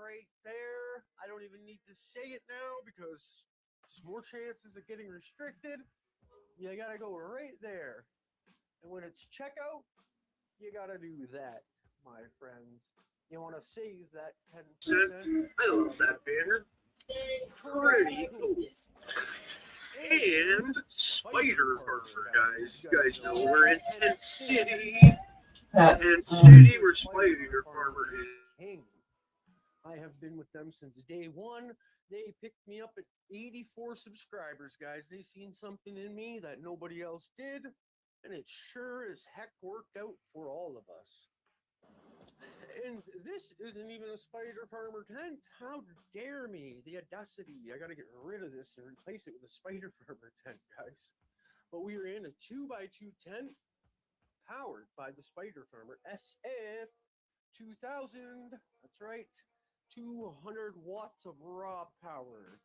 right there. I don't even need to say it now because just more chances of getting restricted. You gotta go right there. And when it's checkout, you gotta do that, my friends. You wanna save that 10%. I love that banner. Pretty cool. And Spider Farmer, guys. You guys know we're in Tent City. Tent City, where Spider Farmer is king. I have been with them since day one. They picked me up at 84 subscribers, guys. They seen something in me that nobody else did, and it sure as heck worked out for all of us. And this isn't even a Spider Farmer tent. How dare me? The audacity. I got to get rid of this and replace it with a Spider Farmer tent, guys. But we are in a 2x2 tent powered by the Spider Farmer SF 2000. That's right. 200 watts of raw power.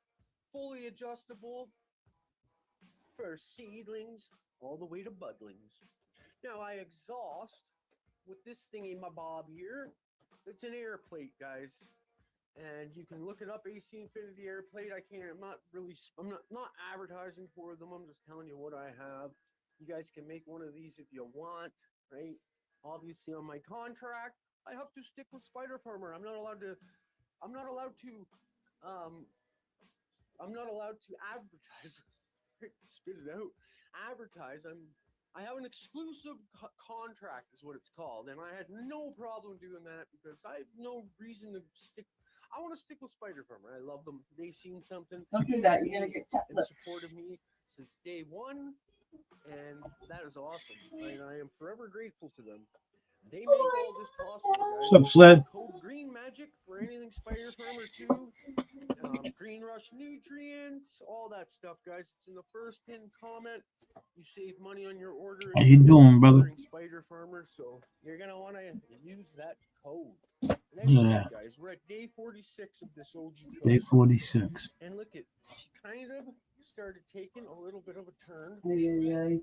Fully adjustable for seedlings all the way to budlings. Now I exhaust with this thingy my bob here. It's an air plate, guys. And you can look it up, AC Infinity air plate. I'm not advertising for them. I'm just telling you what I have. You guys can make one of these if you want, right? Obviously on my contract, I have to stick with Spider Farmer. I'm not allowed to um advertise. Spit it out. Advertise. I have an exclusive contract, is what it's called, and I had no problem doing that because I have no reason to stick. I want to stick with Spider Farmer. I love them. They seen something. Don't do that. You're gonna get and supported me since day one, and that is awesome. And I am forever grateful to them. They make all this possible, guys. What's up, Sled? Code Green Magic for anything Spider Farmer 2. Green Rush nutrients, all that stuff, guys. It's in the first pinned comment. You save money on your order. How you doing, brother? Spider Farmer, so you're gonna want to use that code. Yeah. Guys, we're at day 46 of this OG code. Day 46. And look at, she kind of started taking a little bit of a turn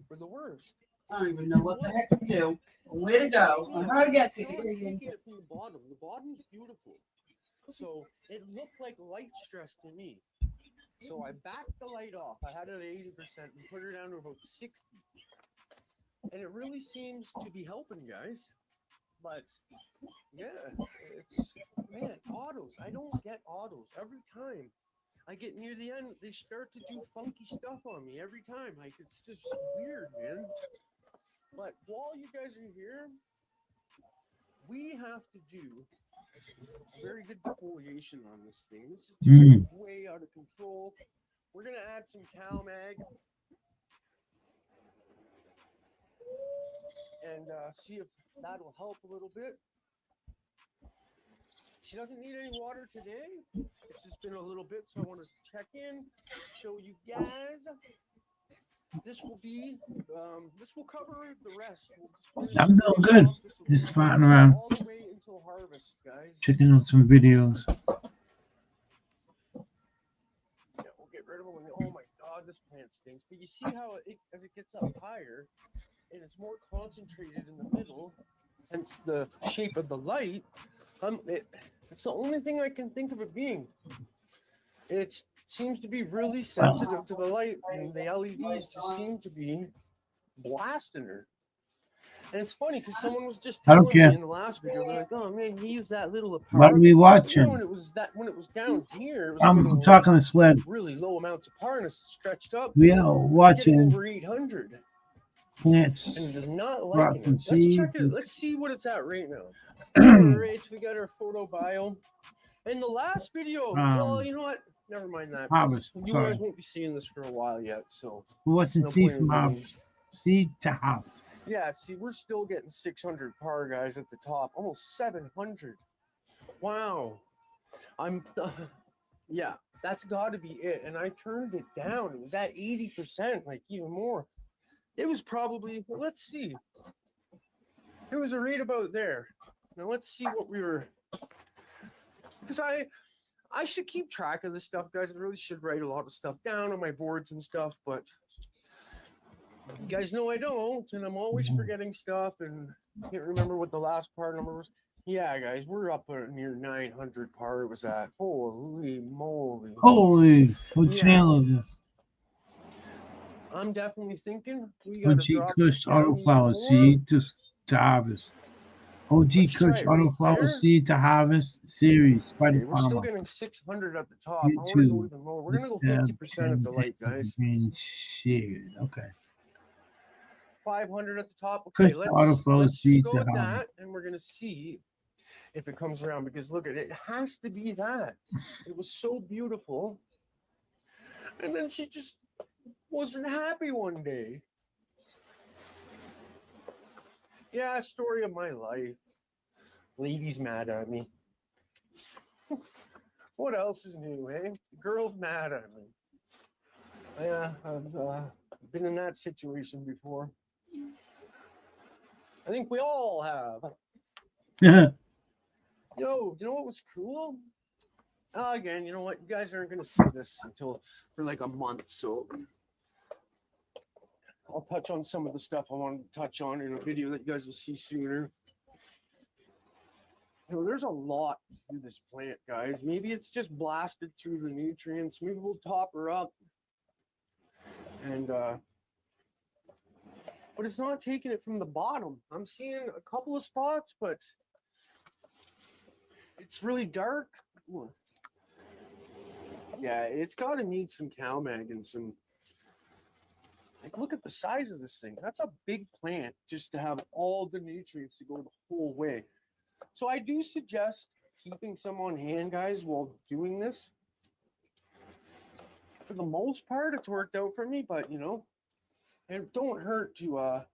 for the worst. I don't even know what the heck to do, where to go, or how to get to it. Taking it from the bottom. The bottom's beautiful. So it looked like light stress to me. So I backed the light off. I had it at 80% and put her down to about 60. And it really seems to be helping, guys. But yeah, man, autos. I don't get autos every time. I get near the end, they start to do funky stuff on me every time. Like, it's just weird, man. But while you guys are here, we have to do very good defoliation on this thing. This is just way out of control. We're gonna add some CalMag and see if that'll help a little bit. She doesn't need any water today. It's just been a little bit, so I want to check in, show you guys. This will cover the rest. I'm doing good. Just farting around. All the way until harvest, guys. Checking out some videos. Yeah, we'll get rid of them. Oh my God, this plant stinks. But you see how as it gets up higher, and it's more concentrated in the middle, hence the shape of the light. It's the only thing I can think of it being. It seems to be really sensitive to the light, and the LEDs just seem to be blasting her. And it's funny because someone was just telling me in the last video, they're like, "Oh man, you use that little apart." What are we watching? When it was down here, it was I'm talking to Sled. really low amounts of power, and it's stretched up. We are watching over 800 plants. And it does not like it. Let's check it. Let's see what it's at right now. All right, we got our photo bio. In the last video, well, you know what? Never mind that. Harvest. You guys won't be seeing this for a while yet, so. Who wasn't seed from harvest? Seed to house. Yeah, see, we're still getting 600 par, guys, at the top. Almost 700. Wow. Yeah, that's got to be it. And I turned it down. It was at 80%, like even more. It was probably, let's see. It was a rate about there. Now let's see what we were, because I should keep track of this stuff, guys. I really should write a lot of stuff down on my boards and stuff, but you guys know I don't, and I'm always forgetting stuff and can't remember what the last part number was. Yeah, guys, we're up near 900 par. It was at holy moly. Holy, what Yeah. channel is this? I'm definitely thinking we gotta OG drop Kush this down Autoflower even more. Seed to harvest. OG Let's try Kush it right Autoflower there. Seed to harvest series. Spider Okay, we're still Farmer. getting 600 at the top. I want to go YouTube. even lower. We're gonna go This 50% of the light, guys. being shared. Okay. 500 at the top. Kush Okay, Autoflow let's just Seed go to with harvest. that, and we're gonna see if it comes around. Because look at it, it has to be that. It was so beautiful, and then she just wasn't happy one day. Yeah, story of my life. Lady's mad at me. What else is new, eh? The girl's mad at me. Yeah, I've been in that situation before. I think we all have. Yo, you know what was cool? Again, you know what? You guys aren't going to see this until for like a month, so I'll touch on some of the stuff I wanted to touch on in a video that you guys will see sooner. You know, there's a lot to this plant, guys. Maybe it's just blasted through the nutrients. Maybe we'll top her up. And but it's not taking it from the bottom. I'm seeing a couple of spots, but it's really dark. Ooh. Yeah, it's got to need some CalMag and some. Like, look at the size of this thing. That's a big plant just to have all the nutrients to go the whole way. So I do suggest keeping some on hand, guys, while doing this. For the most part, it's worked out for me, but you know, it don't hurt to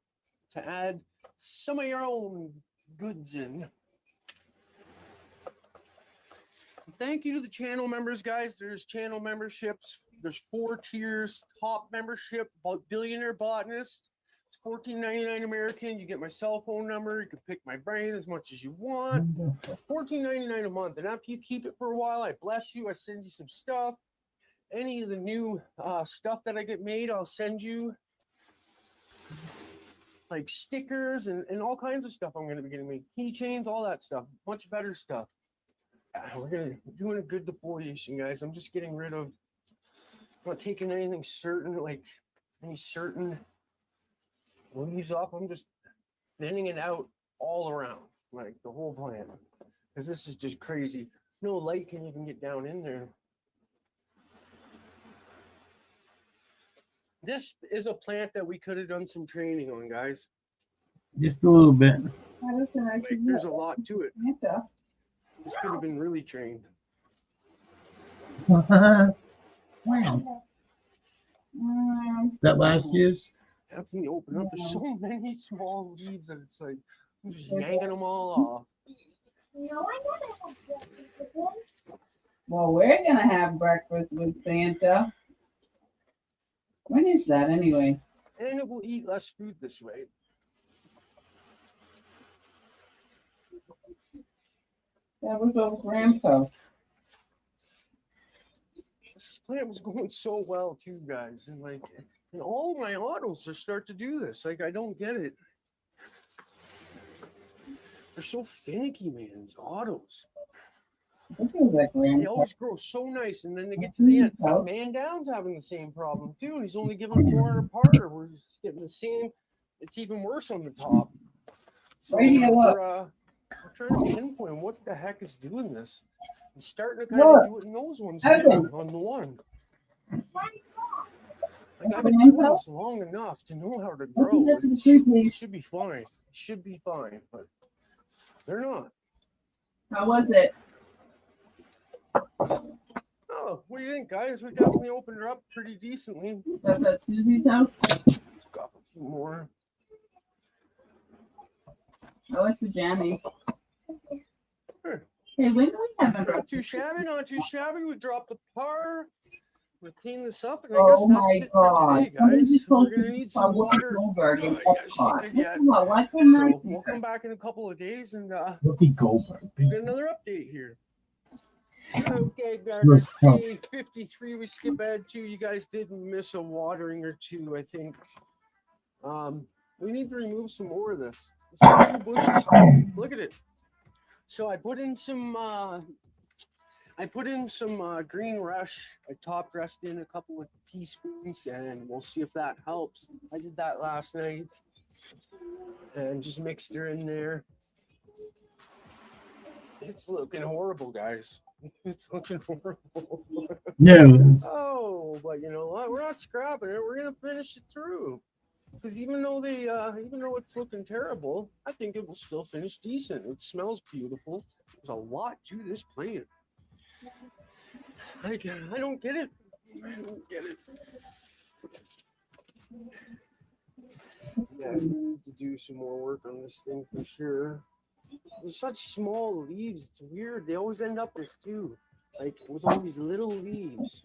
add some of your own goods in. Thank you to the channel members, guys. There's channel memberships. There's 4 tiers. Top membership, billionaire botanist. It's $14.99 American. You get my cell phone number. You can pick my brain as much as you want. $14.99 a month. And after you keep it for a while, I bless you. I send you some stuff. Any of the new stuff that I get made, I'll send you. Like stickers and all kinds of stuff I'm going to be getting made. Keychains, all that stuff. Much better stuff. We're doing a good defoliation, guys. I'm just getting rid of, not taking anything certain, like any certain leaves off. I'm just thinning it out all around, like the whole plant. Because this is just crazy. No light can even get down in there. This is a plant that we could have done some training on, guys. Just a little bit. Like, there's a lot to it. This could have been really trained. Wow. That last year's? After you open up, there's so many small leaves that it's like I'm just yanking them all off. Well, we're gonna have breakfast with Santa. When is that anyway? And it will eat less food this way. That was over Graham's house. This plant was going so well too, guys, and like, and all my autos are start to do this. Like, I don't get it. They're so finicky, man. These autos. This is like They Graham's always grow so nice, and then they get to the end. Man Down's having the same problem too, and he's only giving 400 par. We're just getting the same. It's even worse on the top. So Right here, look. we're trying to pinpoint what the heck is doing this. It's starting to kind of do it in those ones too, on the one. Like, I've been doing this long enough to know how to grow. It should be fine. It should be fine, but they're not. How was it? Oh, what do you think, guys? We definitely opened her up pretty decently. That's at Susie's house? Let's go up a few more. I like the jammy. Sure. Hey, when do we have a Not too shabby, not too shabby. We dropped the par. We'll clean this up, and I Oh guess my that's it for God. today, Somebody guys. just We're posted gonna need on some Whoopi water. Goldberg in Yeah, she's Epcot. good yet. What? Why couldn't I So see we'll her? come back in a couple of days and Whoopi Goldberg. get another update here. Okay, guys. Day 53. We skip ahead to. You guys did miss a watering or two, I think. We need to remove some more of this. This is new bushes. Look at it. So I put in some Green Rush. I top dressed in a couple of teaspoons, and we'll see if that helps. I did that last night, and just mixed her in there. It's looking horrible, guys. It's looking horrible. No. Oh, but you know what? We're not scrapping it. We're gonna finish it through. Because even though it's looking terrible, I think it will still finish decent. It smells beautiful. There's a lot to this plant. I don't get it. I don't get it. Yeah, I need to do some more work on this thing for sure. There's such small leaves. It's weird. They always end up this too, like with all these little leaves.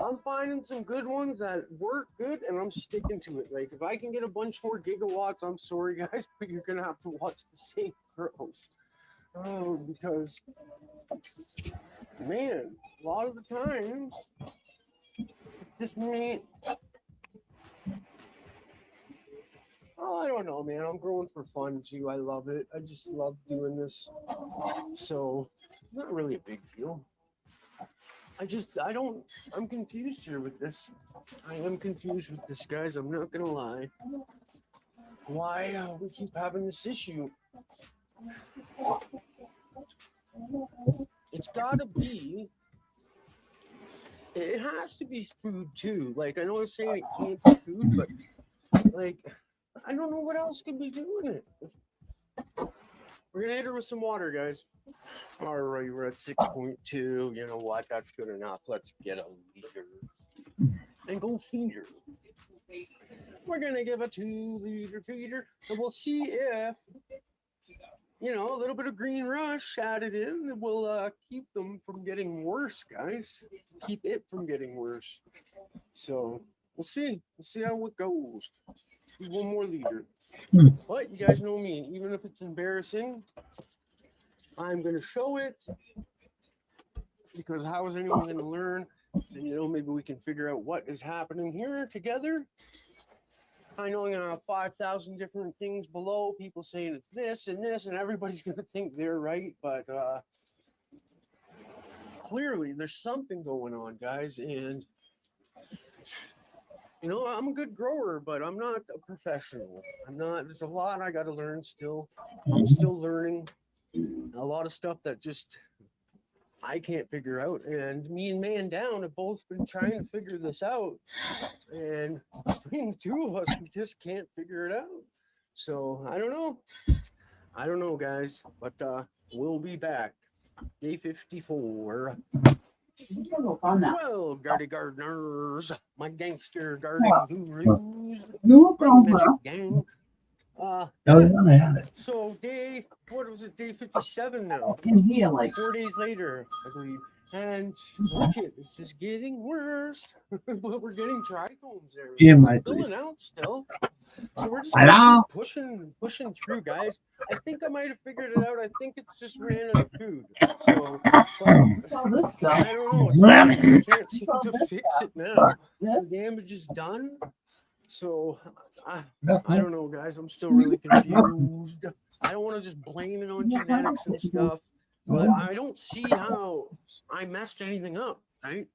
I'm finding some good ones that work good, and I'm sticking to it. Like if I can get a bunch more gigawatts, I'm sorry guys, but you're gonna have to watch the same grows. Oh, because man, a lot of the times it's just me. Oh, I don't know, man. I'm growing for fun too. I love it. I just love doing this. So it's not really a big deal. I'm confused here with this. I am confused with this, guys. I'm not gonna lie. Why we keep having this issue? It's gotta be. It has to be food too. Like I know I'm saying it can't be food, but like I don't know what else could be doing it. We're gonna hit her with some water, guys. All right, we're at 6.2. You know what? That's good enough. Let's get a liter and go feed her. We're gonna give a 2-liter feeder, and we'll see if a little bit of Green Rush added in will keep them from getting worse, guys. Keep it from getting worse. So we'll see. We'll see how it goes. Let's do 1 more liter. But you guys know me. Even if it's embarrassing, I'm gonna show it because how is anyone gonna learn? And maybe we can figure out what is happening here together. I know I'm gonna have 5,000 different things below, people saying it's this, and everybody's gonna think they're right, but clearly there's something going on, guys. And I'm a good grower, but I'm not a professional. I'm not. There's a lot I got to learn still. I'm still learning a lot of stuff that just I can't figure out. And me and Man Down have both been trying to figure this out. And between the two of us, we just can't figure it out. So I don't know. I don't know, guys. But we'll be back. Day 54. Well, Gardy Gardeners, my gangster garden gurus, my magic gang. So day 57 now. In here, like 4 days later, I believe. And look it, it's just getting worse. We're getting trichomes there. Yeah, It's filling out still. So we're just gonna keep pushing through, guys. I think I might have figured it out. I think it's just ran out of food. So this stuff. I don't know. I can't seem to fix it now. The damage is done. So I don't know, guys. I'm still really confused. I don't want to just blame it on genetics and stuff, but I don't see how I messed anything up, right?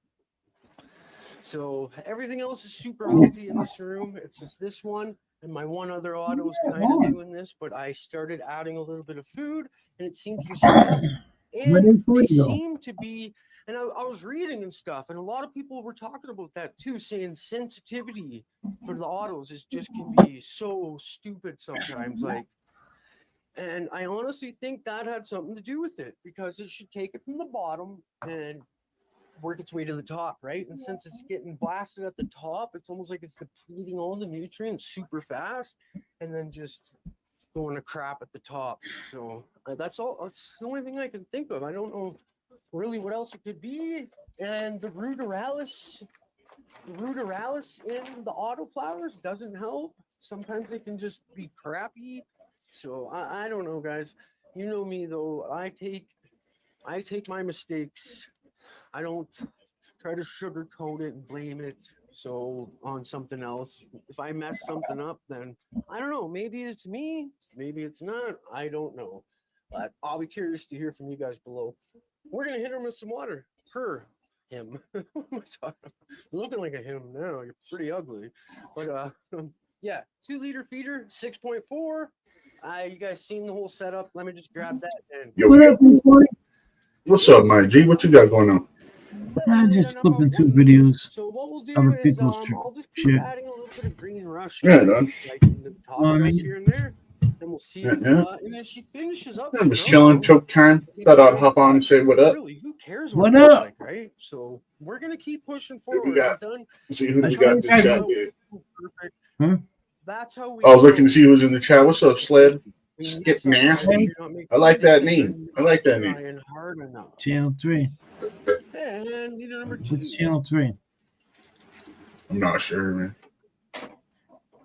So everything else is super healthy in this room. It's just this one and my one other auto is kind of doing this, but I started adding a little bit of food and it seems to stop. And they seem to be, and I was reading and stuff, and a lot of people were talking about that too, saying sensitivity for the autos is just can be so stupid sometimes. Like, and I honestly think that had something to do with it because it should take it from the bottom and work its way to the top, right? And since it's getting blasted at the top, it's almost like it's depleting all the nutrients super fast and then just going to crap at the top. So that's all. That's the only thing I can think of. I don't know really what else it could be. And the ruderalis in the autoflowers doesn't help. Sometimes they can just be crappy. So I don't know, guys. You know me though. I take my mistakes. I don't try to sugarcoat it and blame it. So on something else, if I mess something up, then I don't know. Maybe it's me. Maybe it's not. I don't know. But I'll be curious to hear from you guys below. We're gonna hit him with some water. Him. What am I talking about? Looking like a him now. You're pretty ugly. But yeah, 2-liter feeder, 6.4. You guys seen the whole setup? Let me just grab that and Yo, What up, big boy? what's up, my G? What you got going on? I'm just flipping through videos. So what we'll do Other is people's I'll just keep shit. adding a little bit of green rush, Yeah, into, done. like in the top Well, I dress mean- here and there, and we'll see if Yeah. and then she finishes up. I'm just the chilling, grow, choke time. Thought I'd hop on and say what up. Really, who cares What what, it looks up? like, right? So we're gonna keep pushing Who we forward. got? It's done. See who we Hey, got in the guys. chat. Perfect. Hmm? That's how we. I was looking grow. to see who was in the chat. What's up, Sled? We need Skip something that Nasty. you're not making I like that mistakes name. and I like that you're name. trying hard enough. Channel 3. And leader number 2. What's channel 3? I'm not sure, man.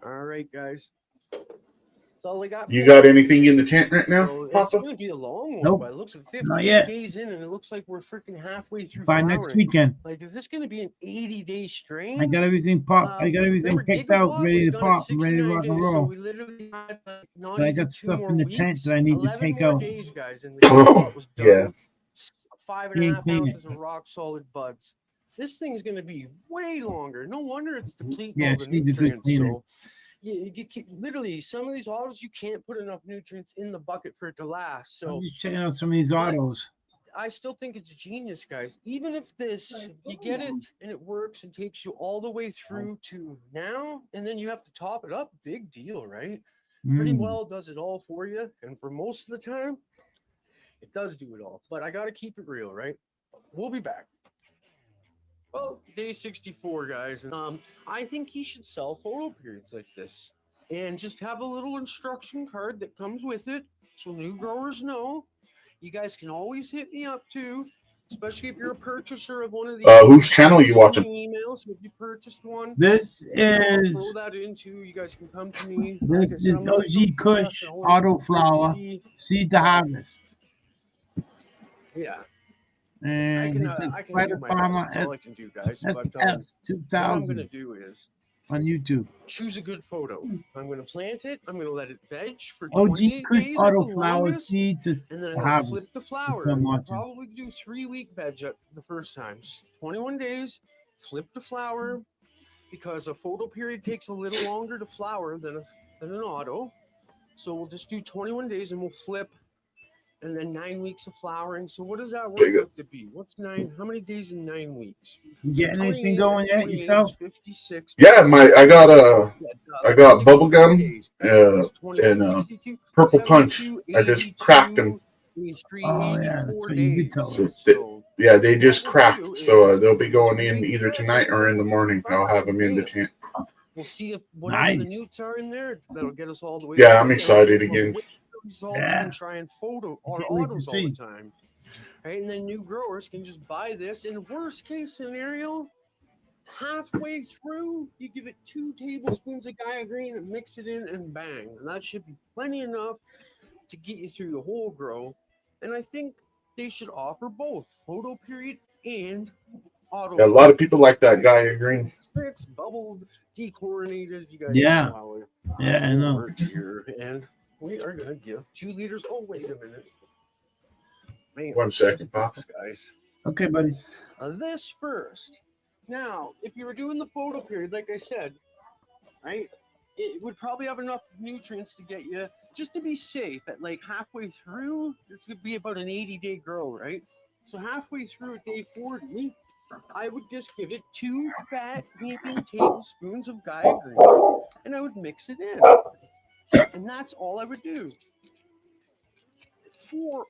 All right, guys. That's all I got. You got anything in the tent right now, So it's Papa? going to be a long one, Nope. but it looks like Not 58 yet. days in, and it looks like we're freaking halfway through By flowering. next weekend. Like, if this going to be an 80-day strain, I got everything popped. I got everything remember, picked out, Gigawatt ready was to done at pop, ready to 69 rock and days, so roll. we literally had like not But I even got 2 stuff more in the weeks, tent that I need to 11 take more out. days, guys, and the Gigawatt was done. Yeah. 5.5 Yeah. ounces of rock solid buds. This thing's going to be way longer. No wonder it's depleting Yeah, all she the needs a good nutrients. cleaner. So literally, some of these autos you can't put enough nutrients in the bucket for it to last. So I'm just checking out some of these But- autos. I still think it's genius, guys. Even if you get it and it works and takes you all the way through to now, and then you have to top it up, big deal, right? Pretty Mm. well does it all for you. And for most of the time, it does do it all. But I got to keep it real, right? We'll be back. Well, day 64, guys. I think he should sell photo periods like this and just have a little instruction card that comes with it so new growers know. You guys can always hit me up too, especially if you're a purchaser of one of these. Whose channel you watching? Emails. If you purchased one, This I'll is throw that into. You guys can come to me. this Like I is said, I'm looking OG for Kush professional Auto Flower PVC. Seed to Harvest. Yeah, And I it's can Spider do my Farmer best. That's all I can do, guys. But SF what I'm 2000 gonna do is on YouTube. choose a good photo. I'm gonna plant it. I'm gonna let it veg for OG 28 Kush days at Auto the Flower longest. Seed to And then I'm gonna harvest. flip the flower. what I'm I'll watching. probably do 3-week veg at the first time. Just 21 days, flip the flower, because a photo period takes a little longer to flower than an auto. So we'll just do 21 days and we'll flip, and then 9 weeks of flowering. So what does that work Big. out to be? What's 9? How many days in 9 weeks? You So getting 28 anything going and yet 28 is yourself? 56. Yeah, I got I got 62 bubble gum, days. and, 21, 62, Purple Punch. 72, I just cracked them. 83, Oh, yeah, that's 84 what you did days. tell So us. So Yeah, they just what we'll cracked, do so is they'll be going in 3 weeks either veg tonight or in the morning. I'll have them in the Bam. tent. We'll see if whatever the Nice. newts are in there, that'll get us all the way. Yeah, through, I'm and excited we'll again. wait for results Yeah. and try and photo our Can't wait to autos all the see. time. Right, and then new growers can just buy this. In worst case scenario, halfway through, you give it 2 tablespoons of Gaia Green and mix it in, and bang, and that should be plenty enough to get you through the whole grow. And I think they should offer both photo period and auto. Yeah, a lot of people like that Gaia Green. It's bubbled, dechlorinated. You guys Yeah. know how it Yeah, I know. works here. And we are gonna give 2 liters. Oh, wait a minute. Man, 1 second, this Pop. sucks, guys. Okay, buddy. This first. Now, if you were doing the photo period, like I said, right, it would probably have enough nutrients to get you, just to be safe, at like halfway through. This would be about an 80-day grow, right? So halfway through at day 40, I would just give it 2 fat heaping tablespoons of Gaia Green, and I would mix it in, and that's all I would do. Four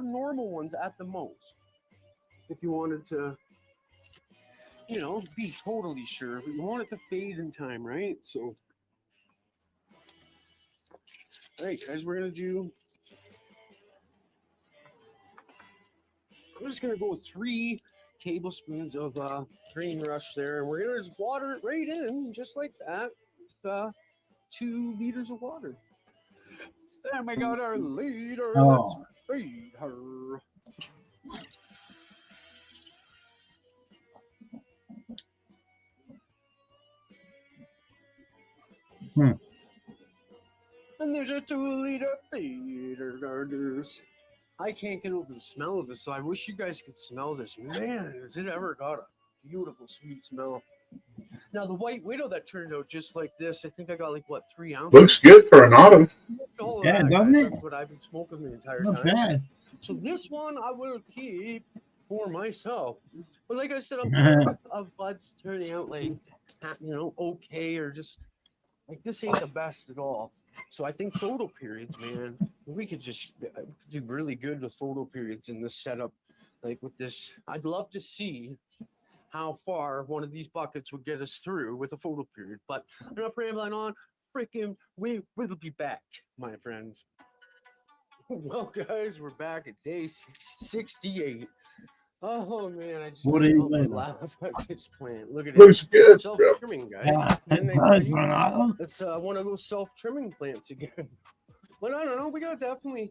normal ones at the most, if you wanted to, be totally sure. But you want it to fade in time, right? So, all right, guys, we're gonna do. I'm just gonna go with 3 tablespoons of green rush there, and we're gonna just water it right in, just like that, with 2 liters of water. Then we got our leader. Oh. Let's feed her. Hmm. And there's a 2-liter feeder gardeners. I can't get over the smell of this, so I wish you guys could smell this. Man, has it ever got a beautiful sweet smell. Now the White Widow that turned out just like this, I think I got like what 3 ounces. Looks good for an auto. All of Yeah, that, doesn't guys. it? That's what I've been smoking the entire Not time. bad. So this one I will keep for myself. But like I said, I'm tired of buds turning out like, okay, or just like this ain't the best at all. So I think photo periods, man, we could do really good with photo periods in this setup. Like with this, I'd love to see how far one of these buckets would get us through with a photo period. But enough rambling on. Freaking, we will be back, my friends. Well, guys, we're back at day 68. Oh man, I just What can't are you help but doing? laugh at this plant. Look at Looks it. good, bro. Self-trimming, guys. Yeah, Didn't they for tell you? an auto. It's one of those self-trimming plants again. But I don't know. We got definitely,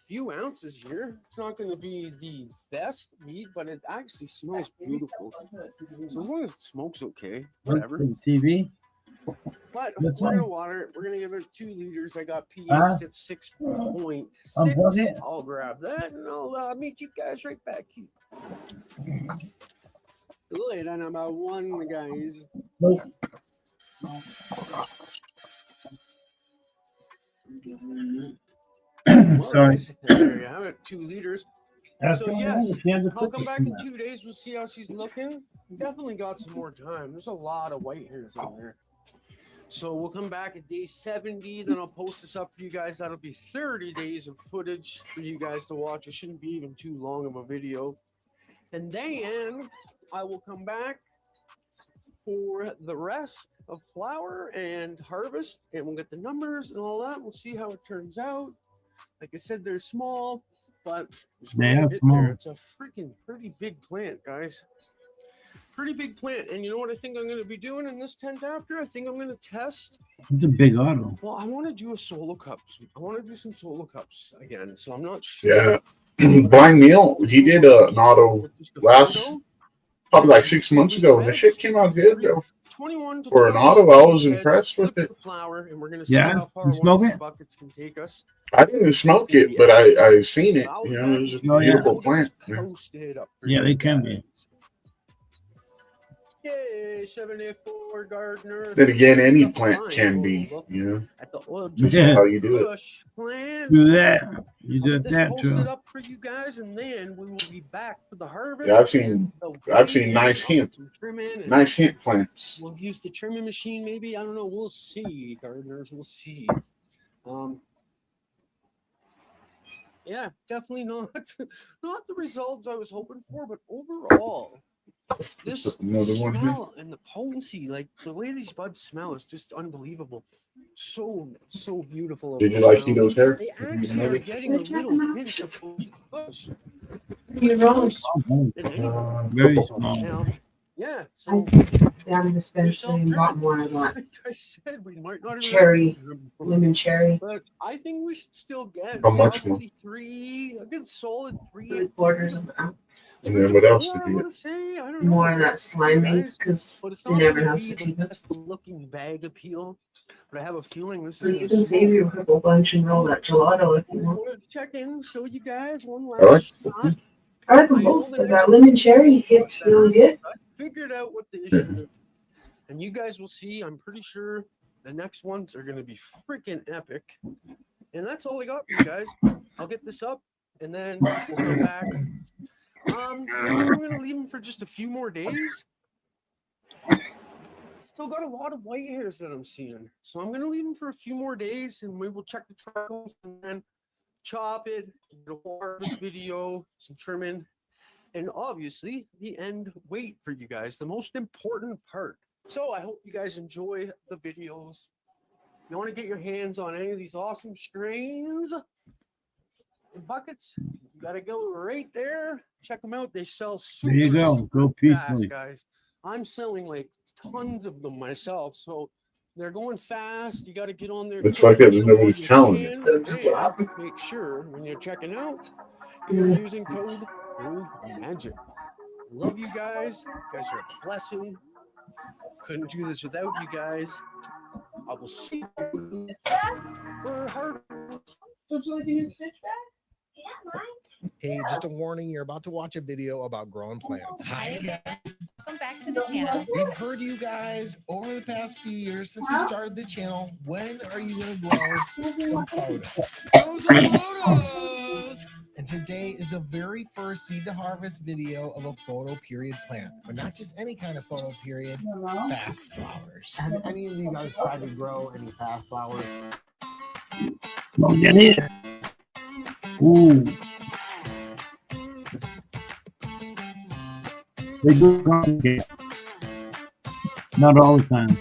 few ounces here. It's not going to be the best weed, but it actually smells beautiful. So as long as it smokes okay, whatever. TV. But This we're one? gonna water it. We're gonna give it 2 liters. I got pH Huh? at 6.6. Unplug it. I'll grab that and I'll meet you guys right back here. Later, number 1, guys. Nope. Well, Sorry. guys, there you have it. 2 liters. That's So all right. yes, We can't I'll put come this back in in there. 2 days. We'll see how she's looking. Definitely got some more time. There's a lot of white hairs on there. So we'll come back at day 70. Then I'll post this up for you guys. That'll be 30 days of footage for you guys to watch. It shouldn't be even too long of a video. And then I will come back for the rest of flower and harvest. And we'll get the numbers and all that. We'll see how it turns out. Like I said, they're small, but it's They quite a are bit small. there. It's a freaking pretty big plant, guys. Pretty big plant. And you know what I think I'm going to be doing in this tent after? I think I'm going to test. It's a big auto. Well, I want to do a solo cups. I want to do some solo cups again. So I'm not sure. Yeah. Blind Neil, he did an auto With just a last- photo. probably like 6 months ago, and the shit came out good, bro. 21 to For an 21 auto, I was head, impressed with flip it. the flower, and we're going to see Yeah? how far You one smoke of these it? buckets can take us. I didn't smoke it, but I seen it. You know, it was a Oh, yeah. beautiful plant. Yeah. Posted up for Yeah, you they can guys. be. Yay, 74 gardeners. Then again, any plant can be. You know, At the oil just Yeah. how you do it. bush plant. Do that. You I'll get did this that posted too. up for you guys, and then we will be back for the harvest. Yeah, I've seen nice hint. Some trimming and Nice hint plants. we'll use the trimming machine, maybe. I don't know. We'll see, gardeners. We'll see. Yeah, definitely not not the results I was hoping for, but overall, this Another one here. smell and the potency, like the way these buds smell, is just unbelievable. So beautiful. of Did the you like smell. Tito's hair? They actually are getting a little pinch of bush. You're wrong. than anything. Very small. Now, yeah. I So think down in the dispensary and bought more of that like I said, we might not even Cherry. lemon cherry, but I think we should still get How much more? probably a good solid 3 3/4 of an ounce. And then what else Yeah, did I you want get? to say, I don't know. More of that slimy Guys, because But it's you not never gonna know be the sativa. best looking bag appeal. But I have a feeling this So you is can save your purple bunch and roll that gelato if you I want. wanted to check in, show you guys one I like last shot. I like them both, but that lemon cherry hits really good. I figured out what the issue is. And you guys will see, I'm pretty sure the next ones are going to be freaking epic. And that's all I got for you guys. I'll get this up and then we'll come back. I'm going to leave them for just a few more days. Still got a lot of white hairs that I'm seeing. So I'm going to leave them for a few more days and we will check the triangles and then chop it, do a harvest video, some trimming, and obviously the end weight for you guys, the most important part. So I hope you guys enjoy the videos. If you want to get your hands on any of these awesome strains and buckets, you got to go right there. Check them out. They sell super, There you go. super Go fast, peacefully. guys. I'm selling like tons of them myself. So they're going fast. You got to get on there. It's like that, nobody's telling you. And make sure when you're checking out, you're using code MAGIC. Love you guys. You guys are a blessing. Couldn't do this without you guys. I will see you for her. Would you like to use stitch back? Hey, just a warning, you're about to watch a video about growing plants. Hi again. Welcome back to the channel. We've heard you guys over the past few years since we started the channel. When are you going to grow some photos? Photos! And today is the very first seed to harvest video of a photo period plant, but not just any kind of photo period, fast flowers. Have any of you guys tried to grow any fast flowers? Don't get it. Ooh. They do complicated. Not all the time.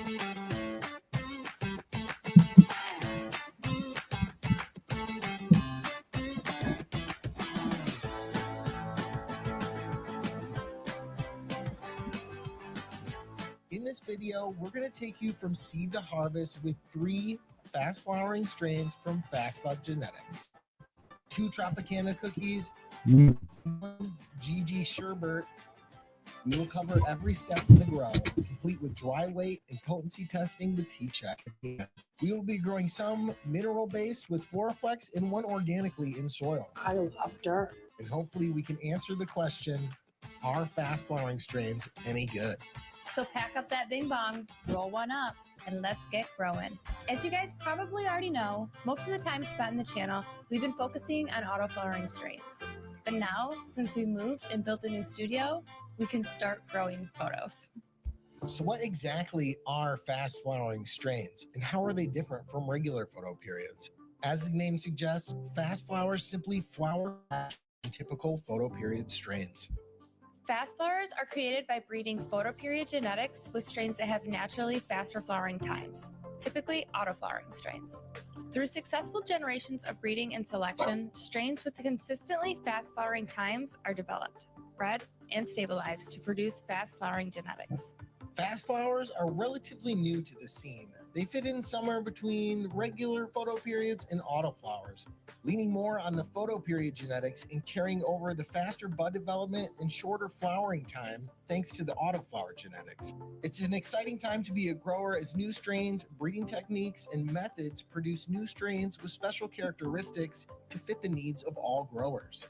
In this video, we're going to take you from seed to harvest with 3 fast flowering strains from Fastbud Genetics. 2 Tropicana cookies, 1 GG sherbet. We will cover every step in the grow, complete with dry weight and potency testing with T-Check. We will be growing some mineral-based with Floraflex and 1 organically in soil. I love dirt. And hopefully we can answer the question, are fast flowering strains any good? So pack up that bing bong, roll one up, and let's get growing. As you guys probably already know, most of the time spent in the channel, we've been focusing on auto-flowering strains. But now, since we moved and built a new studio, we can start growing photos. So what exactly are fast flowering strains and how are they different from regular photo periods? As the name suggests, fast flowers simply flower in typical photo period strains. Fast flowers are created by breeding photoperiod genetics with strains that have naturally faster flowering times, typically auto-flowering strains. Through successful generations of breeding and selection, strains with consistently fast flowering times are developed, bred, and stabilized to produce fast flowering genetics. Fast flowers are relatively new to the scene. They fit in somewhere between regular photo periods and autoflowers, leaning more on the photo period genetics and carrying over the faster bud development and shorter flowering time thanks to the autoflower genetics. It's an exciting time to be a grower as new strains, breeding techniques, and methods produce new strains with special characteristics to fit the needs of all growers.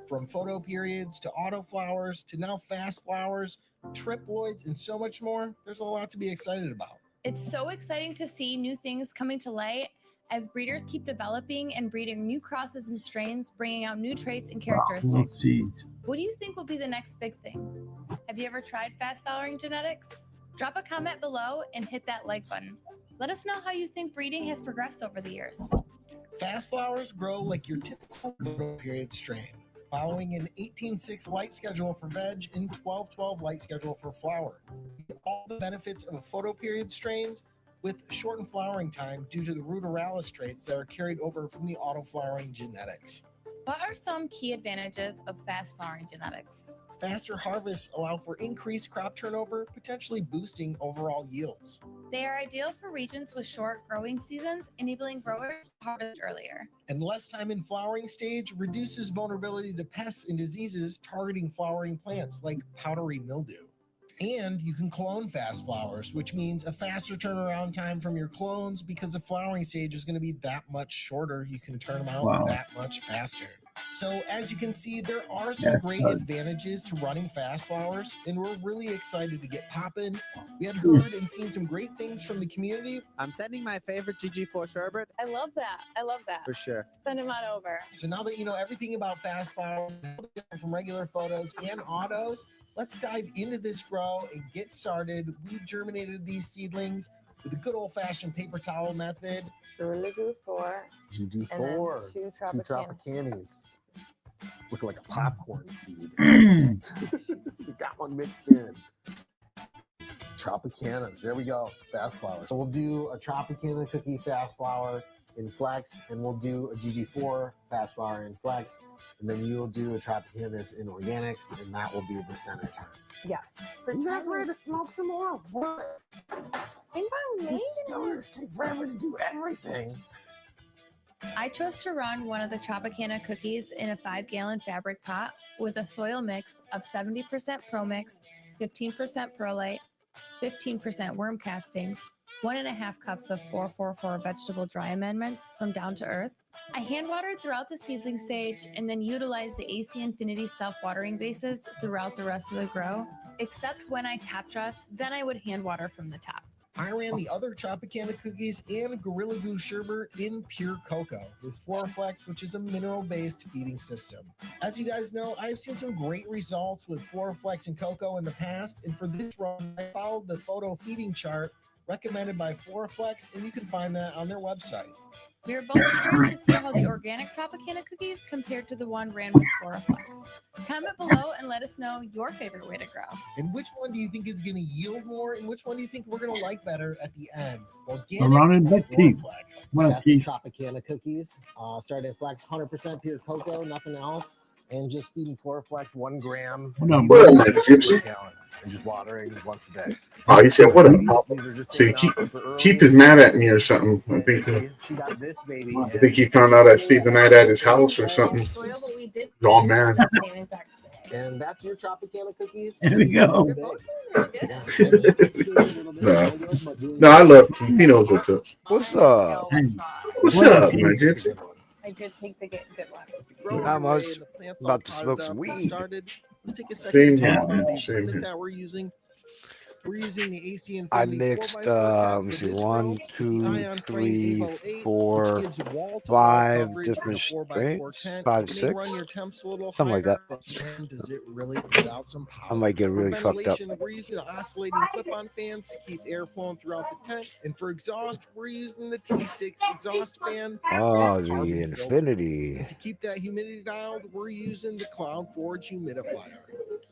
From photo periods to autoflowers to now fast flowers, triploids, and so much more, there's a lot to be excited about. It's so exciting to see new things coming to light as breeders keep developing and breeding new crosses and strains, bringing out new traits and characteristics. Seeds. What do you think will be the next big thing? Have you ever tried fast flowering genetics? Drop a comment below and hit that like button. Let us know how you think breeding has progressed over the years. Fast flowers grow like your typical photo period strain, following an 18-6 light schedule for veg and 12-12 light schedule for flower. All the benefits of a photo period strains with shortened flowering time due to the ruderalis traits that are carried over from the auto-flowering genetics. What are some key advantages of fast flowering genetics? Faster harvests allow for increased crop turnover, potentially boosting overall yields. They are ideal for regions with short growing seasons, enabling growers to harvest earlier. And less time in flowering stage reduces vulnerability to pests and diseases targeting flowering plants like powdery mildew. And you can clone fast flowers, which means a faster turnaround time from your clones because the flowering stage is going to be that much shorter. You can turn them out that much faster. So as you can see, there are some great advantages to running fast flowers, and we're really excited to get popping. We had heard and seen some great things from the community. I'm sending my favorite GG4 sherbet. I love that. I love that. For sure. Send him on over. So now that you know everything about fast flowers from regular photos and autos, let's dive into this grow and get started. We germinated these seedlings with a good old-fashioned paper towel method. Gorilla Glue 4. GG4. Two Two Tropicanas. Looking like a popcorn seed. You got one mixed in. Tropicanas. There we go. Fast flowers. So we'll do a Tropicana cookie fast flower in flex, and we'll do a GG4 fast flower in flex, and then you'll do a Tropicanas in organics, and that will be the center time. Yes. You guys ready to smoke some more? What? These stoners take forever to do everything. I chose to run one of the Tropicana cookies in a 5-gallon fabric pot with a soil mix of 70% Pro Mix, 15% perlite, 15% worm castings, 1.5 cups of 444 vegetable dry amendments from Down to Earth. I hand watered throughout the seedling stage and then utilized the AC Infinity self-watering bases throughout the rest of the grow, except when I tap dress, then I would hand water from the tap. I ran the other Tropicana cookies and Gorilla Glue sherbet in pure cocoa with Floraflex, which is a mineral-based feeding system. As you guys know, I've seen some great results with Floraflex and cocoa in the past, and for this run, I followed the photo feeding chart recommended by Floraflex, and you can find that on their website. We were both curious to see how the organic Tropicana cookies compared to the one ran with Floraflex. Comment below and let us know your favorite way to grow. And which one do you think is going to yield more, and which one do you think we're going to like better at the end? Organic Surrounded by or teeth. Floraflex? Well, That's the teeth. Tropicana cookies. Started at Flex, 100% pure cocoa, nothing else. And just feeding Floraflex 1 gram. Hold on, What bro. up, man, Gypsy? And just watering once a day. Oh, he said, "What up?" These are just See, taken out super early. Keith is mad at me or something. I think She got this baby. I think he found out I stayed the night at his house or something. He's all mad. And that's your Tropicana cookies. There we go. No, I love him. He knows what's up. What's up? Hey, What's What up, up, man, Keith? Gypsy? I did take the good one. Not much. About to smoke some weed. Let's take a Same second to here, talk about man. the Same equipment here. that we're using. We're using the AC Infinity I mixed 4x4 tap let me for see, this 1, row, 2, the Ion Frame 3, Evo 8, 4, which gives wall-to-wall 5 coverage with different a 4x4 strengths, tent. 5, It may 6, run your temps a little something like higher, that. but man, does it really put out some I power. might get For really fucked up. ventilation, we're using the oscillating clip-on fans to keep air flowing throughout the tent. And for exhaust, we're using the T6 exhaust fan. Oh, with the carbon filter. Infinity. And to keep that humidity dialed, we're using the Cloud Forge humidifier.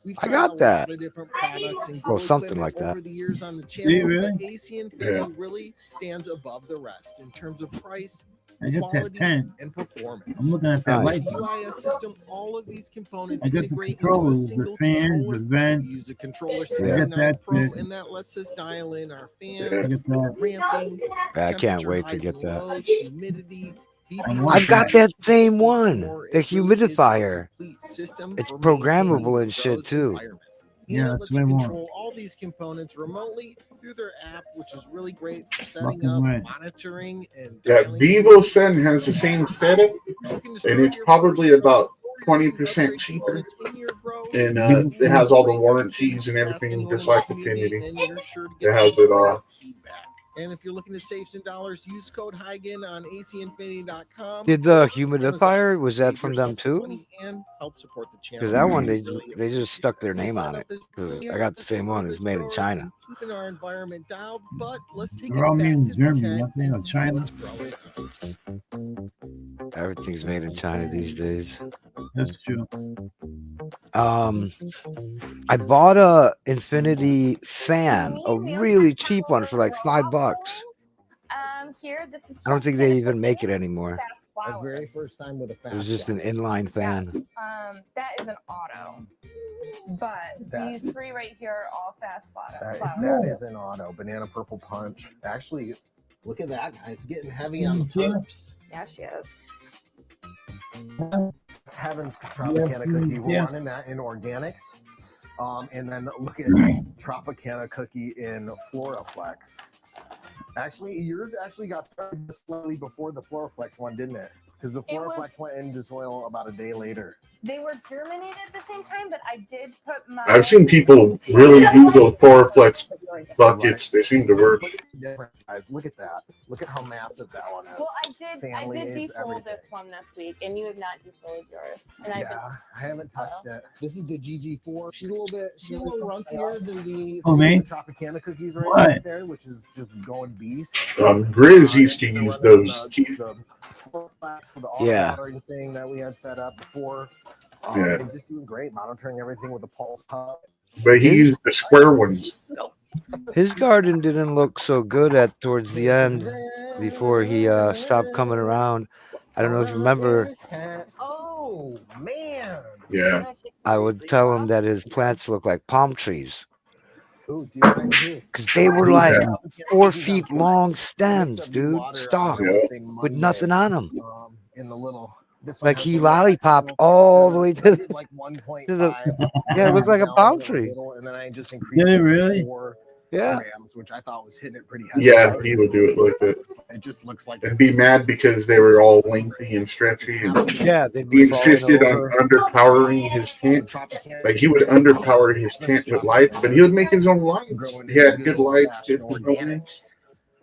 We've I tried got a that. lot of different products and Well, grow something equipment like that. over the years on the Do you channel, really? but AC Infinity really stands above the rest in terms of price, I got that quality, tent. and performance. I'm looking at that Nice. light. With the UIS system, all of these components I got the integrate into a controllers, the single fans, controller. the We vent. use the controller I got 69 that Pro, shit. and that lets us dial in our I fans, got that. ramping, I can't temperature wait to highs get and that. lows, humidity, I BPM. want I've got that same one, Or the it really is a humidifier. complete system It's for maintaining programmable the and shit grow's too. environment. Yeah, And it that's lets what you I want. control all these components remotely through their app, which is really great for setting Fucking up, right. monitoring, and That dialing Vivo in. Sen has the same setup, You can just and go it's to your probably first about grow, or you can 20% upgrade cheaper. components in your grow, And Vivo it has all the great warranties and ask everything, anyone just in the like community, Infinity. and you're sure to It get has some it all. great feedback. And if you're looking to save some dollars, use code HEIGEN on ACinfinity.com. Did the Amazon. humidifier, was that Save from them yourself some too? money and help support the channel. Because that one, We they really they just stuck their name on it. setup is Because really I got the helpful same for one. It's made in growers China. and keeping our environment dialed. But let's take They're all it made back in to the Germany, tent nothing and in see China. what's growing. Everything's made in China these days. That's true. I bought a Infinity fan, a really cheap one for like $5. Here, this is I don't think just they kind of even for make it things anymore. fast My very flowers. first time with a fast It was just an flower. inline fan. That is an auto, but That- these three right here are all fast flowers. That is an auto. Banana Purple Punch. Actually, look at that, guy. It's getting heavy on the pumps. Yeah, she is. It's Heaven's Tropicana cookie. We're Yeah. running that in organics. And then look at Tropicana cookie in Floraflex. Actually, yours actually got started slightly before the Floraflex one, didn't it? Because the It was- Floraflex went into soil about a day later. They were germinated at the same time, but I did put my. I've seen people really use those Floraflex buckets. They seem to work. Look at the difference, guys. Look at that. Look at how massive that one is. Well, I did Family aids, defold everything. this one this week, and you have not defolied yours. And I've been Yeah, I haven't touched it. This is the GG4. She's a little runtier than the Oh, man. Tropicana cookies What? right there, which is just going beast. Grizz used to use those. For the Yeah. auto-watering thing that we had set up before. Yeah. And just doing great, monitoring everything with the pulse hub. But he used the square ones. His garden didn't look so good at towards the end before he stopped coming around. I don't know if you remember. Oh man. Yeah. I would tell him that his plants look like palm trees Ooh, dude, I do. because they were like Yeah. 4 feet long stems, dude, stalk Yeah. with nothing on them. In the little. This one Like has he the little lollipopped little all the picture. way I to did the. like 1.5. to the- Yeah, it looks like a Down palm when it was tree. little, and then I just increased Did it it to really? 4. Yeah. grams, which I thought was hitting it pretty heavy. Yeah, he would do it like that. It just looks like And be mad because they were all lengthy and stretchy. And Yeah, they'd he be falling insisted on over. underpowering his tent. Like he would underpower his tent with lights, but he would make his own lights. He had good lights, good components.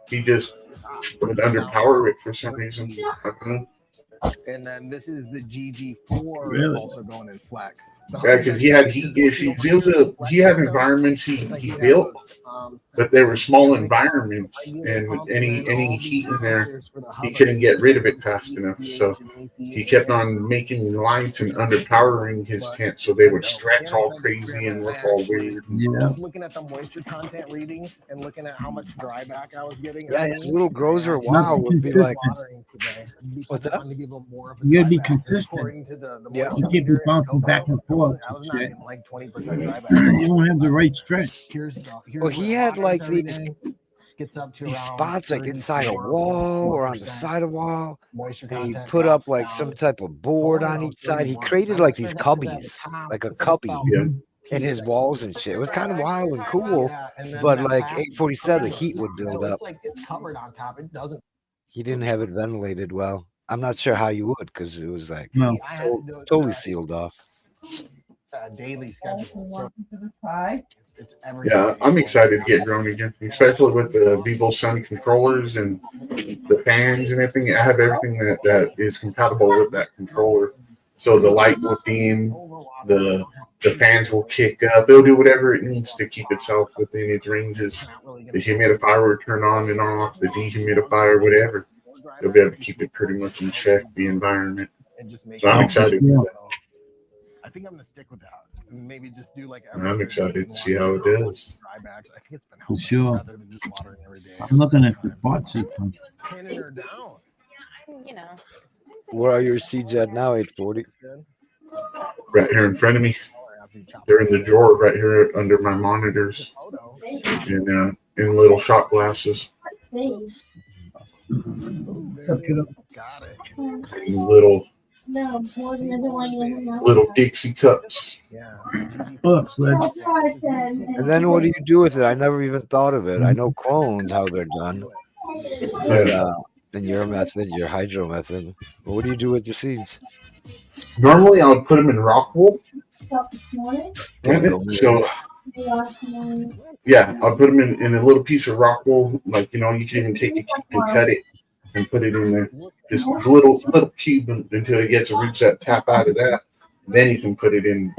He just would underpower it for some reason. I don't know. And then this is the GG4 Really? also going in flex. Yeah, because he had heat issues. He had environments he built, but they were small environments, and with any heat in there, he couldn't get rid of it fast enough. So he kept on making lights and underpowering his tent, so they would stretch all crazy and look all weird. Yeah. Just looking at the moisture content readings and looking at how much dryback I was getting. Yeah, his little grower wow would be like, what's that? You gotta be consistent. According to the Yeah. You can't be bouncing back and forth. I was not Shit. getting like 20% dryback. You don't have the right stretch. Here's Well, he had like these gets up to these around spots like inside a 34 wall or on the 4%. side of wall. Moisture And he content put up drops like down. some type of board on each side. He created like these cubbies, like a cubby in his walls and shit. It was kind of wild and cool. Yeah, and then But that like back- 847, the heat would build so up. it's like it's covered on top. It doesn't. He didn't have it ventilated well. I'm not sure how you would because it was like No. I had to do it, totally sealed off. daily schedule. So Welcome to the pie. it's every Yeah, day. I'm excited to get drone again, especially with the Vivo Sun controllers and the fans and everything. I have everything that is compatible with that controller. So the light will beam, the fans will kick up. They'll do whatever it needs to keep itself within its ranges. The humidifier will turn on and off, the dehumidifier, whatever. They'll be able to keep it pretty much in check, the environment. So I'm excited. Yeah. I think I'm gonna stick with that. Maybe just do like. I'm excited to see how it does. Drybacks. I think it's been For helpful sure. rather than just watering every day. I'm looking at the bot system. Pinning her down. You know. Where are your seeds at now? 840. Good. Right here in front of me. They're in the drawer right here under my monitors and in little shot glasses. Got it. And little No, more than the one you have. little Dixie cups. Yeah. Look, Fred. That's what I said. And then what do you do with it? I never even thought of it. I know clones, how they're done. But in your method, your hydro method. But what do you do with the seeds? Normally I would put them in rock wool. Stop this morning. So yeah, I'll put them in a little piece of rock wool. Like, you can even take a cube and cut it and put it in there. Just a little cube until it gets roots that tap out of that. Then you can put it in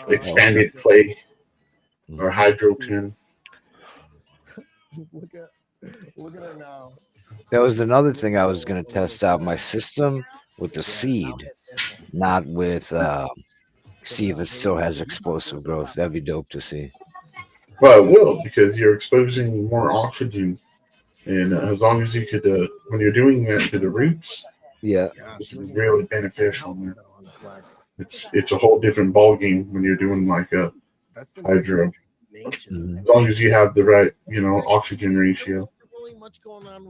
expanded clay or hydro tin. Look at her now. That was another thing I was going to test out my system with the seed, not with see if it still has explosive growth. That'd be dope to see. Well, it will, because you're exposing more oxygen. And as long as you could, when you're doing that to the roots, Yeah. it's really beneficial, man. It's a whole different ballgame when you're doing like a hydro. As long as you have the right, oxygen ratio.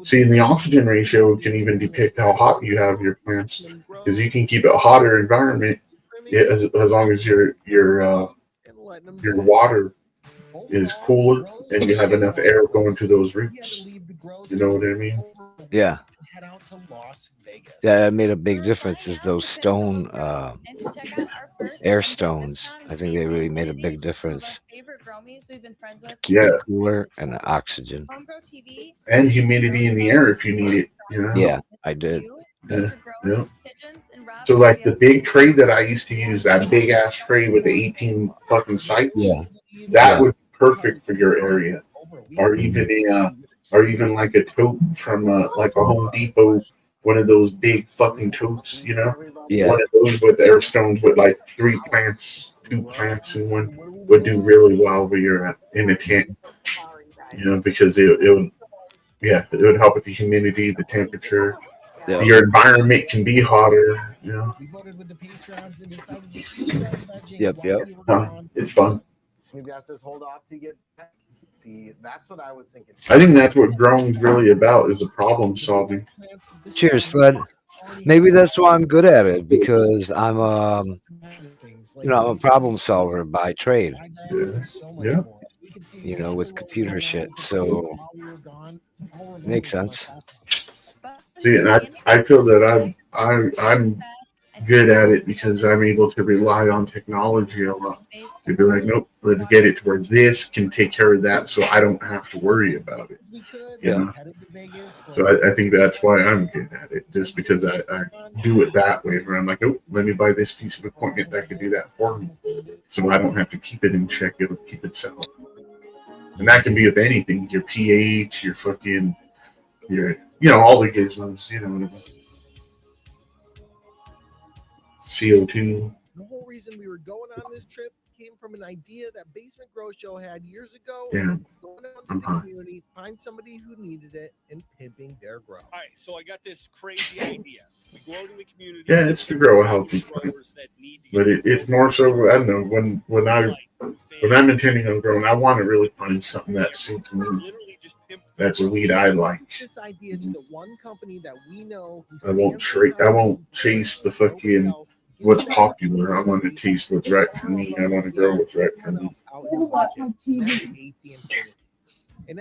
See, the oxygen ratio can even depict how hot you have your plants, because you can keep it a hotter environment as long as your water is cooler and you have enough air going to those roots. You know what I mean? Yeah. Yeah, that made a big difference. Is those stone air stones? I think they really made a big difference. Favorite Gromies we've been friends with. Keep Yeah. it cooler and the oxygen. Homegrow TV. And humidity in the air if you need it. Yeah, I did. Yeah. Yeah. Pigeons and Rob So like the big tray that I used to use, that big ass tray with the 18 fucking sites, that would be perfect for your area. Or even like a tote from like a Home Depot, one of those big fucking totes, Yeah. one of those with air stones with like 2 plants in one would do really well where you're in a tent, because it would help with the humidity, the temperature. Yeah. Your environment can be hotter, Yep. It's fun. Maybe I says hold off to get. See, that's what I was thinking. I think that's what growing's really about, is a problem solving. Cheers, Fred. Maybe that's why I'm good at it, because I'm I'm a problem solver by trade. Yeah. can see you know, with exactly what was computer going on shit. with the So kids while we were gone. All remote makes was sense. See, and I feel that I'm good at it because I'm able to rely on technology a lot to be like, nope, let's get it to where this can take care of that, so I don't have to worry about it. We could. You Yeah. We know. headed to Vegas for So I think that's why I'm good at it, just because I do it that way, where I'm like, oh, let me buy this piece of equipment that can do that for me, so I don't have to keep it in check. It'll keep itself. And that can be with anything, your pH, your fucking, your, all the gizmos, you know what I mean? CO2. the whole reason we were going on this trip came from an idea that Basement Grow Show had years ago. Yeah. Going out to the community, find somebody who needed it, and pimping their grow. All right, so I got this crazy idea. We go out in the community. Yeah, it's to grow a healthy plant, but it's more so, I don't know, when I'm intending on growing, I want to really find something that suits me. That's a weed I like. This idea to the one company that we know. I won't chase the fucking what's popular. I want to taste what's right for me. I want to grow what's right for me.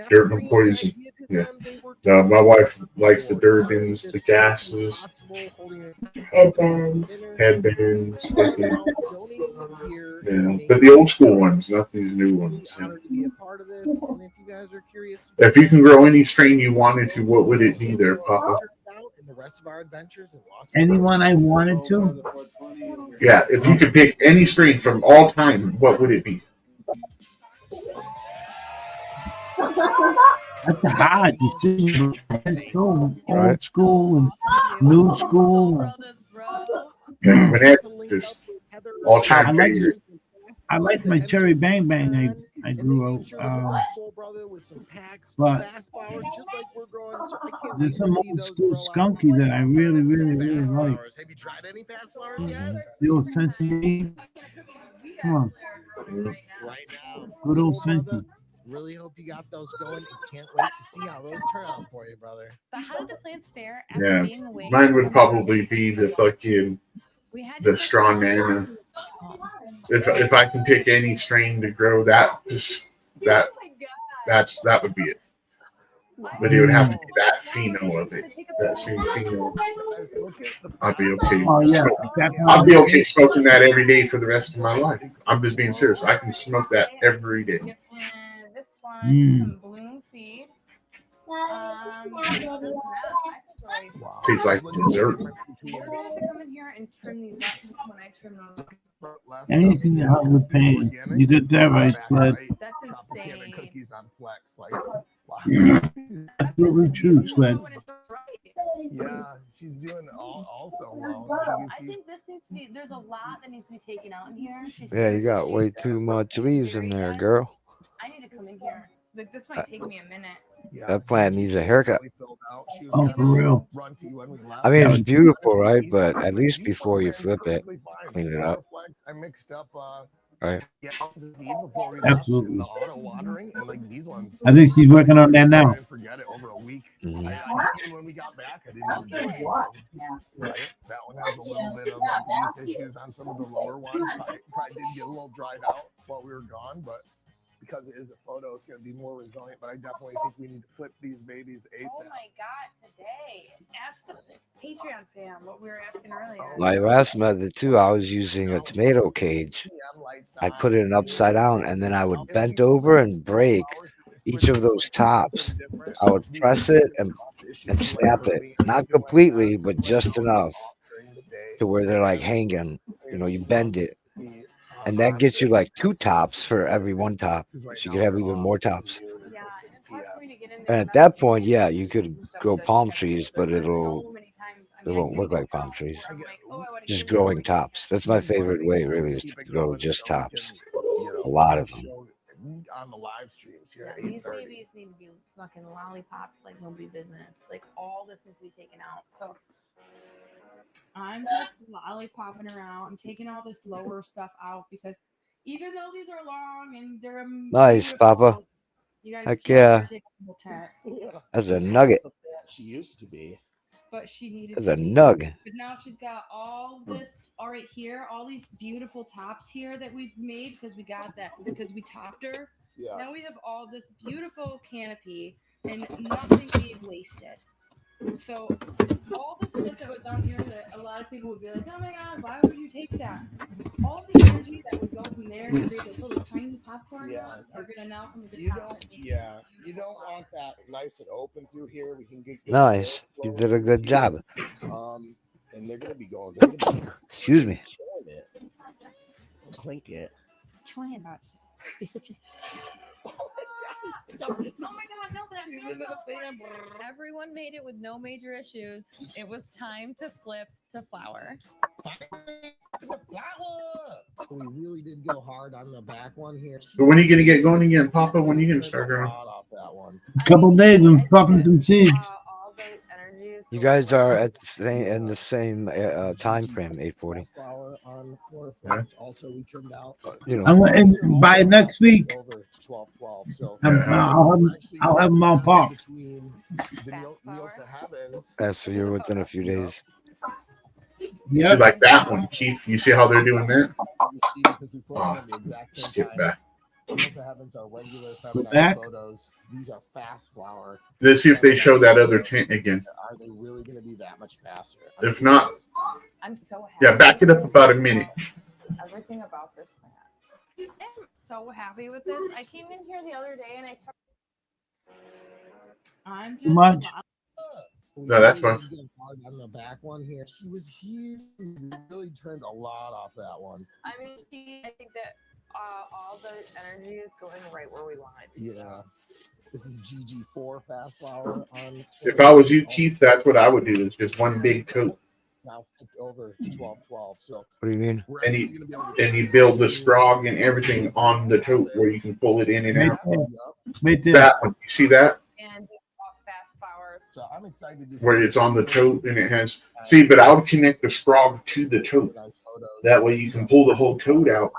Durban poison. Yeah. No, my wife likes the Durbans, the gases, Headbands. fucking, yeah. But the old school ones, not these new ones. Yeah. If you can grow any strain you wanted to, what would it be there, Papa? Anyone I wanted to? Yeah, if you could pick any strain from all time, what would it be? That's a hard decision. Old school and new school. Yeah, whenever, just all time favorite. I like my cherry bang bang I grew up. But there's some old school skunky that I really, really, really like. Have you tried any past flowers yet? The old Sensi. Come on. Right now. Good old Sensi. Really hope you got those going and can't wait to see how those turn out for you, brother. But how did the plants fare after Yeah, being away? mine would probably be the fucking the straw nana. If I can pick any strain to grow, that would be it. But it would have to be that pheno of it, that same pheno. I'd be okay. Oh, yeah. I'd be okay smoking that every day for the rest of my life. I'm just being serious. I can smoke that every day. This one, some bloom feed. Tastes like dessert. I'm gonna have to come in here and trim these up when I trim them. Anything that helps with pain. You did that right, Sled. That's insane. Cookies on Flex, like Absolutely true, Sled. yeah, she's doing also well. I think this needs to be. There's a lot that needs to be taken out in here. Yeah, you got way too much leaves in there, girl. I need to come in here. Like this might take me a minute. That plant needs a haircut. Oh, for real. I mean, it's beautiful, right? But at least before you flip it, clean it up. I mixed up Right. Absolutely. auto watering and like these ones. I think she's working on that now. Forget it over a week. Mhm. And when we got back, I didn't even do it. Right? That one has a little bit of like leaf issues on some of the lower ones. Probably did get a little dried out while we were gone, but because it is a photo, it's going to be more resilient. But I definitely think we need to flip these babies ASAP. Oh my god, today. Ask the Patreon fam what we were asking earlier. My last method too, I was using a tomato cage. I put it in upside down, and then I would bend over and break each of those tops. I would press it and snap it, not completely, but just enough to where they're like hanging. You know, you bend it, and that gets you like 2 tops for every 1 top. So you could have even more tops. Yeah, it's hard for me to get in And at that point, yeah, you could grow palm trees, but it won't look like palm trees. Just growing tops. That's my favorite way, really, is to grow just tops. A lot of them. On the live streams here at These 8:30. babies need to be fucking lollipopped like nobody business. Like all this needs to be taken out. So I'm just lollipopping around. I'm taking all this lower stuff out because even though these are long and they're Nice, Papa. you guys Heck can't yeah. take the whole tent. That's a nugget. She used to be. But she needed That's to a be. nug. But now she's got all this all right here, all these beautiful tops here that we've made because we got that because we topped her. Yeah. Now we have all this beautiful canopy and nothing being wasted. So all the stuff that was down here that a lot of people would be like, oh my god, why would you take that? All the energy that would go from there to create those little tiny popcorn dogs are gonna now come to the top. Yeah, you don't want that nice and open through here. We can get good Nice. air You flow. did a good job. And they're gonna be going. They're gonna be Excuse me. chewing it. Clink it. Try not to. Oh my god, no, Everyone made it with no major issues. It was time to flip to flower. We really did go hard on the back one here. But when are you gonna get going again, Papa? When are you gonna start growing? Off that one. A couple days and popping some seeds. You guys are at the same in the same time frame, 8:40. Flower on floor Yeah. fence. Also, we trimmed out. You know. I'm and by next week, Over 12. So I'll have them all popped. between the Kneel to Heavens. So you're within a few days. See, like that one, Keith. You see how they're doing that? Because we put them at the exact same Skip time. back. Kneel to Heavens are regular back. feminized photos. These are fast flower. Let's see if they show that other tent again. Are they really going to be that much faster? If not, I'm so happy. yeah, back it up about a minute. Everything about this plant. I'm so happy with this. I came in here the other day and I took. I'm Too much. No, that's fine. On the back one here, she was huge. Really turned a lot off that one. I mean, I think that all the energy is going right where we want it to. Yeah. This is GG4 fast flower on. If I was you, Keith, that's what I would do. Is just one big coat, Now flipped over to 12. So What do you mean? and you build the scrog and everything on the tote where you can pull it in and out. Right there. That one, you see that? And fast flowers. So I'm excited to Where it's on the tote and it has. See, but I would connect the scrog to the tote. That way you can pull the whole tote out,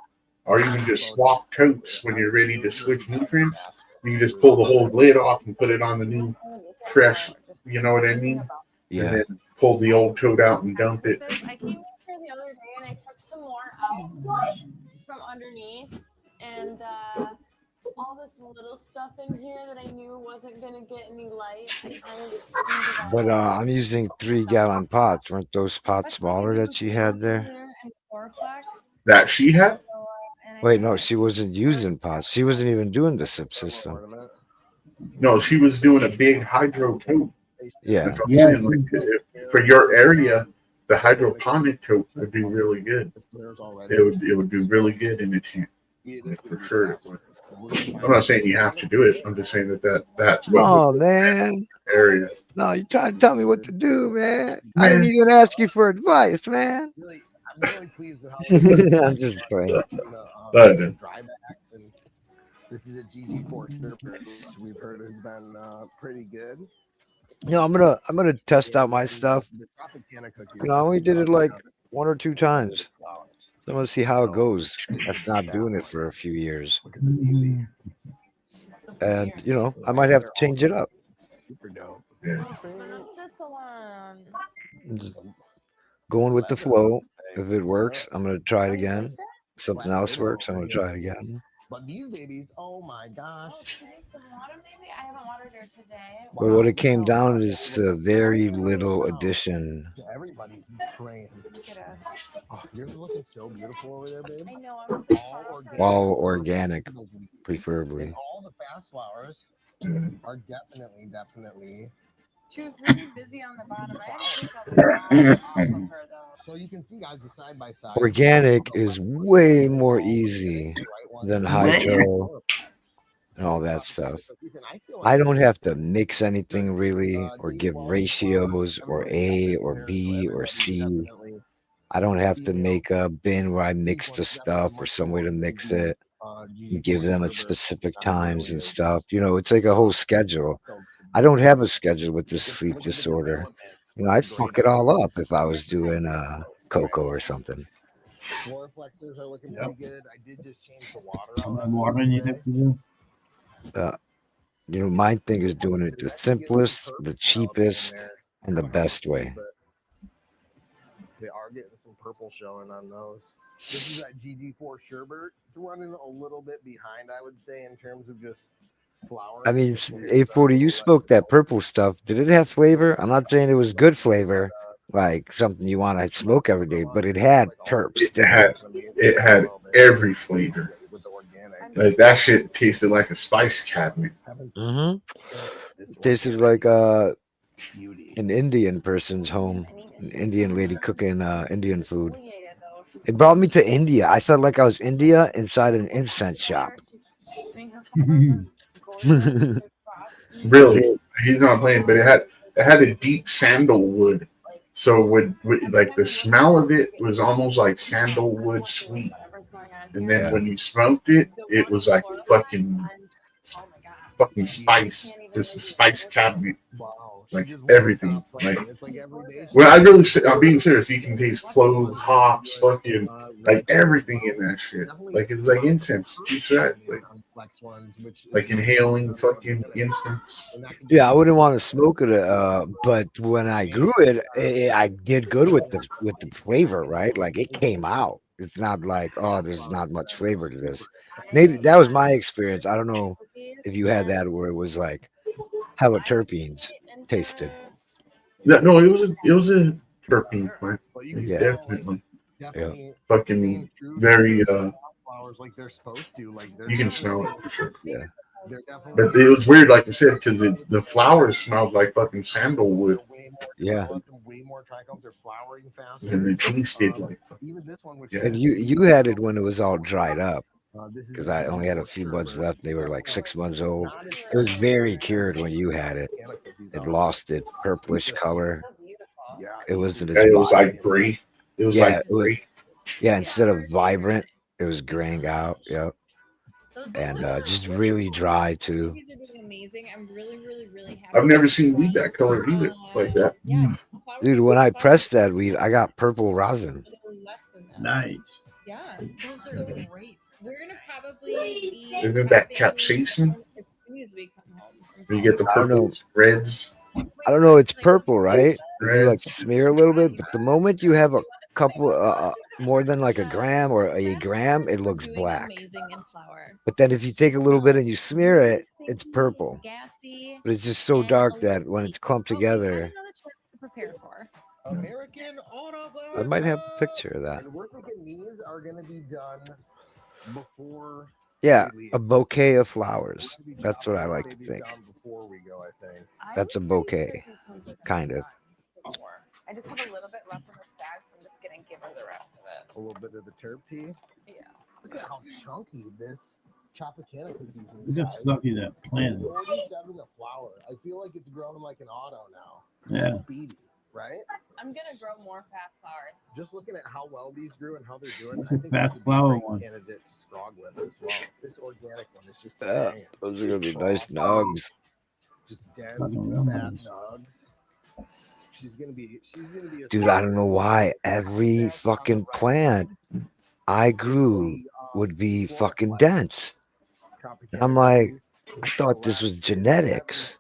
or you can just swap totes when you're ready to switch nutrients. You can just pull the whole lid off and put it on the new, fresh. You know what I mean? Yeah. And then pull the old tote out and dump it. I came in here the other day and I took some more out from underneath, and all this little stuff in here that I knew wasn't gonna get any light. I kind of just cleaned it out. But I'm using 3-gallon pots. Weren't those pots smaller that she had there? That she had? Wait, no, she wasn't using pots. She wasn't even doing the SIP system. No, she was doing a big hydro tote. Yeah. That's what I'm saying, like, for your area, the hydroponic tote would be really good. It would be really good in the tent. For sure it would. I'm not saying you have to do it. I'm just saying that's what Oh man. area. No, you're trying to tell me what to do, man. I didn't even ask you for advice, man. I'm really pleased with how I'm just playing. Drybacks, and this is a GG4 Sherpa, which we've heard has been pretty good. You know, I'm gonna test out my stuff. The Tropicana cookies. You know, I only did it like 1 or 2 times. I want to see how it goes after not doing it for a few years. And you know, I might have to change it up. Super dope. Not this one. Just going with the flow. If it works, I'm gonna try it again. If something else works, I'm gonna try it again. But these babies, oh my gosh. I haven't watered her today. But what it came down is a very little addition. Everybody's praying. Oh, you're looking so beautiful over there, babe. I know, I'm so proud. All organic, preferably. And all the fast flowers are definitely. She was really busy on the bottom. I had to take out the bottom off of her though. So you can see, guys, the side by side. Organic is way more easy than hydro and all that stuff. I don't have to mix anything really, or give ratios, or A or B or C. I don't have to make a bin where I mix the stuff or some way to mix it. You give them at specific times and stuff. You know, it's like a whole schedule. I don't have a schedule with this sleep disorder. You know, I'd fuck it all up if I was doing cocoa or something. Floor flexors are looking pretty good. I did just change the water. I'm watering you have to do. You know, my thing is doing it the simplest, the cheapest, and the best way. They are getting some purple showing on those. This is that GG4 sherbet. It's running a little bit behind, I would say, in terms of just flowers. I mean, A40, you smoked that purple stuff. Did it have flavor? I'm not saying it was good flavor, like something you want to smoke every day, but it had terps. It had every flavor. Like that shit tasted like a spice cabinet. Mm-hmm. Tasted like an Indian person's home, an Indian lady cooking Indian food. It brought me to India. I felt like I was India inside an incense shop. Really, he's not playing, but it had a deep sandalwood. So would like the smell of it was almost like sandalwood sweet, and then when you smoked it, it was like fucking spice. Just a spice cabinet, like everything. Like, well, I'm being serious. You can taste cloves, hops, fucking like everything in that shit. Like it was like incense. You said like inhaling fucking incense. Yeah, I wouldn't want to smoke it, but when I grew it, I did good with the flavor, right? Like it came out. It's not like, oh, there's not much flavor to this. Maybe that was my experience. I don't know if you had that where it was like hella terpenes tasted. No, it was a terpene plant. Yeah. Definitely. Yeah. Fucking very flowers like they're supposed to. Like you can smell it for sure. Yeah. But it was weird, like I said, because the flowers smelled like fucking sandalwood. Yeah. Way more trichomes are flowering faster. And the tasted like. Even this one, which And you had it when it was all dried up, because I only had a few buds left. They were like 6 months old. It was very cured when you had it. It lost its purplish color. It wasn't as It was vibrant. like gray. It was like gray. Yeah, instead of vibrant, it was graying out. Yep. And just really dry too. These are doing amazing. I'm really, really, really happy. I've never seen weed that color either, like that. Dude, when I pressed that weed, I got purple rosin. Nice. Yeah, those are great. We're gonna probably be. Isn't that capsaicin? As soon as we come home. You get the I don't know. purples, reds. I don't know. It's purple, right? You like smear a little bit, but the moment you have a couple, more than like a gram or a gram, it looks black. Amazing in flower. But then if you take a little bit and you smear it, it's purple. Gassy. But it's just so dark that when it's clumped together, To prepare for. American Autoflower. I might have a picture of that. And we're thinking these are going to be done before. Yeah, a bouquet of flowers. That's what I like to think. Before we go, I think. That's a bouquet, kind of. I just have a little bit left in this bag, so I'm just gonna give her the rest of it. A little bit of the terp tea. Yeah. Look at how chunky this Tropicana cookies is. Look how guys. sucky that plant is. 47 a flower. I feel like it's growing like an auto now. Yeah. Speedy, right? I'm gonna grow more fast flowers. Just looking at how well these grew and how they're doing, I think Fast this would be a flower great one. candidate to scrog with as well. This organic one is just Yeah, banging. those are gonna be nice nugs. Just dense, Fucking fat nugs. nugs. She's gonna be a Dude, I don't know why every fucking plant I grew would be fucking dense. And I'm like, I thought this was genetics.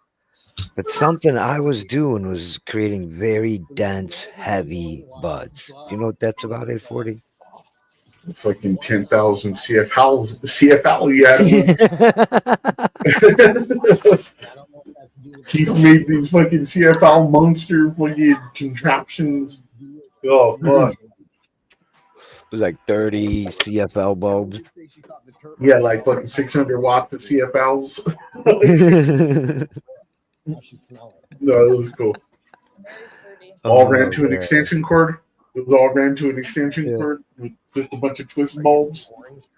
But something I was doing was creating very dense, heavy buds. You know what that's about, 840? Fucking 10,000 CFL, yeah. Keith made these fucking CFL monster fucking contraptions. Oh, fuck. It was like 30 CFL bulbs. Yeah, like fucking 600 watts of CFLs. No, it was cool. All ran to an extension cord. It was all ran to an extension cord with just a bunch of twist bulbs.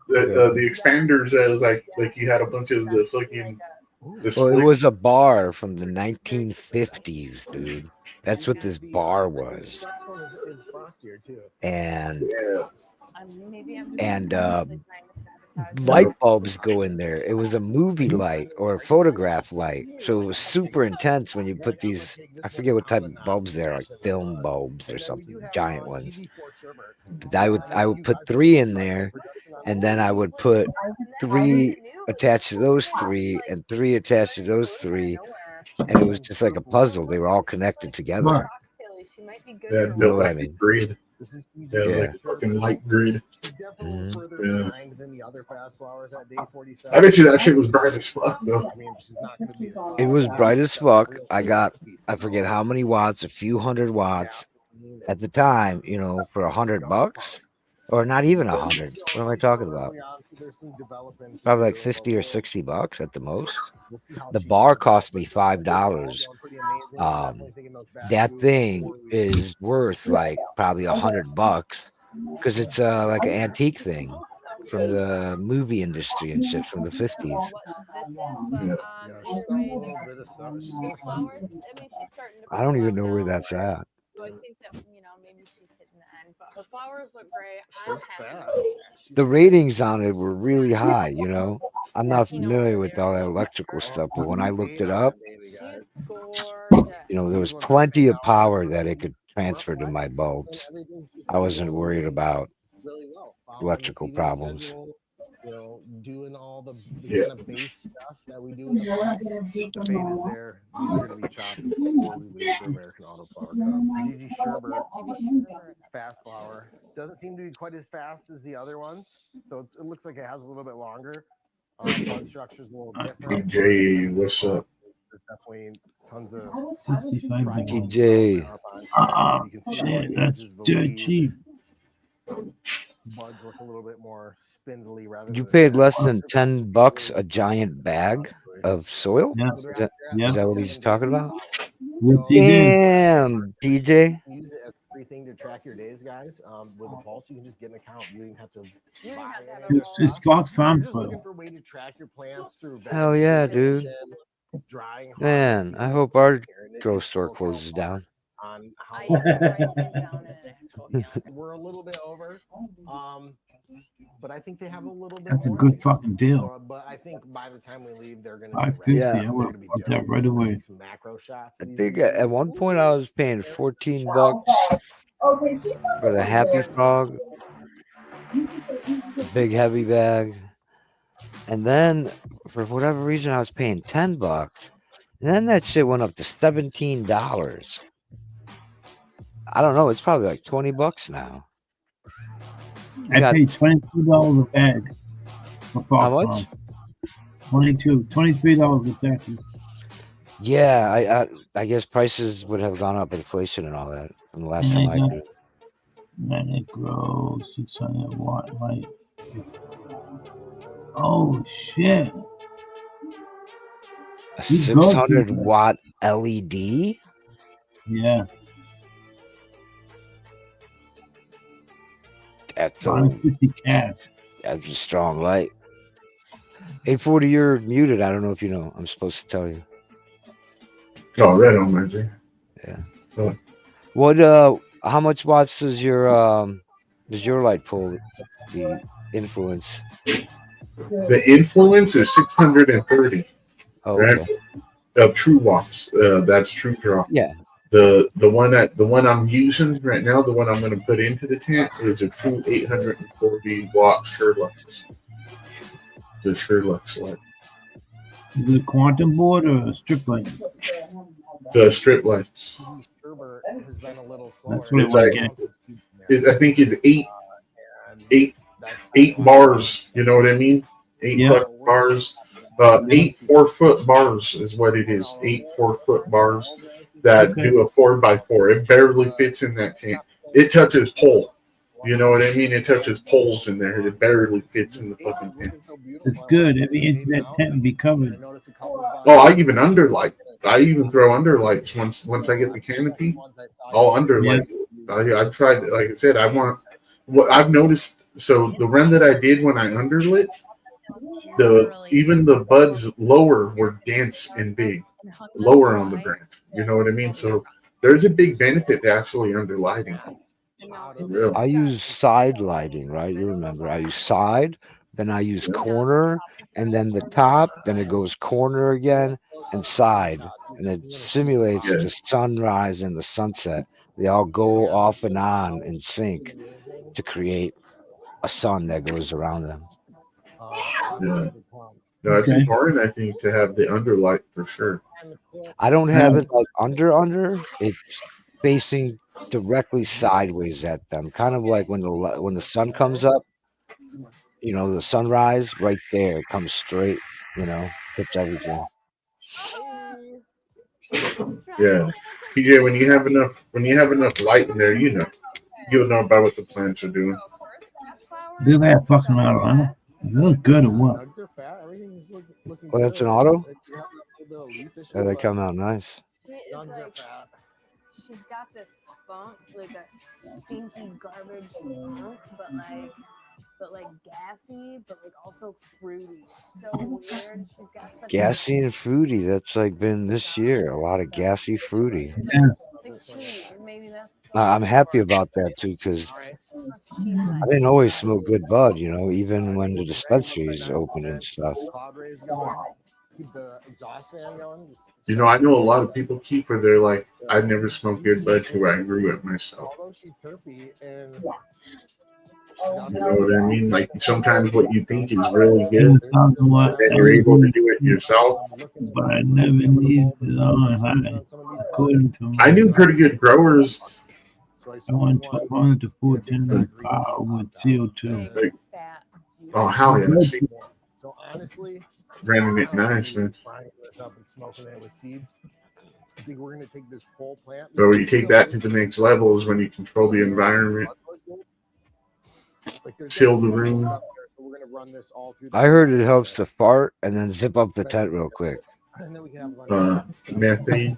The expanders, it was like you had a bunch of the fucking. Well, it was a bar from the 1950s, dude. That's what this bar was. And light bulbs go in there. It was a movie light or a photograph light. So it was super intense when you put these, I forget what type of bulbs they're, like film bulbs or something, giant ones. But I would put 3 in there, and then I would put 3 attached to those 3 and 3 attached to those 3. And it was just like a puzzle. They were all connected together. That You know built what I like a mean? grid. This is Yeah, it was like a fucking light grid. She's definitely further Yeah. behind than the other fast flowers at day 47. I bet you that shit was bright as fuck though. I mean, she's not going to be. It was bright as fuck. I forget how many watts, a few hundred watts at the time, you know, for $100, or not even 100. What am I talking about? Probably like 50 or $60 at the most. The bar cost me $5. That thing is worth like probably $100 because it's like an antique thing from the movie industry and shit from the 50s. I don't even know where that's at. So I think that, you know, maybe she's hitting the end, but her flowers look great. I'm happy. The ratings on it were really high, you know. I'm not familiar with all that electrical stuff, but when I looked it up, you know, there was plenty of power that it could transfer to my bulbs. I wasn't worried about electrical problems. You know, doing all the kind of base stuff that we do. The fade is there. These are going to be chopped before we leave for American Auto Flower Cup. Gigi Sherbert, fast flower. Doesn't seem to be quite as fast as the other ones, so it looks like it has a little bit longer. Bud structure's a little different. DJ, what's up? There's definitely tons of 65 DJ. Shit, that's dirt cheap. Buds look a little bit more spindly rather You than paid less than $10 a giant bag of soil? Yeah. Is that what he's talking about? Yes, he did. Damn, DJ. Use it as a free thing to track your days, guys. With a pulse, you can just get an account. You don't even have to buy It's Fox Farm You're just Pro. looking for a way to track your plants through Hell yeah, dude. drying. Man, I hope our grow store closes down. On how we're a little bit over, but I think they have a little bit. That's a more good to fucking deal. So, but I think by the time we leave, they're going to $550. Yeah. I would have bought that right away. some macro shots. I think at one point I was paying $14 for the Happy Frog, the big heavy bag, and then for whatever reason I was paying $10, and then that shit went up to $17. I don't know. It's probably like $20 now. I paid $22 a bag for Fox How much? Farm. $23 with taxes. Yeah, I guess prices would have gone up, inflation and all that from the last time I grew. Then it grows 600 watt light. Oh shit! A You go 600 through that. watt LED? Yeah. That's $150 cash. That's a strong light. 840, you're muted. I don't know if you know. I'm supposed to tell you. Oh, right on, Lindsay. Yeah. Oh. What? How much watts does your light pull? The influence. The influence is 630. Oh, right? okay. Of true watts. That's true draw. Yeah. The one I'm using right now, the one I'm going to put into the tent is a true 840 watt Sherlux. The Sherlux light. Is it a quantum board or a strip light? The strip lights. Has been a little That's slower. what It's I like, want to I think it's eight bars. You know what I mean? Eight Yeah. fucking bars. 8 4-foot bars is what it is. 8 4-foot bars that Okay. do a 4x4. It barely fits in that tent. It touches pole. You know what I mean? It touches poles in there. It barely fits in the fucking tent. It's good. Every inch of that tent would be covered. Oh, I even underlight. I even throw underlights once I get the canopy. I'll underlight. I've tried. Like I said, I want. What I've noticed. So the run that I did when I underlit, even the buds lower were dense and big, lower on the branch. You know what I mean? So there's a big benefit to actually underlighting. Real. I use side lighting, right? You remember, I use side, then I use corner, and then the top, then it goes corner again and side, and it simulates the sunrise and the sunset. They all go off and on in sync to create a sun that goes around them. Yeah. No, it's important, I think, to have the underlight for sure. I don't have it like under. It's facing directly sideways at them, kind of like when the sun comes up. You know, the sunrise right there comes straight. You know, hits everything. Yeah. PJ, when you have enough light in there, you'll know about what the plants are doing. Do that fucking auto, huh? Does it look good or what? Nugs are fat. Everything's looking Oh, that's good. an auto. You have a little bit of leafish Yeah, they look. come out nice. She is Nugs are like, fat. she's got this funk, like a stinky garbage funk, but like gassy, but like also fruity. It's so weird. She's got such Gassy and fruity. That's like been this year. A lot of gassy, fruity. like cheese. Maybe that's I'm happy about that too, because I didn't always smoke good bud. You know, even when the dispensary is open and stuff. Cloud rays going. Keep the exhaust fan going. I know a lot of people keep her. They're like, I never smoked good bud till I grew it myself. Although she's terpy and You know what I mean? Like sometimes what you think is really good, Talking and about then you're able to do it yourself. but I never needed it on high. According to I knew pretty good growers. I went 1200 to 1400 power with CO2. Like, oh hell yeah! See, so honestly, running it nice, man. frying this up and smoking it with seeds. I think we're gonna take this whole plant. But when you take that to the next level is when you control the environment, chill the room. So we're gonna run this all through. I heard it helps to fart and then zip up the tent real quick. And then we can have Methane.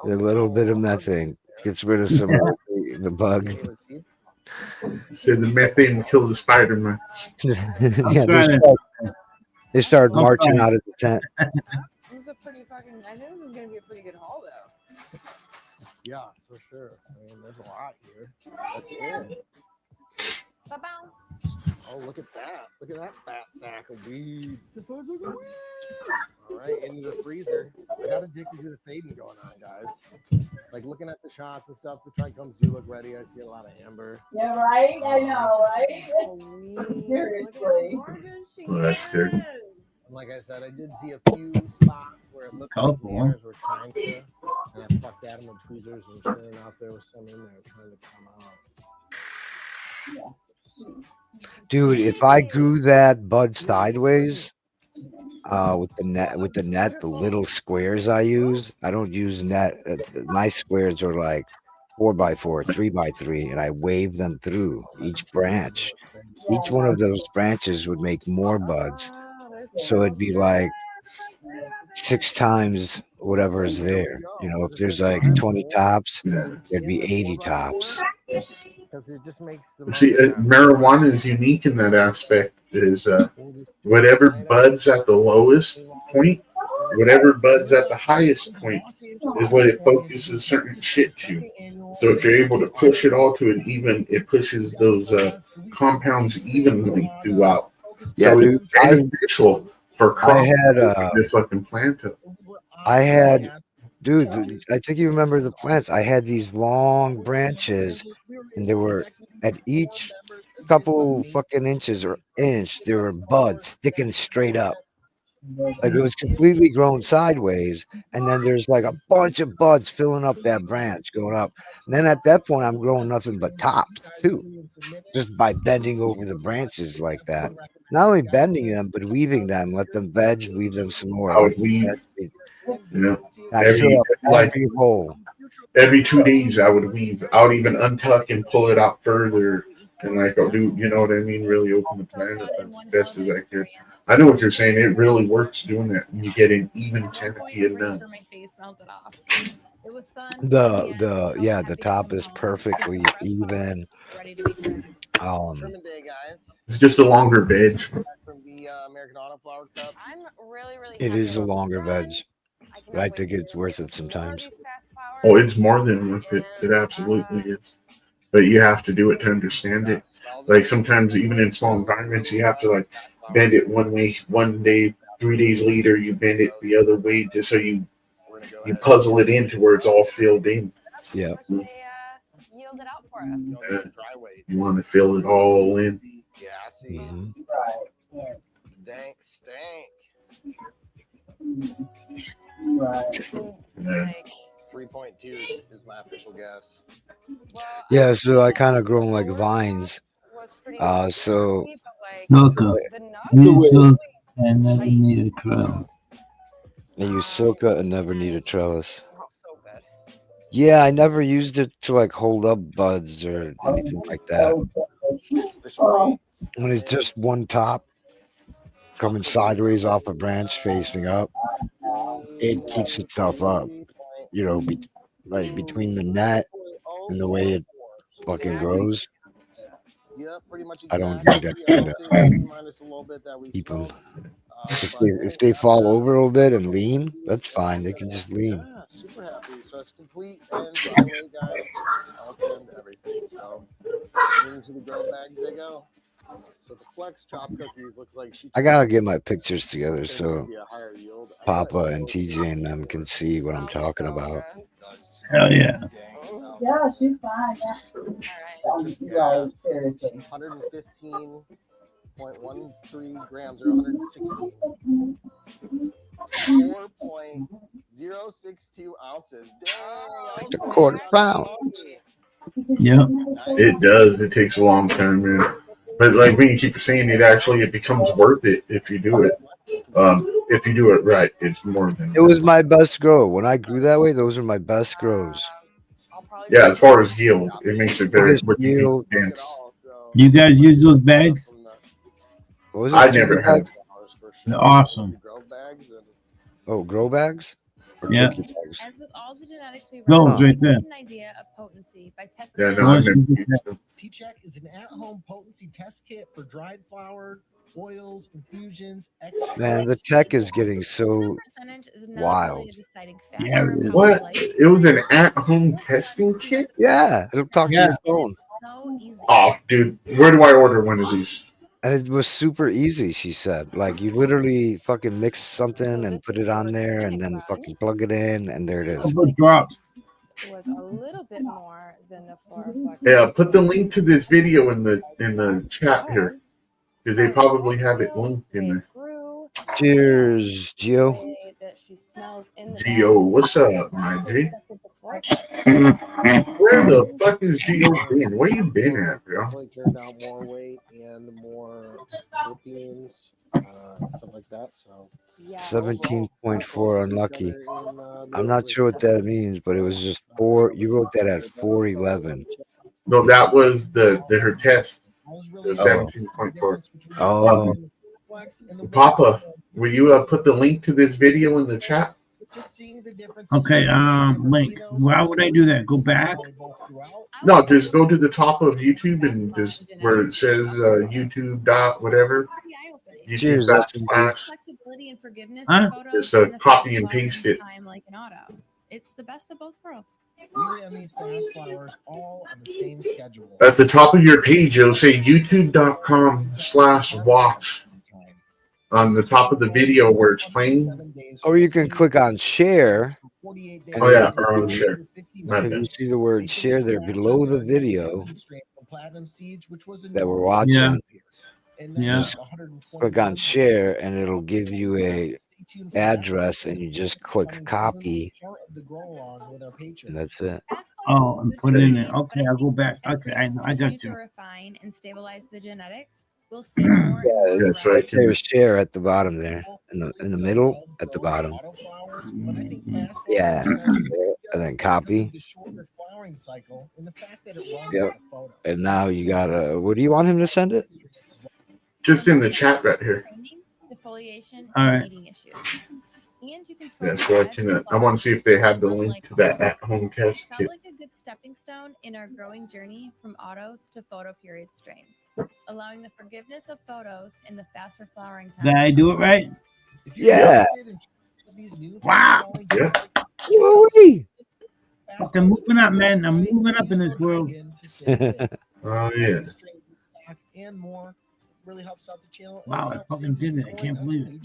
A little bit of methane gets rid of some of the bug. Said the methane will kill the spider mites. Yeah, they start marching out of the tent. This is a pretty fucking. I think this is gonna be a pretty good haul though. Yeah, for sure. I mean, there's a lot here. That's it. Ba-bow. Oh, look at that. Look at that fat sack of weed. The fuzz of the weed. All right, into the freezer. I got addicted to the fading going on, guys. Like looking at the shots and stuff. The trichomes do look ready. I see a lot of amber. Yeah, right? I know, right? Seriously. Well, that's good. And like I said, I did see a few spots where it looked like the bears were trying to, and I plucked at them with tweezers, and sure enough, there was some in there trying to come out. Dude, if I grew that bud sideways, with the net, the little squares I use, I don't use net. My squares are like 4x4, 3x3, and I wave them through each branch. Each one of those branches would make more buds, so it'd be like 6 times whatever is there. You know, if there's like 20 tops, there'd be 80 tops. Because it just makes the See, marijuana is unique in that aspect. Is whatever buds at the lowest point, whatever buds at the highest point, is what it focuses certain shit to. So if you're able to push it all to an even, it pushes those compounds evenly throughout. Yeah, So dude, it's beneficial for crop. I had the fucking plant up. Dude, I think you remember the plants. I had these long branches, and they were at each couple fucking inches or inch, there were buds sticking straight up. Like it was completely grown sideways, and then there's like a bunch of buds filling up that branch going up. And then at that point, I'm growing nothing but tops too, just by bending over the branches like that. Not only bending them, but weaving them. Let them veg, weave them some more. I would weave. You know, I fill up like every hole. every 2 days I would weave. I would even untuck and pull it out further, and like I'll do, you know what I mean? Really open the plant up as best as I could. I know what you're saying. It really works doing that. You get an even canopy of none. The top is perfectly even. It's just a longer veg. From the American Autoflower Cup. I'm really It is a longer veg, but I think it's worth it sometimes. Oh, it's more than worth it. It absolutely is. But you have to do it to understand it. Like sometimes, even in small environments, you have to like bend it one way, one day, 3 days later, you bend it the other way, just so you puzzle it into where it's all filled in. Yeah. Yield it out for us. You want to fill it all in. Yeah, I see. Dank stank. Yeah. 3.2 is my official guess. Yeah, so I kind of grow them like vines. So Silka. Use silk and then you need a trail. I use Silka and never need a trellis. Yeah, I never used it to like hold up buds or anything like that. When it's just one top coming sideways off a branch facing up, it keeps itself up. You know, like between the net and the way it fucking grows. Yeah, pretty much. I don't do that kind of keep them. If they fall over a little bit and lean, that's fine. They can just lean. Yeah, super happy. So it's complete and dry weight, guys. All timed everything. So into the grow bags they go. So the Flex Chop Cookies looks like she. I gotta get my pictures together so Papa and TJ and them can see what I'm talking about. Hell yeah. Yeah, she's fine. Yeah. Seriously. 115.13 grams or 116. 4.062 ounces. Dang, a quarter pound. Yeah. It does. It takes a long time, man. But like when you keep saying it becomes worth it if you do it. If you do it right, it's more than. It was my best grow. When I grew that way, those are my best grows. Yeah, as far as yield, it makes it very yield. dense. You guys use those bags? I never have. They're awesome. Oh, grow bags? Or Yeah. cookie bags? As with all the genetics we Those run, right there. an idea of potency by testing. Yeah, no, I've never used them. T-Check is an at-home potency test kit for dried flour, oils, infusions, Man, the tech is getting so wild. Yeah. What? It was an at-home testing kit? Yeah, it'll talk to Yeah. your phone. Oh, dude, where do I order one of these? And it was super easy, she said. Like, you literally fucking mix something and put it on there and then fucking plug it in, and there it is. Couple drops. Was a little bit more than the Floraflex. Yeah, put the link to this video in the chat here, because they probably have it linked in there. Cheers, Gio. That she smells in the Gio, what's up, my G? Where the fuck is Gio been? Where you been at, bro? Definitely turned out more weight and more terpenes, stuff like that. So 17.4 unlucky. I'm not sure what that means, but it was just 4. You wrote that at 411. No, that was her test. The 17.4. Oh. Papa, will you put the link to this video in the chat? Okay, link. Why would I do that? Go back? No, just go to the top of YouTube and just where it says YouTube dot whatever. YouTube dot slash. Huh? Just copy and paste it. It's the best of both worlds. We ran these fast flowers all on the same schedule. At the top of your page, it'll say youtube.com/watch on the top of the video where it's playing. Or you can click on share. Oh yeah, or on share. My And bad. you see the word share there below the video that we're watching. Yeah. Yeah. Just click on share and it'll give you a address and you just click copy and that's it. Oh, and put it in there. Okay, I'll go back. Okay, I got To you. refine and stabilize the genetics, we'll see more. Yeah, That's right. there's share at the bottom there. In the middle at the bottom. Yeah. And then copy. Yep. And now you gotta what do you want him to send it? Just in the chat right here. Defoliation All and right. eating issues. And you can Yeah, so I want to see if they have the link to that at-home test felt kit. like a good stepping stone in our growing journey from autos to photo period strains, allowing the forgiveness of photos and the faster flowering time. Did I do it right? Yeah. Wow. Yeah. Woo-wee. Fucking moving up, man. I'm moving up in this world. Oh yeah. And more really helps out the channel. Wow, I fucking did it. I can't believe it.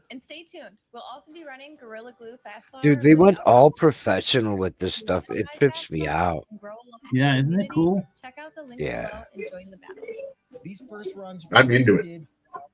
And stay tuned. We'll also be running Gorilla Glue Fast Flower. Dude, they went all professional with this stuff. It trips me out. Yeah, isn't it cool? Check out the link Yeah. below and join the battle. These first runs I'm into it. did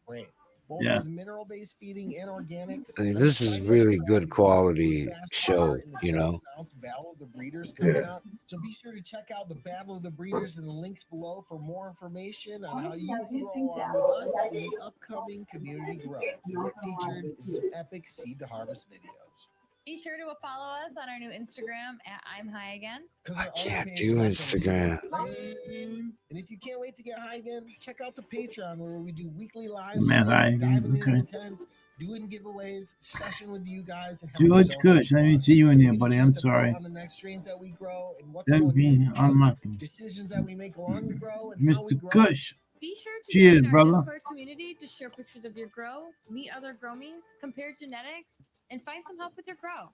great. both Yeah. with mineral-based feeding and organics. I mean, this is really good quality show, you know. Battle of the Breeders coming up. So be sure to check out the Battle of the Breeders in the links below for more information on how you can grow on with us in the upcoming community grow and get featured in some epic seed to harvest videos. Be sure to follow us on our new Instagram at I'm High Again. I can't do Instagram. And if you can't wait to get high again, check out the Patreon where we do weekly live Man, streams, high again, diving into okay. the tents, doing giveaways, session with you guys, and Dude, having it's so good. much I fun. didn't see you in there, Get a buddy. chance I'm to vote sorry. on the next strains that we grow and what's That going being into the tents, unlucky. decisions that we make along the grow and how we Mr. grow. Kush. Be sure to Cheers, join our brother. Discord community to share pictures of your grow, meet other growmies, compare genetics, and find some help with your grow.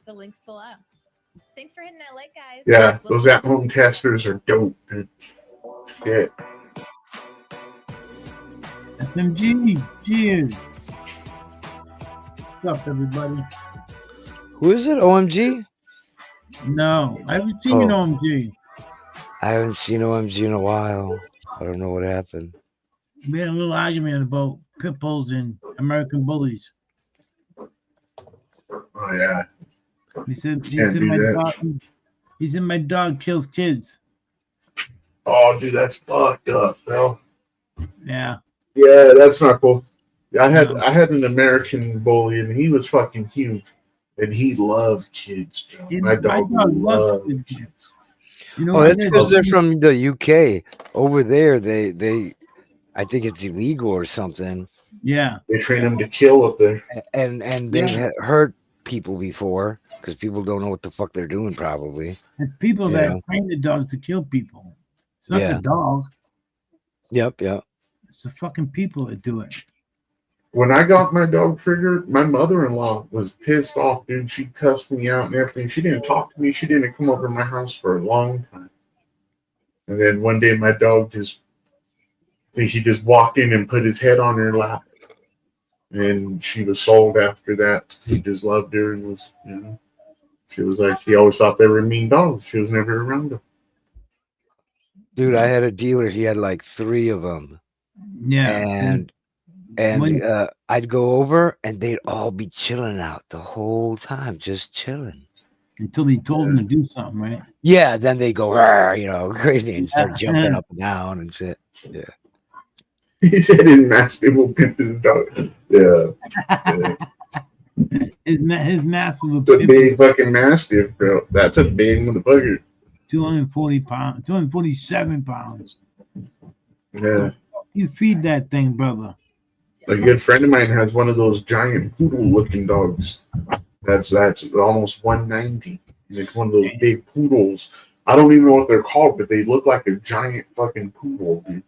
The link's below. Thanks for hitting that like, guys. Yeah, We'll those see you at-home testers are dope, dude. Shit. SMG. Cheers. What's up, everybody? Who is it? OMG? No, I haven't seen you, Oh. OMG. I haven't seen OMG in a while. I don't know what happened. We had a little argument about pit bulls and American bullies. Oh, yeah. He said Can't do my that. dog. He said my dog kills kids. Oh, dude, that's fucked up, bro. Yeah. Yeah, that's not cool. I had an American bully, and he was fucking huge, and he loved kids, bro. My dog loved kids. You know, Oh, I that's did- because they're from the UK. Over there, they, I think it's illegal or something. Yeah. They train them to kill up there. And they Yeah. hurt people before because people don't know what the fuck they're doing. Probably. It's people You that know? train the dogs to kill people. It's not Yeah. the dogs. Yep. Yep. It's the fucking people that do it. When I got my dog triggered, my mother-in-law was pissed off, dude. She cussed me out and everything. She didn't talk to me. She didn't come over to my house for a long time. And then one day, my dog he just walked in and put his head on her lap. And she was sold after that. He just loved her and was, you know, she was like, she always thought they were mean dogs. She was never around them. Dude, I had a dealer. He had like 3 of them. Yeah. And I'd go over and they'd all be chilling out the whole time, just chilling. Until he told him to do something, right? Yeah, then they go, "Rah," you know, crazy and start Yeah. jumping up and down and shit. Yeah. He said his mastiff will pimp his dog. Yeah. His massive It's a big fucking mastiff, bro. That's a big motherfucker. 240 pounds, 247 pounds. Yeah. You feed that thing, brother. A good friend of mine has one of those giant poodle-looking dogs. That's almost 190. And it's one of those big poodles. I don't even know what they're called, but they look like a giant fucking poodle, dude.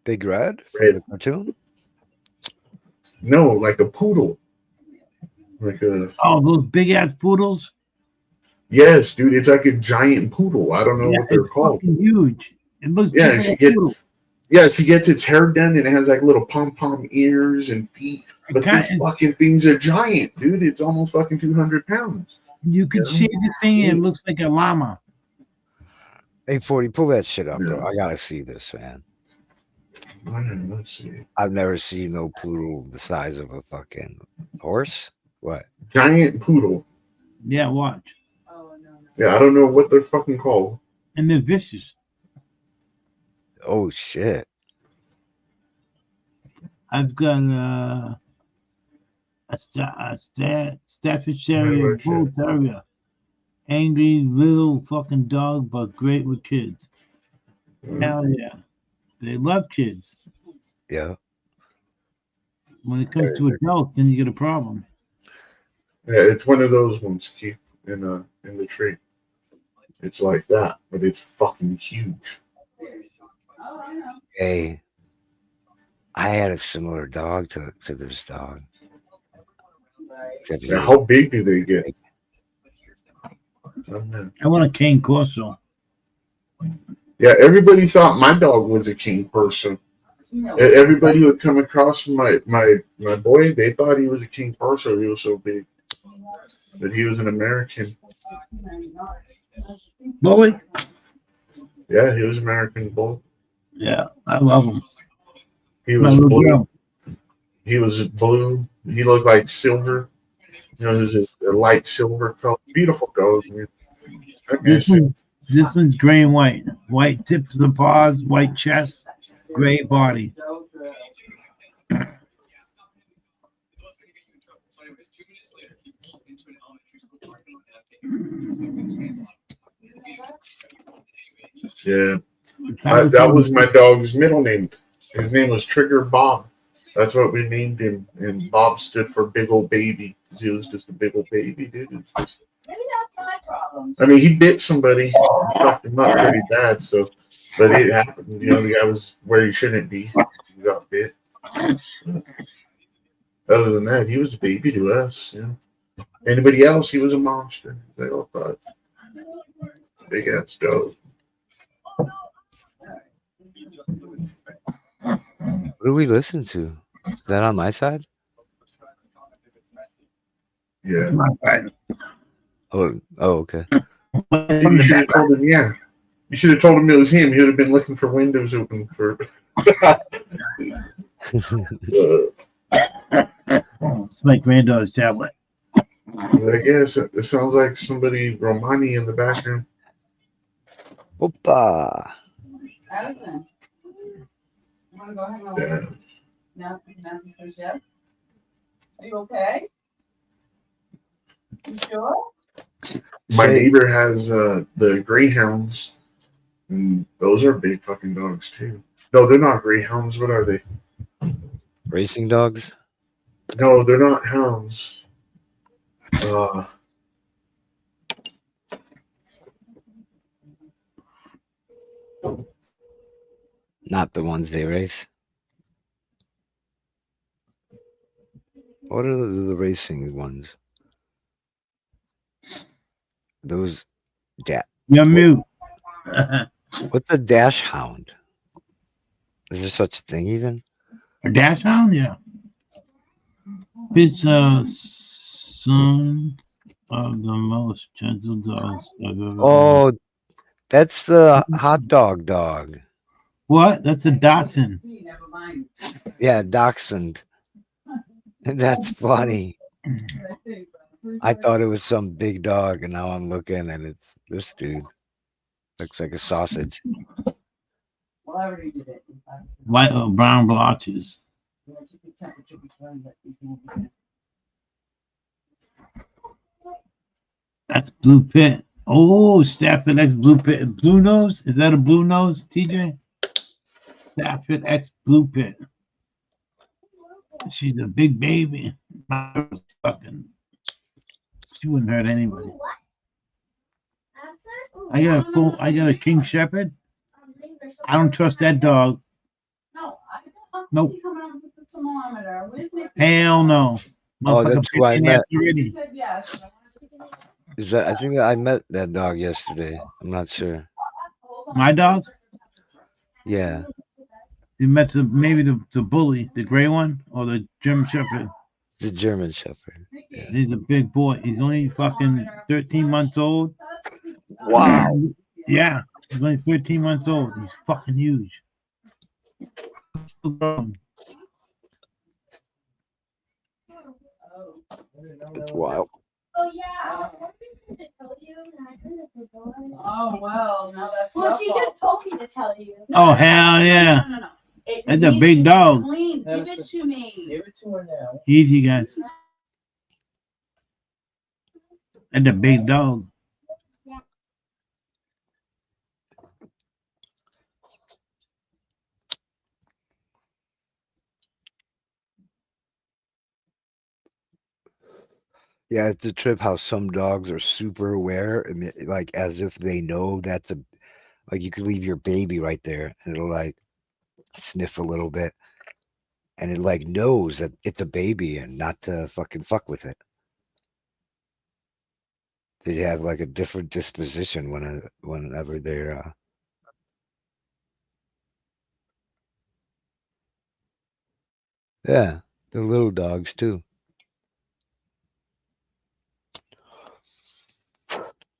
Big Red from Right. the cartoon? No, like a poodle. Like a those big ass poodles. yes, dude. It's like a giant poodle. I don't know Yeah, what they're it's called. fucking huge. It looks Yeah, just like a poodle. she gets its hair done and it has like little pom-pom ears and feet. But this fucking thing's a giant, dude. It's almost fucking 200 pounds. You can Yeah. see the thing. And it looks like a llama. Hey, 40, pull that shit up, bro. I gotta see this, man. Let's see. I've never seen no poodle the size of a fucking horse. What? Giant poodle. Yeah, watch. Yeah, I don't know what they're fucking called. And they're vicious. Oh shit. I've got a Staffordshire Bull Terrier. Angry little fucking dog, but great with kids. Hell yeah. They love kids. Yeah. When it comes to adults, then you get a problem. Yeah, it's one of those ones, Keith, in the tree. It's like that, but it's fucking huge. Hey, I had a similar dog to this dog. Now, how big do they get? I want a Cane Corso. Yeah, everybody thought my dog was a king person. Everybody would come across my boy. They thought he was a king person. He was so big, but he was an American. Bully? Yeah, he was American bull. Yeah, I love him. He was My little bully. girl. He was blue. He looked like silver. You know, he was a light silver color. Beautiful dog, man. I miss him. This one's gray and white. White tips of the paws, white chest, gray body. Yeah, that was my dog's middle name. His name was Trigger Bob. That's what we named him, and Bob stood for big old baby. He was just a big old baby, dude. Maybe that's my problem. I mean, he bit somebody, fucked him up pretty bad. So, but it happened. You know, the guy was where he shouldn't be. He got bit. Other than that, he was a baby to us. You know, anybody else, he was a monster. They all thought big ass dog. What do we listen to? Is that on my side? Yeah. Oh, okay. You should have told him, yeah. You should have told him it was him. He would have been looking for windows open for. It's my granddaughter's tablet. I guess it sounds like somebody Romani in the background. Opa. Addison, you want to go hang out? Yeah. No, Matthew says yes. Are you okay? You sure? My neighbor has the greyhounds. And those are big fucking dogs too. No, they're not greyhounds. What are they? Racing dogs? No, they're not hounds. Not the ones they race. What are the racing ones? Those. You're mute. What's a dash hound? Is there such a thing even? A dash hound? Yeah. It's a son of the most gentle dogs I've ever. Oh, that's the hot dog dog. What? That's a Dachshund. Yeah, dachshund. That's funny. I thought it was some big dog, and now I'm looking, and it's this dude. Looks like a sausage. Well, I already did it. White or brown blotches. That's Blue Pit. Oh, Stafford X Blue Pit. Blue Nose? Is that a Blue Nose, TJ? Stafford X Blue Pit. She's a big baby. Fucking. She wouldn't hurt anybody. I got a King Shepherd. I don't trust that dog. Nope. Hell no. Oh, that's who I met. Already. Is that? I think I met that dog yesterday. I'm not sure. My dog? Yeah. You met maybe the bully, the gray one, or the German Shepherd. The German Shepherd. Yeah. He's a big boy. He's only fucking 13 months old. Wow. Yeah, he's only 13 months old. He's fucking huge. Still growing. It's wild. Oh yeah. Oh well, now that's Well, your she fault. just told me to tell you. Oh, hell yeah. No. It That's a needs big to be dog. clean. Give it to me. Give it to her now. Easy, guys. That's a big dog. Yeah, it's a trip how some dogs are super aware, and like as if they know that's a, like you could leave your baby right there and it'll like sniff a little bit, and it like knows that it's a baby and not to fucking fuck with it. They have like a different disposition whenever they're yeah, the little dogs too.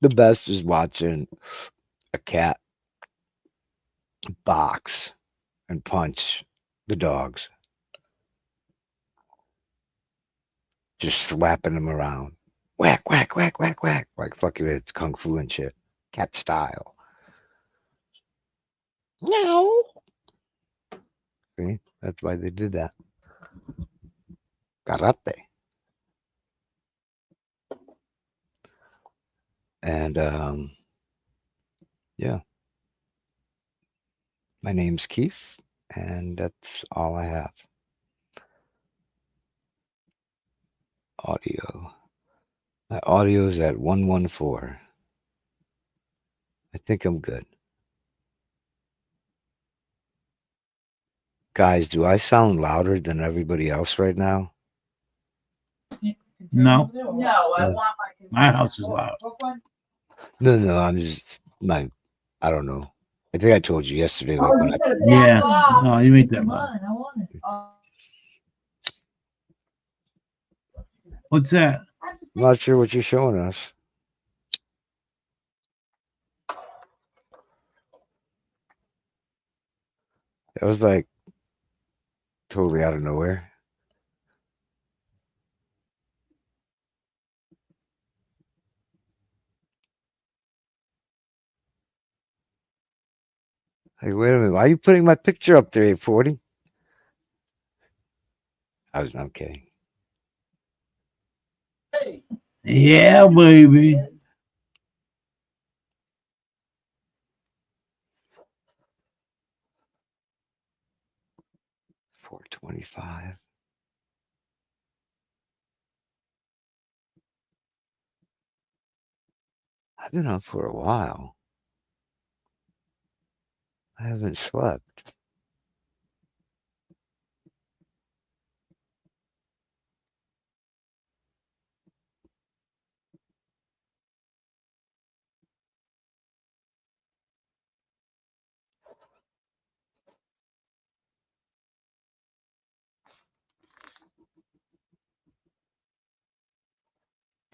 The best is watching a cat box and punch the dogs. just slapping them around. Whack, whack, whack, whack, whack. Like fucking it's kung fu and shit. Cat style. No. See? That's why they did that. Karate. And yeah. My name's Keith, and that's all I have. Audio. My audio is at 114. I think I'm good. Guys, do I sound louder than everybody else right now? No. No, I want My house is loud. No, I'm just I don't know. I think I told you yesterday. Like when Yeah. No, you ain't that loud. What's that? I'm not sure what you're showing us. That was like totally out of nowhere. Like, wait a minute. Why are you putting my picture up there, 840? I'm kidding. Yeah, baby. $425. I've been up for a while. I haven't slept.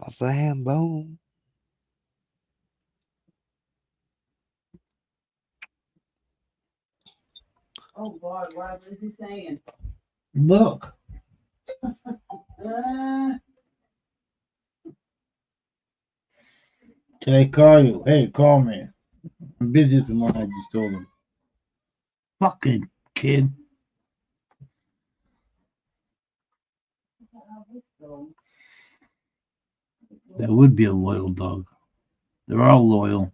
Off the ham bone. Oh, God, what is he saying? Look. Can I call you? Hey, call me. I'm busy tomorrow, I just told him. Fucking kid. That would be a loyal dog. They're all loyal.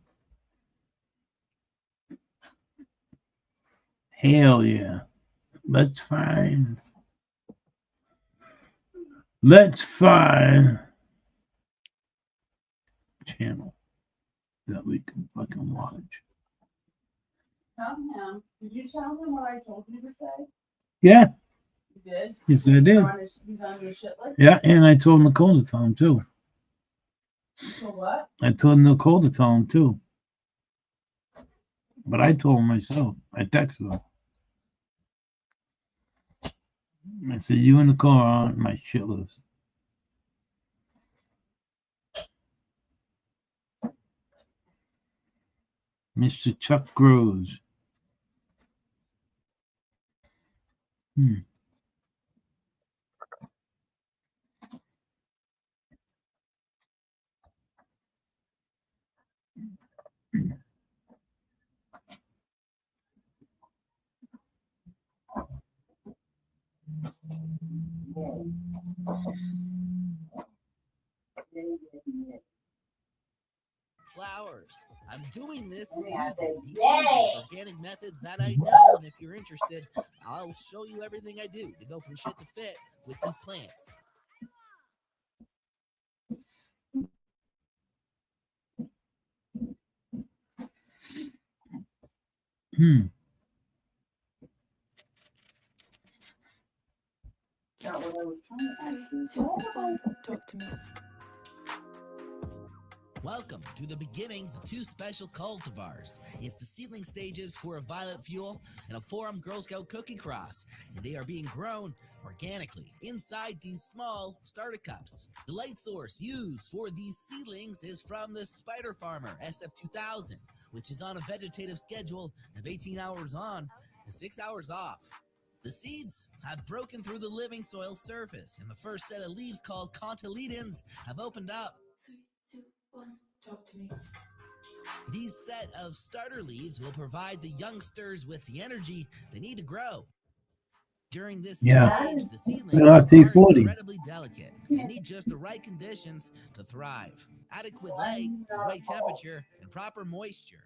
Hell yeah. Let's find. Let's find channel that we can fucking watch. Tell him. Did you tell him what I told you to say? Yeah. You did? Yes, I did. He's on your shit list? Yeah, and I told Nicole to tell him too. So what? I told Nicole to tell him too. But I told him myself. I texted her. I said, you and Nicole are on my shit list. Mr. Chuck Groves. Flowers. I'm doing this using the easiest organic methods that I know, and if you're interested, I'll show you everything I do to go from shit to fit with these plants. Talk to me. Welcome to the beginning of two special cultivars. It's the seedling stages for a violet fuel and a Forum Girl Scout cookie cross, and they are being grown organically inside these small starter cups. The light source used for these seedlings is from the Spider Farmer SF2000, which is on a vegetative schedule of 18 hours on and 6 hours off. The seeds have broken through the living soil surface, and the first set of leaves called cotyledons have opened up. 3, 2, 1, talk to me. These set of starter leaves will provide the youngsters with the energy they need to grow. During this Yeah. stage, the seedlings They're not are T40. incredibly delicate and need just the right conditions to thrive. Adequate light, the right temperature, and proper moisture.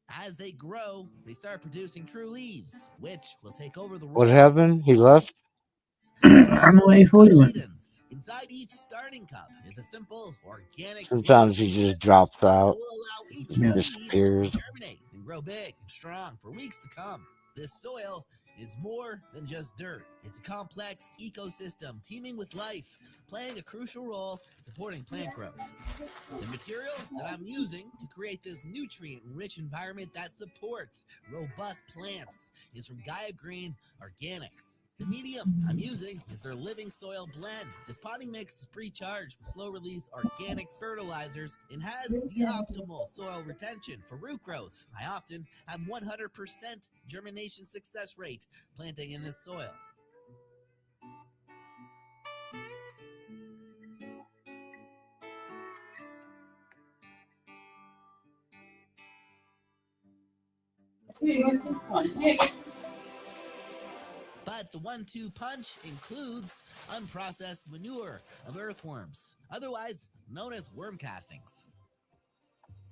As they grow, they start producing true leaves, which will take over the role. What happened? He left? I'm waiting for you. Cotyledons. Inside each starting cup is a simple organic Sometimes he just drops out, will allow each Yeah. disappears. to germinate and grow big and strong for weeks to come. This soil is more than just dirt. It's a complex ecosystem teeming with life, playing a crucial role supporting plant growth. The materials that I'm using to create this nutrient-rich environment that supports robust plants is from Gaia Green Organics. The medium I'm using is their Living Soil Blend. This potting mix is pre-charged with slow-release organic fertilizers and has the optimal soil retention for root growth. I often have 100% germination success rate planting in this soil. Here's this one. Hey. But the 1-2 punch includes unprocessed manure of earthworms, otherwise known as worm castings.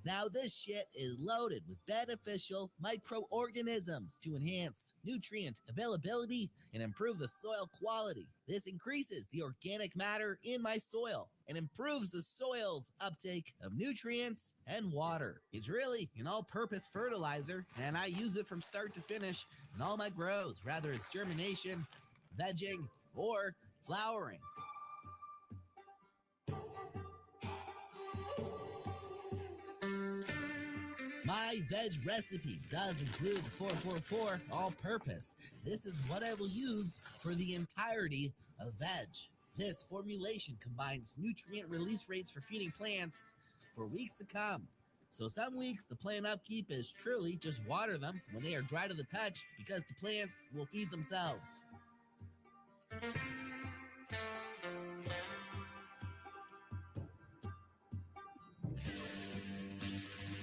Now this shit is loaded with beneficial microorganisms to enhance nutrient availability and improve the soil quality. This increases the organic matter in my soil and improves the soil's uptake of nutrients and water. It's really an all-purpose fertilizer, and I use it from start to finish in all my grows, whether it's germination, vegging, or flowering. My veg recipe does include the 444 all-purpose. This is what I will use for the entirety of veg. This formulation combines nutrient release rates for feeding plants for weeks to come. So some weeks the plant upkeep is truly just water them when they are dry to the touch because the plants will feed themselves.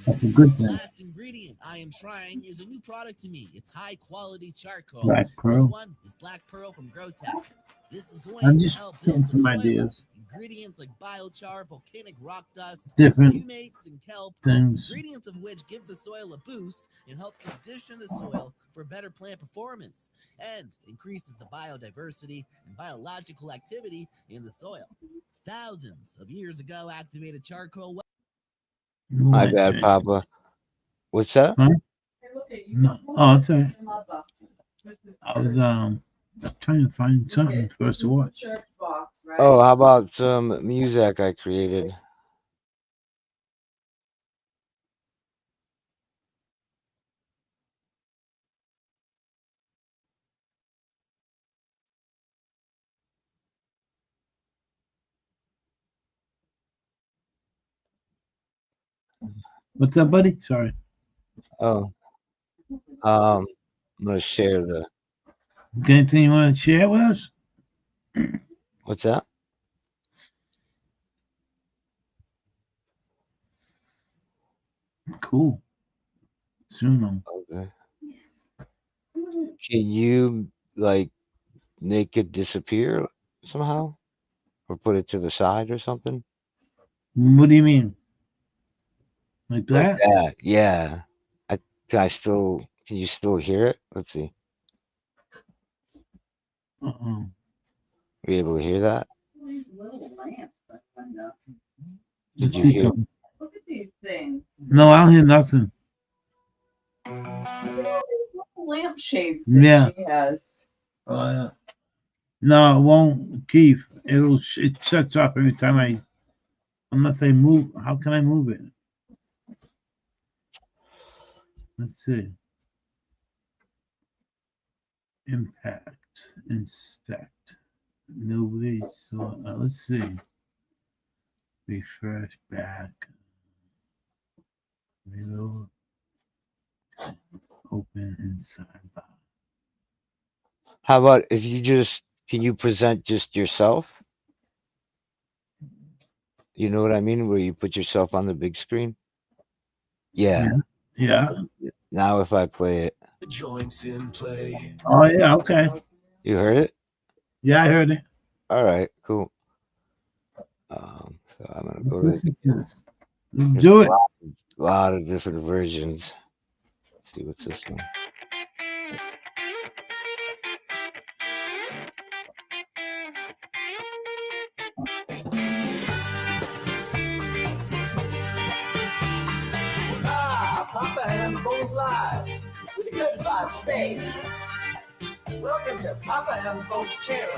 That's a good The thing. last ingredient I am trying is a new product to me. It's high quality charcoal. Black This Pearl. one is Black Pearl from GrowTech. This is going I'm to just help getting build the some soil. ideas. Ingredients like biochar, volcanic rock dust, Different humates, and kelp. things. Ingredients of which give the soil a boost and help condition the soil for better plant performance and increases the biodiversity and biological activity in the soil. Thousands of years ago, activated charcoal. My What, bad, Jason? Papa. What's that? Huh? No. Oh, it's all right. I was trying to find something for us to watch. Church box, right? Oh, how about some music I created? What's up, buddy? Sorry. Oh, I'm gonna share the. Got anything you want to share with us? What's that? Cool. Soon. Okay. Can you like make it disappear somehow, or put it to the side or something? What do you mean? Like Like that? that? Yeah. Can you still hear it? Let's see. Uh-oh. Are you able to hear that? These little lamps, I find out. Did Let's you see hear? something. Look at these things. No, I don't hear nothing. Look at all these little lampshades that Yeah. she has. Oh, yeah. No, it won't, Keith. It shuts off every time unless I move. How can I move it? Let's see. Impact, inspect. Nobody saw. Let's see. Refresh back. Reload. Open in sidebar. How about if you can you present just yourself? You know what I mean? Where you put yourself on the big screen? Yeah. Yeah. Now if I play it. The joints in play. Oh yeah. Okay. You heard it? Yeah, I heard it. All right, cool. So I'm gonna go Let's to listen to this. there's Do a it. lot of different versions. Let's see what's this one. Papa and Bones Live with a good vibe state. Welcome to Papa and Bones channel.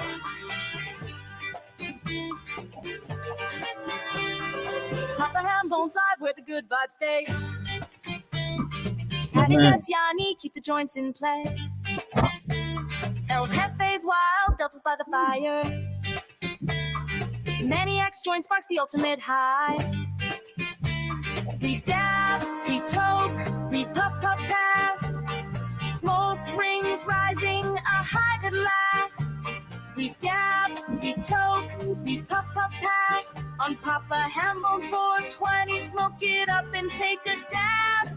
Papa Ham Bones Live where the good vibes stay. Patty Jess Yanni, keep the joints in play. El Jefe's wild, Delta's by the fire. Maniacs joint sparks the ultimate high. We dab, we toke, we puff puff pass. Smoke rings rising, a high that lasts. We dab, we toke, we puff puff pass. On Papa Ham Bone 420, smoke it up and take a dab.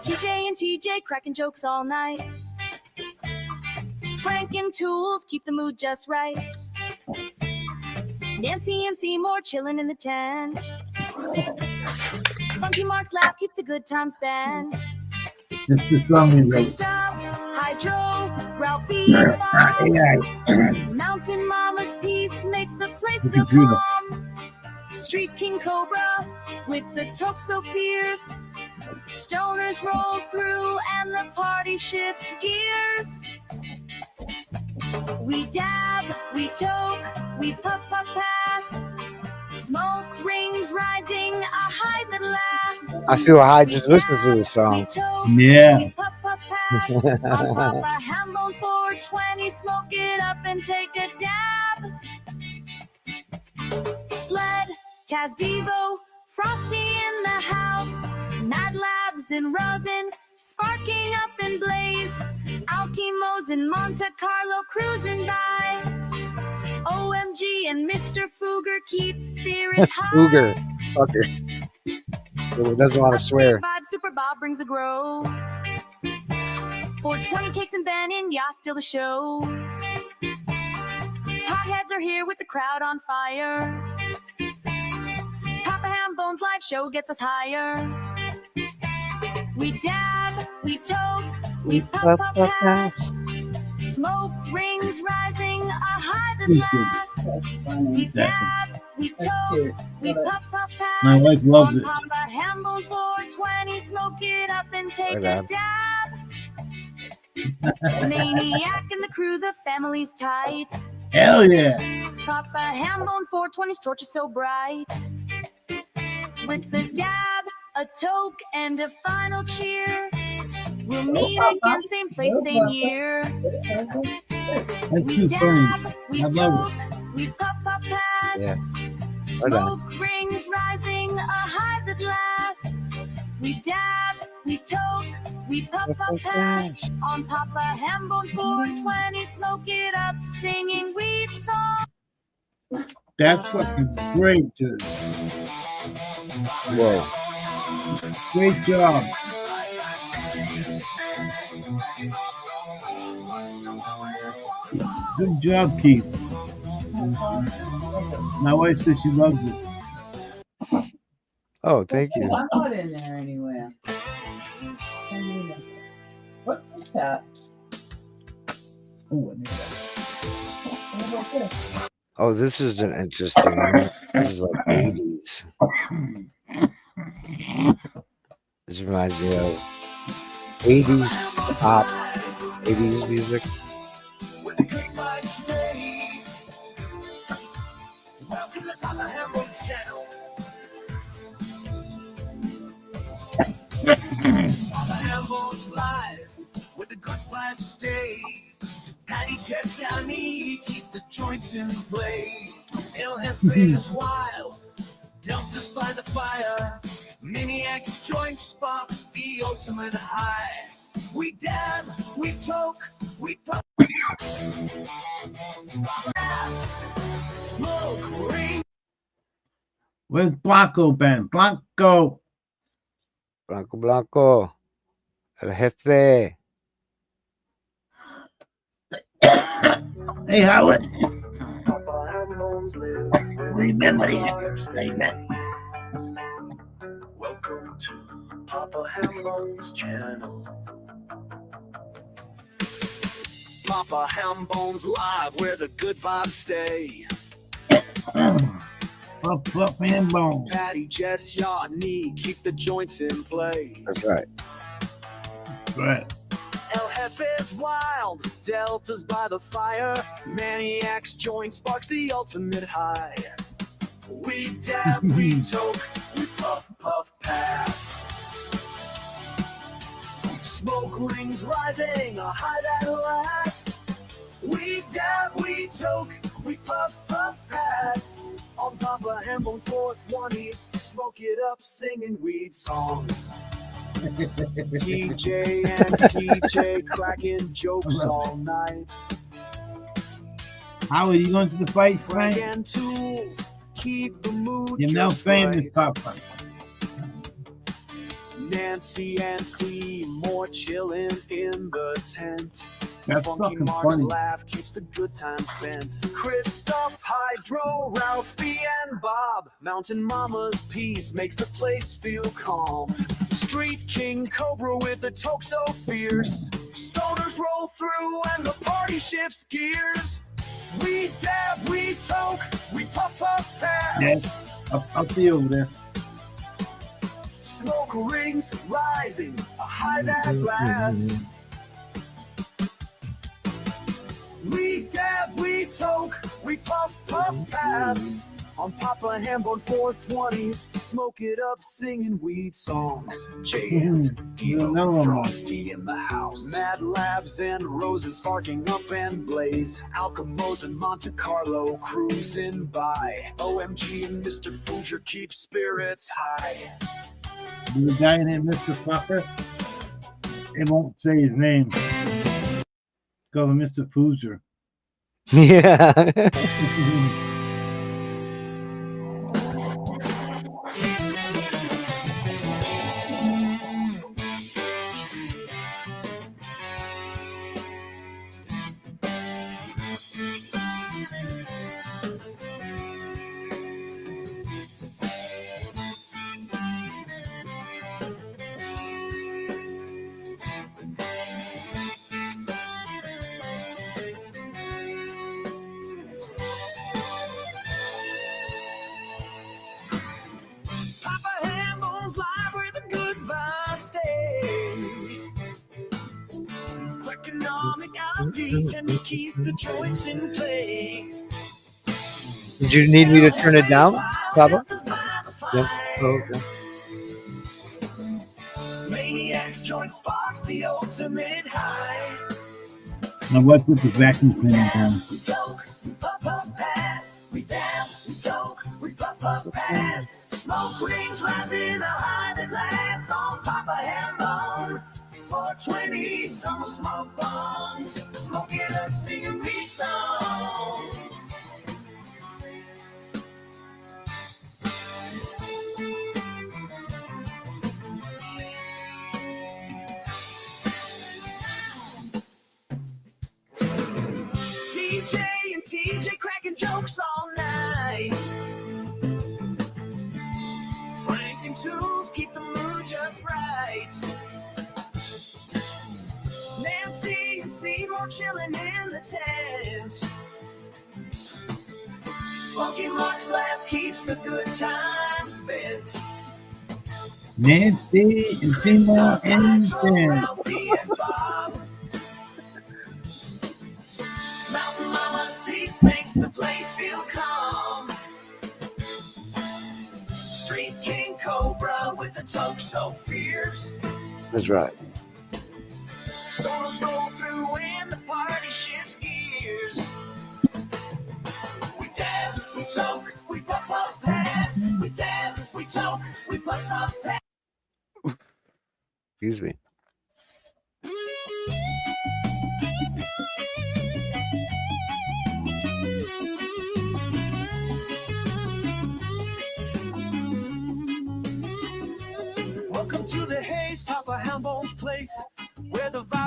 TJ and TJ cracking jokes all night. Frank and Tools keep the mood just right. Nancy and Seymour chilling in the tent. Funky Mark's laugh keeps the good times spent. It's the song we wrote. Christoph, Hydro, Ralphie, Bob. Mountain Mama's peace makes the place feel calm. Street King Cobra with the toke so fierce. Stoners roll through and the party shifts gears. We dab, we toke, we puff puff pass. Smoke rings rising, a high that lasts. I feel high just listening to this song. Yeah. Puff puff pass. On Papa Ham Bone 420, smoke it up and take a dab. Sled, Taz Devo, Frosty in the house. Mad Labs and Rosin, sparking up in blaze. Alkimos in Monte Carlo cruising by. OMG and Mr. Fugger keep spirits high. Cougar. Fucker. Who doesn't want to swear. Vibe Super Bob brings a grow. 420 cakes and Ben and yeah, still the show. Hotheads are here with the crowd on fire. Papa Ham Bones live show gets us higher. We dab, we toke, we puff puff pass. Smoke rings rising, a high that lasts. We dab, we toke, we puff puff pass. My wife loves On it. Papa Ham Bone 420, smoke it up and take Hi, a dab. Maniac and the crew, the family's tight. Hell yeah. Papa Ham Bone 420's torch is so bright. With the dab, a toke, and a final cheer. We'll meet again, same place, same year. That's We too funny. dab, we I love toke, we puff puff pass. Yeah. Right on. Smoke rings rising, a high that lasts. We dab, we toke, we puff puff pass. On Papa Ham Bone 420, smoke it up, singing weed song. That's fucking great, dude. Whoa. Great job. Good job, Keith. My wife says she loves it. Oh, thank you. I'm not in there anywhere. What's this cat? Oh, I knew that. What about this? Oh, this is an interesting one. This is like 80s. This reminds me of 80s pop, 80s music. Welcome to Papa Ham Bones channel. Papa Ham Bones live with the good vibes stay. Patty Jess Yanni, keep the joints in play. El Jefe is wild, Delta's by the fire. Maniacs joint sparks the ultimate high. We dab, we toke, we puff. Smoke ring. Where's Blanco been? Blanco. Blanco. El jefe. Hey, Howard. Remember the statement. Welcome to Papa Hambone's channel. Papa Hambone's live where the good vibes stay. Up and bone. Patty, Jess, yaw, knee, keep the joints in play. That's right. Right. El Jefe's wild, Delta's by the fire. Maniac's joint sparks the ultimate high. We dab, we toke, we puff, puff, pass. Smoke rings rising, a high that lasts. We dab, we toke, we puff, puff, pass. On Papa Hambone 420s, smoke it up, singing weed songs. TJ and TJ cracking jokes all night. How are you going to the fight Frank tonight? and tools, keep the mood You're now just famous, right. Papa. Nancy and C more chilling in the tent. That's Funky fucking Mark's funny. laugh keeps the good times bent. Christoph, Hydro, Ralphie, and Bob. Mountain Mama's peace makes the place feel calm. Street King Cobra with a toke so fierce. Stoners roll through and the party shifts gears. We dab, we toke, we puff, puff, pass. Yes. I'll see you over there. Smoke rings rising, a high that lasts. We dab, we toke, we puff, puff, pass. On Papa Hambone 420s, smoke it up, singing weed songs. Jans, Devo, Frosty in the house. Mad Labs and Rosen sparking up and blaze. Alchemos and Monte Carlo cruising by. OMG and Mr. Fuger keep spirits high. There's a guy named Mr. Fucker. It won't say his name. Call him Mr. Foozer. Yeah. Papa Hambone's live where the good vibes stay. Economic outreach and to keep the joints in play. Did you need me to turn it down, Papa? Yeah. Oh, okay. Maniac's joint sparks the ultimate high. My wife put the vacuum cleaner down. We toke, we puff, puff, pass. We dab, we toke, we puff, puff, pass. Smoke rings rising a high that lasts on Papa Hambone. 420 summer smoke bombs. Smoke it up, singing weed songs. TJ and TJ cracking jokes all night. Frank and Tools keep the mood just right. Nancy and Seymour chilling in the tent. Funky Mark's laugh keeps the good times spent. Nancy and Seymour and Jen. Ralphie and Bob. Mountain Mama's peace makes the place feel calm. Street King Cobra with the toke so fierce. That's right. Storms roll through and the party shifts gears. We dab, we toke, we puff, puff, pass. We dab, we toke, we puff, puff, pass. Excuse me.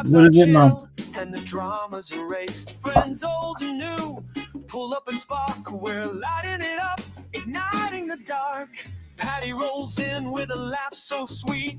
vibes What are is it, Mom? chill and the drama's erased. Friends old and new pull up and spark. We're lighting it up, igniting the dark. Patty rolls in with a laugh so sweet.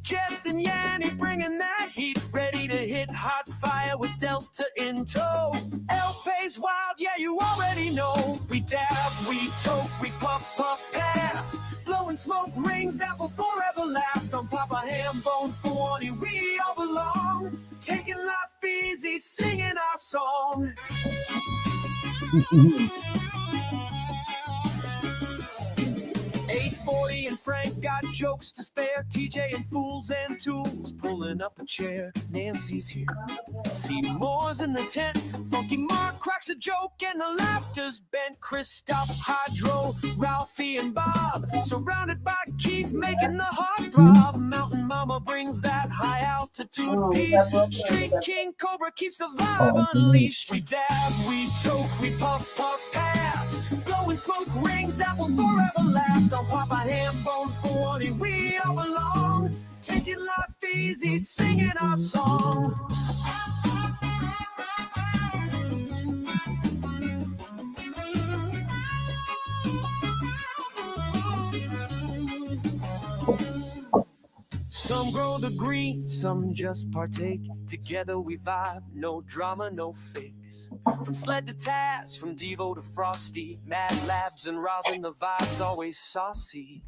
Jess and Yanni bringing that heat, ready to hit hot fire with Delta in tow. El Pay's wild, yeah, you already know. We dab, we toke, we puff, puff, pass. Blowing smoke rings that will forever last. On Papa Hambone, Fawani, we all belong. Taking life easy, singing our song. 840 and Frank got jokes to spare. TJ and Fools and Tools pulling up a chair. Nancy's here. Seymour's in the tent. Funky Mark cracks a joke and the laughter's bent. Christoph, Hydro, Ralphie and Bob surrounded by Keith making the heart throb. Mountain Mama brings that high altitude piece. Street King Cobra keeps the vibe unleashed. We dab, we choke, we puff, puff, pass. Blowing smoke rings that will forever last. On Papa Hambone, Fawani, we all belong. Taking life easy, singing our song. Some grow the green, some just partake. Together we vibe, no drama, no fix. From Sled to Taz, from Devo to Frosty, Mad Labs and Rosin, the vibe's always saucy.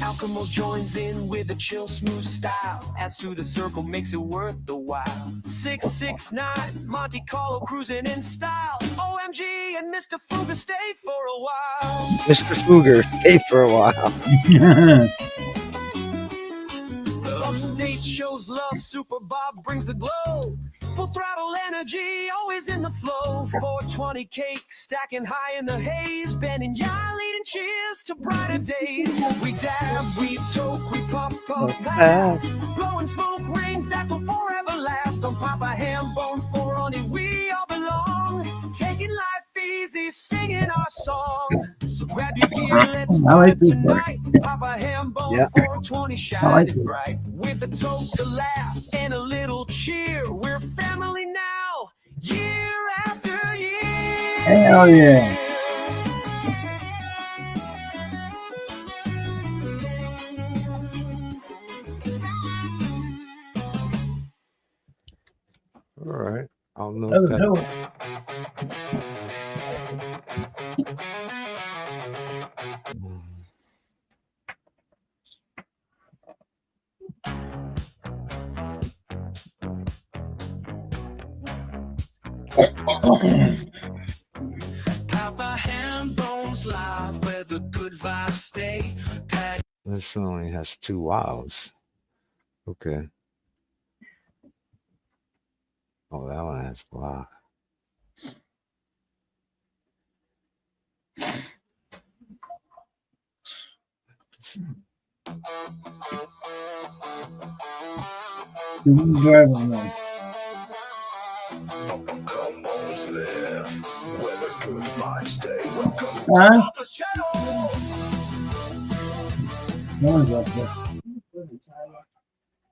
Alchemos joins in with a chill, smooth style. Adds to the circle, makes it worth the while. 669, Monte Carlo cruising in style. OMG and Mr. Fuga stay for a while. Mr. Fugger, stay for a while. Upstate shows love, Super Bob brings the glow. Full throttle energy, always in the flow. 420 cake, stacking high in the haze. Ben and Yah leading cheers to brighter days. We dab, we toke, we puff, puff, pass. Blowing smoke rings that will forever last. On Papa Hambone, Fawani, we all belong. Taking life easy, singing our song. So grab your gear, let's vibe tonight. Papa Hambone, 420 shining bright. With a toke, a laugh, and a little cheer. We're family now, year after year. Hell yeah. All right. I'll note That was that. dope. Papa Hambone's live where the good vibes stay. Patty. This one only has 2 wows. Okay. Oh, that one has wow. Driving one. Huh? No one's up there.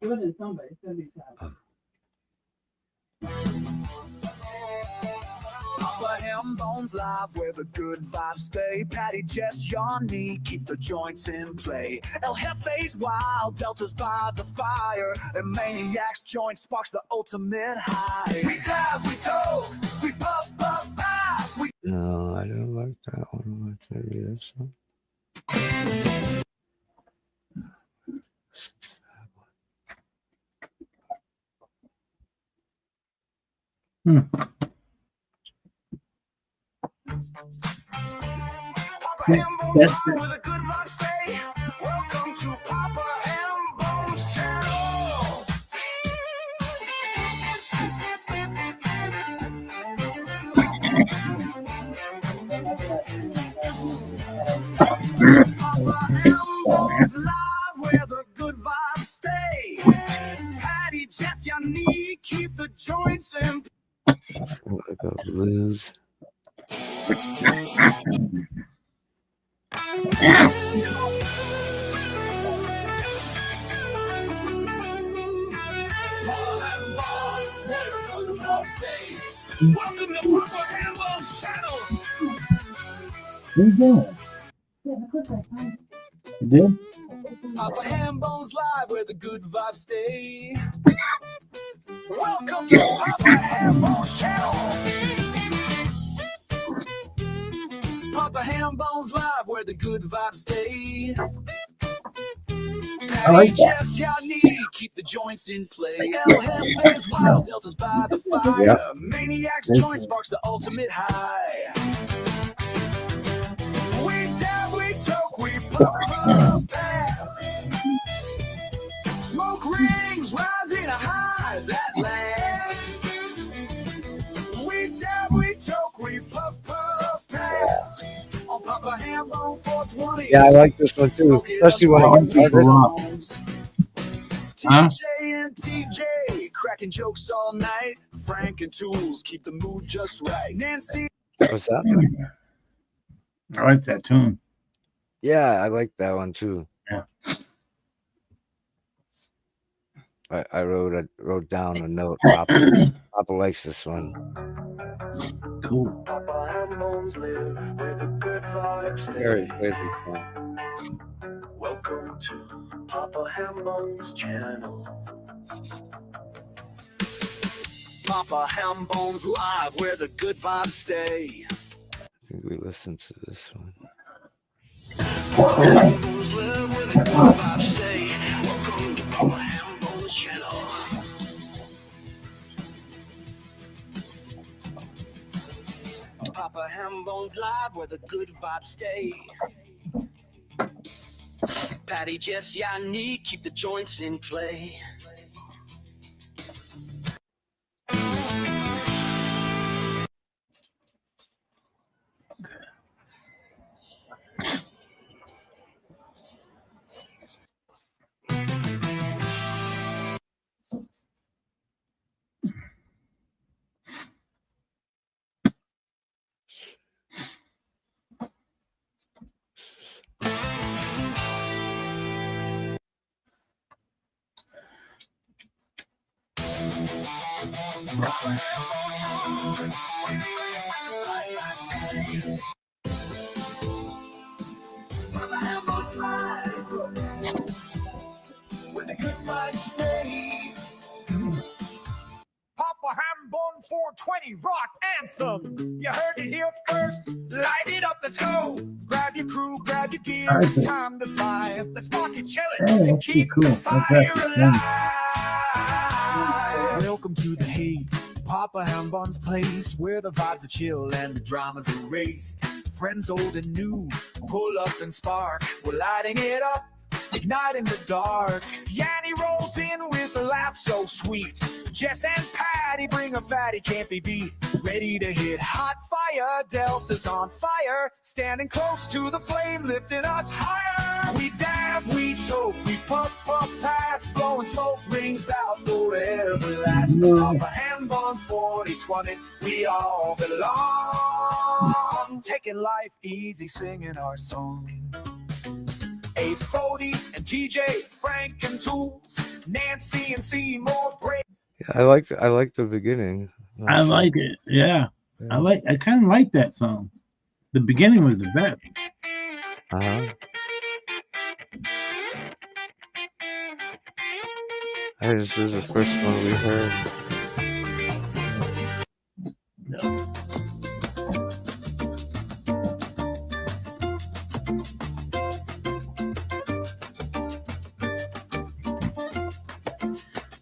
Good as somebody, somebody. Papa Hambone's live where the good vibes stay. Patty, Jess, Yanni, keep the joints in play. El Jefe's wild, Delta's by the fire. And Maniac's joint sparks the ultimate high. We dab, we toke, we puff, puff, pass. We No, I don't like that one. Maybe this one. That's it. welcome to Papa Hambone's channel. Hambone's live where the good vibes stay. Patty, Jess, Yanni, keep the joints in. What about blues? Welcome to Papa Hambo's channel. What are you doing? You did? Papa Hambo's live where the good vibes stay. Welcome to Papa Hambo's channel. Papa Hambo's live where the good vibes stay. I like that. Jess, Yanni, keep the joints in play. El Jefe's wild, Delta's by the fire. Yep. Maniac's joint sparks the ultimate high. We dab, we toke, we puff, puff, pass. Smoke rings rising high that last. We dab, we toke, we puff, puff, pass. On Papa Hambo 420. Yeah, I like this one too, especially when I get Huh? TJ and TJ cracking jokes all night. Frank and Tools keep the mood just right. Nancy. What's that? I like that tune. Yeah, I like that one too. Yeah. I wrote down a note. Papa likes this one. Cool. Very fun. Welcome to Papa Hambo's channel. Papa Hambo's live where the good vibes stay. I think we listened to this one. Papa Hambo's live where the good vibes stay. Welcome to Papa Hambo's channel. Papa Hambo's live where the good vibes stay. Patty, Jess, Yanni, keep the joints in play. Papa Hambo's live where the good vibes stay. Papa Hambone 420 rock anthem. You heard it here first. Light it up, let's go. Grab your crew, grab your gear. It's time to fly. Let's rock it, chill it, Oh, and that's keep cool. the That's fire that. alive. Welcome to the haze, Papa Hambone's place, where the vibes are chill and the drama's erased. Friends old and new, pull up and spark. We're lighting it up, igniting the dark. Yanni rolls in with a laugh so sweet. Jess and Patty bring a fatty, can't be beat. Ready to hit hot fire, Delta's on fire. Standing close to the flame, lifting us higher. We dab, we toke, we puff, puff, pass. Blowing smoke rings that forever last. Papa Hambone 4020, we all belong. Taking life easy, singing our song. 840 and TJ, Frank and Tools, Nancy and Seymour break. Yeah, I like the beginning. I like it. Yeah. I kind of like that song. The beginning was the best. Uh-huh. This is the first one we heard.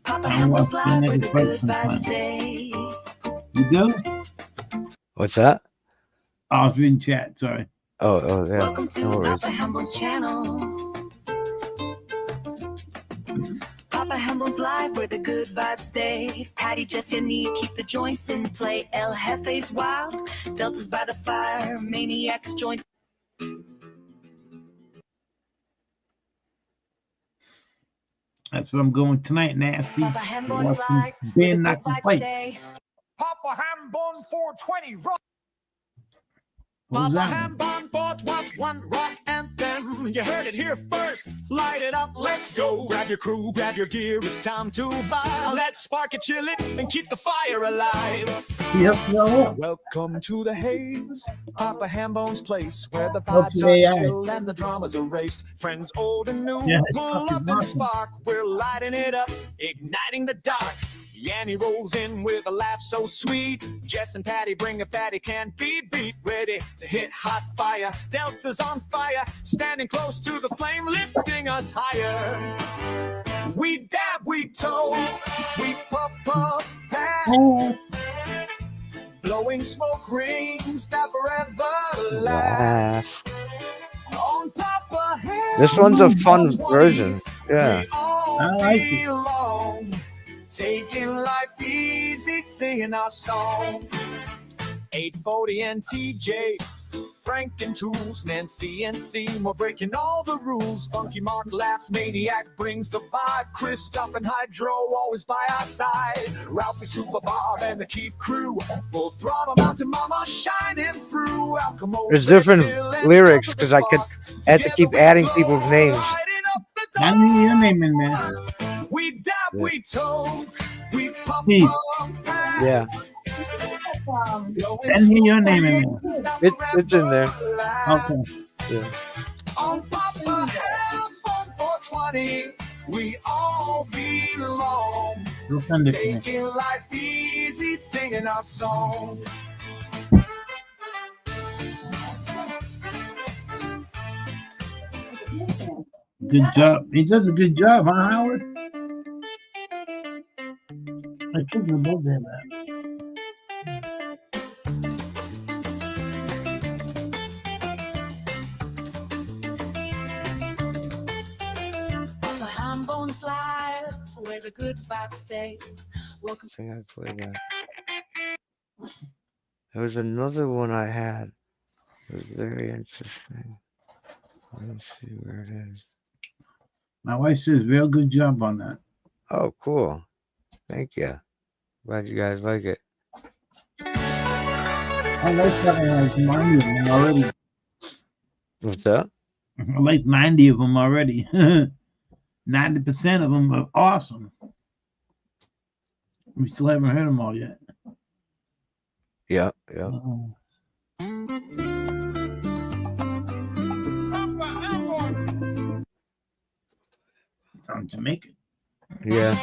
Papa Hambo's live where the good vibes stay. You go? What's that? Oh, I was reading chat. Sorry. Oh, yeah. Welcome to No worries. Papa Hambo's channel. Papa Hambo's live where the good vibes stay. Patty, Jess, Yanni, keep the joints in play. El Jefe's wild, Delta's by the fire. Maniac's joints. That's where I'm going tonight, Nasty. Papa Hambo's Watch live some where the Ben good Not vibes Fight. stay. Papa Hambone 420 rock. What was Papa that? Ham Bon bought what one rock anthem. You heard it here first. Light it up, let's go. Grab your crew, grab your gear. It's time to vibe. Let's spark a chili and keep the fire alive. Yep, no. Welcome to the haze, Papa Hambone's place, where the Hope vibes you are AI. chill and the drama's erased. Friends old and new, Yeah, it's pull fucking up and awesome. spark. We're lighting it up, igniting the dark. Yanni rolls in with a laugh so sweet. Jess and Patty bring a fatty, can't be beat. Ready to hit hot fire. Delta's on fire, standing close to the flame, lifting us higher. We dab, we toe, we puff, puff, pass. Blowing smoke rings that forever last. On Papa Ham, This one's a fun version. Yeah. I like it. belong. Taking life easy, singing our song. 840 and TJ, Frank and Tools, Nancy and Seymour breaking all the rules. Funky Mark laughs, Maniac brings the vibe. Christoph and Hydro always by our side. Ralphie, Super Bob, and the Keith crew. Full throttle, Mountain Mama shining through. Alchemo, There's different lyrics because I had to keep adding people's names. I need your name in there. we dab, we toe, we puff, Keith. puff, pass. Yeah. I need your name in there. It's in there. Okay. Yeah. On Papa Ham on 420, we all belong. You'll send it to me. Taking life easy, singing our song. Good job. He does a good job, huh, Howard? I couldn't have loved that. The Ham Bones Live, where the good vibes stay. Welcome. I think I played that. There was another one I had. It was very interesting. Let me see where it is. My wife says, real good job on that. Oh, cool. Thank you. Glad you guys like it. I like that. I like 90 of them already. What's that? I like 90 of them already. 90% of them are awesome. We still haven't heard them all yet. Yeah, yeah. Sounds Jamaican. Yeah.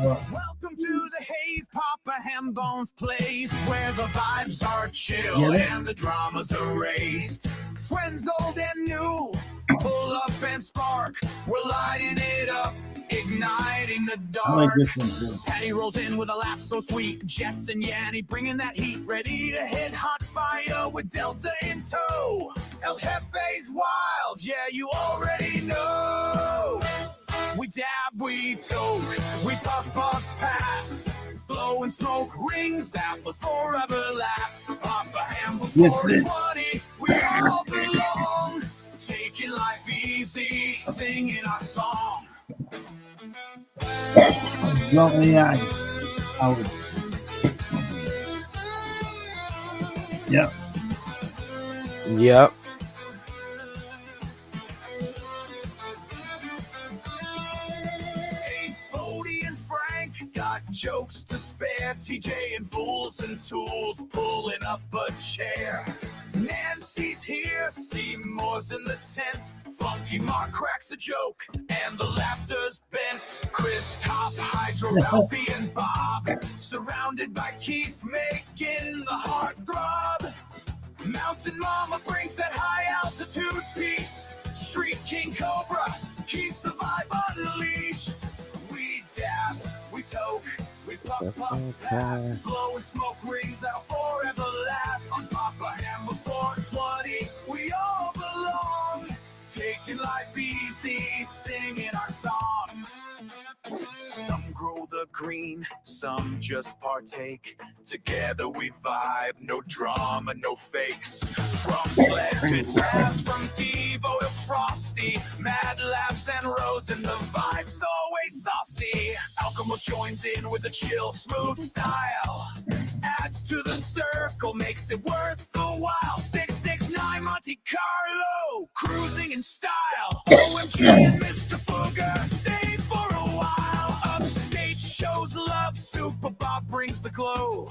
Welcome to the haze, Papa Hambone's place, where the vibes are chill Yeah. and the drama's erased. Friends old and new, pull up and spark. We're lighting it up, igniting the dark. I like this one too. Patty rolls in with a laugh so sweet. Jess and Yanni bringing that heat, ready to hit hot fire with Delta in tow. El Jefe's wild, yeah, you already know. We dab, we toke, we puff, puff, pass. Blowing smoke rings that will forever last. Papa Ham before Yes, 20, we all belong. Taking life easy, singing our song. Yo, AI. Howard. Yep. Yep. Bodie and Frank got jokes to spare. TJ and Fools and Tools pulling up a chair. Nancy's here, Seymour's in the tent. Funky Mark cracks a joke, and the laughter's bent. Chris, Top, Hydro, Ralphie, and Bob, surrounded by Keith, making the heart throb. Mountain Mama brings that high altitude piece. Street King Cobra keeps the vibe unleashed. We dab, we toke, we puff, puff, pass. Blowing smoke rings that'll forever last. On Papa Ham before 20, we all belong. Taking life easy, singing our song. So some just partake. Together we vibe, no drama, no fakes. From Sled to Taz, from Devo to Frosty, Mad Labs and Rose, and the vibe's always saucy. Alchemist joins in with a chill, smooth style. Adds to the circle, makes it worth the while. 669 Monte Carlo, cruising in style. OMG and Mr. Fugger, stay for a while. Upstage shows love, Super Bob brings the glow.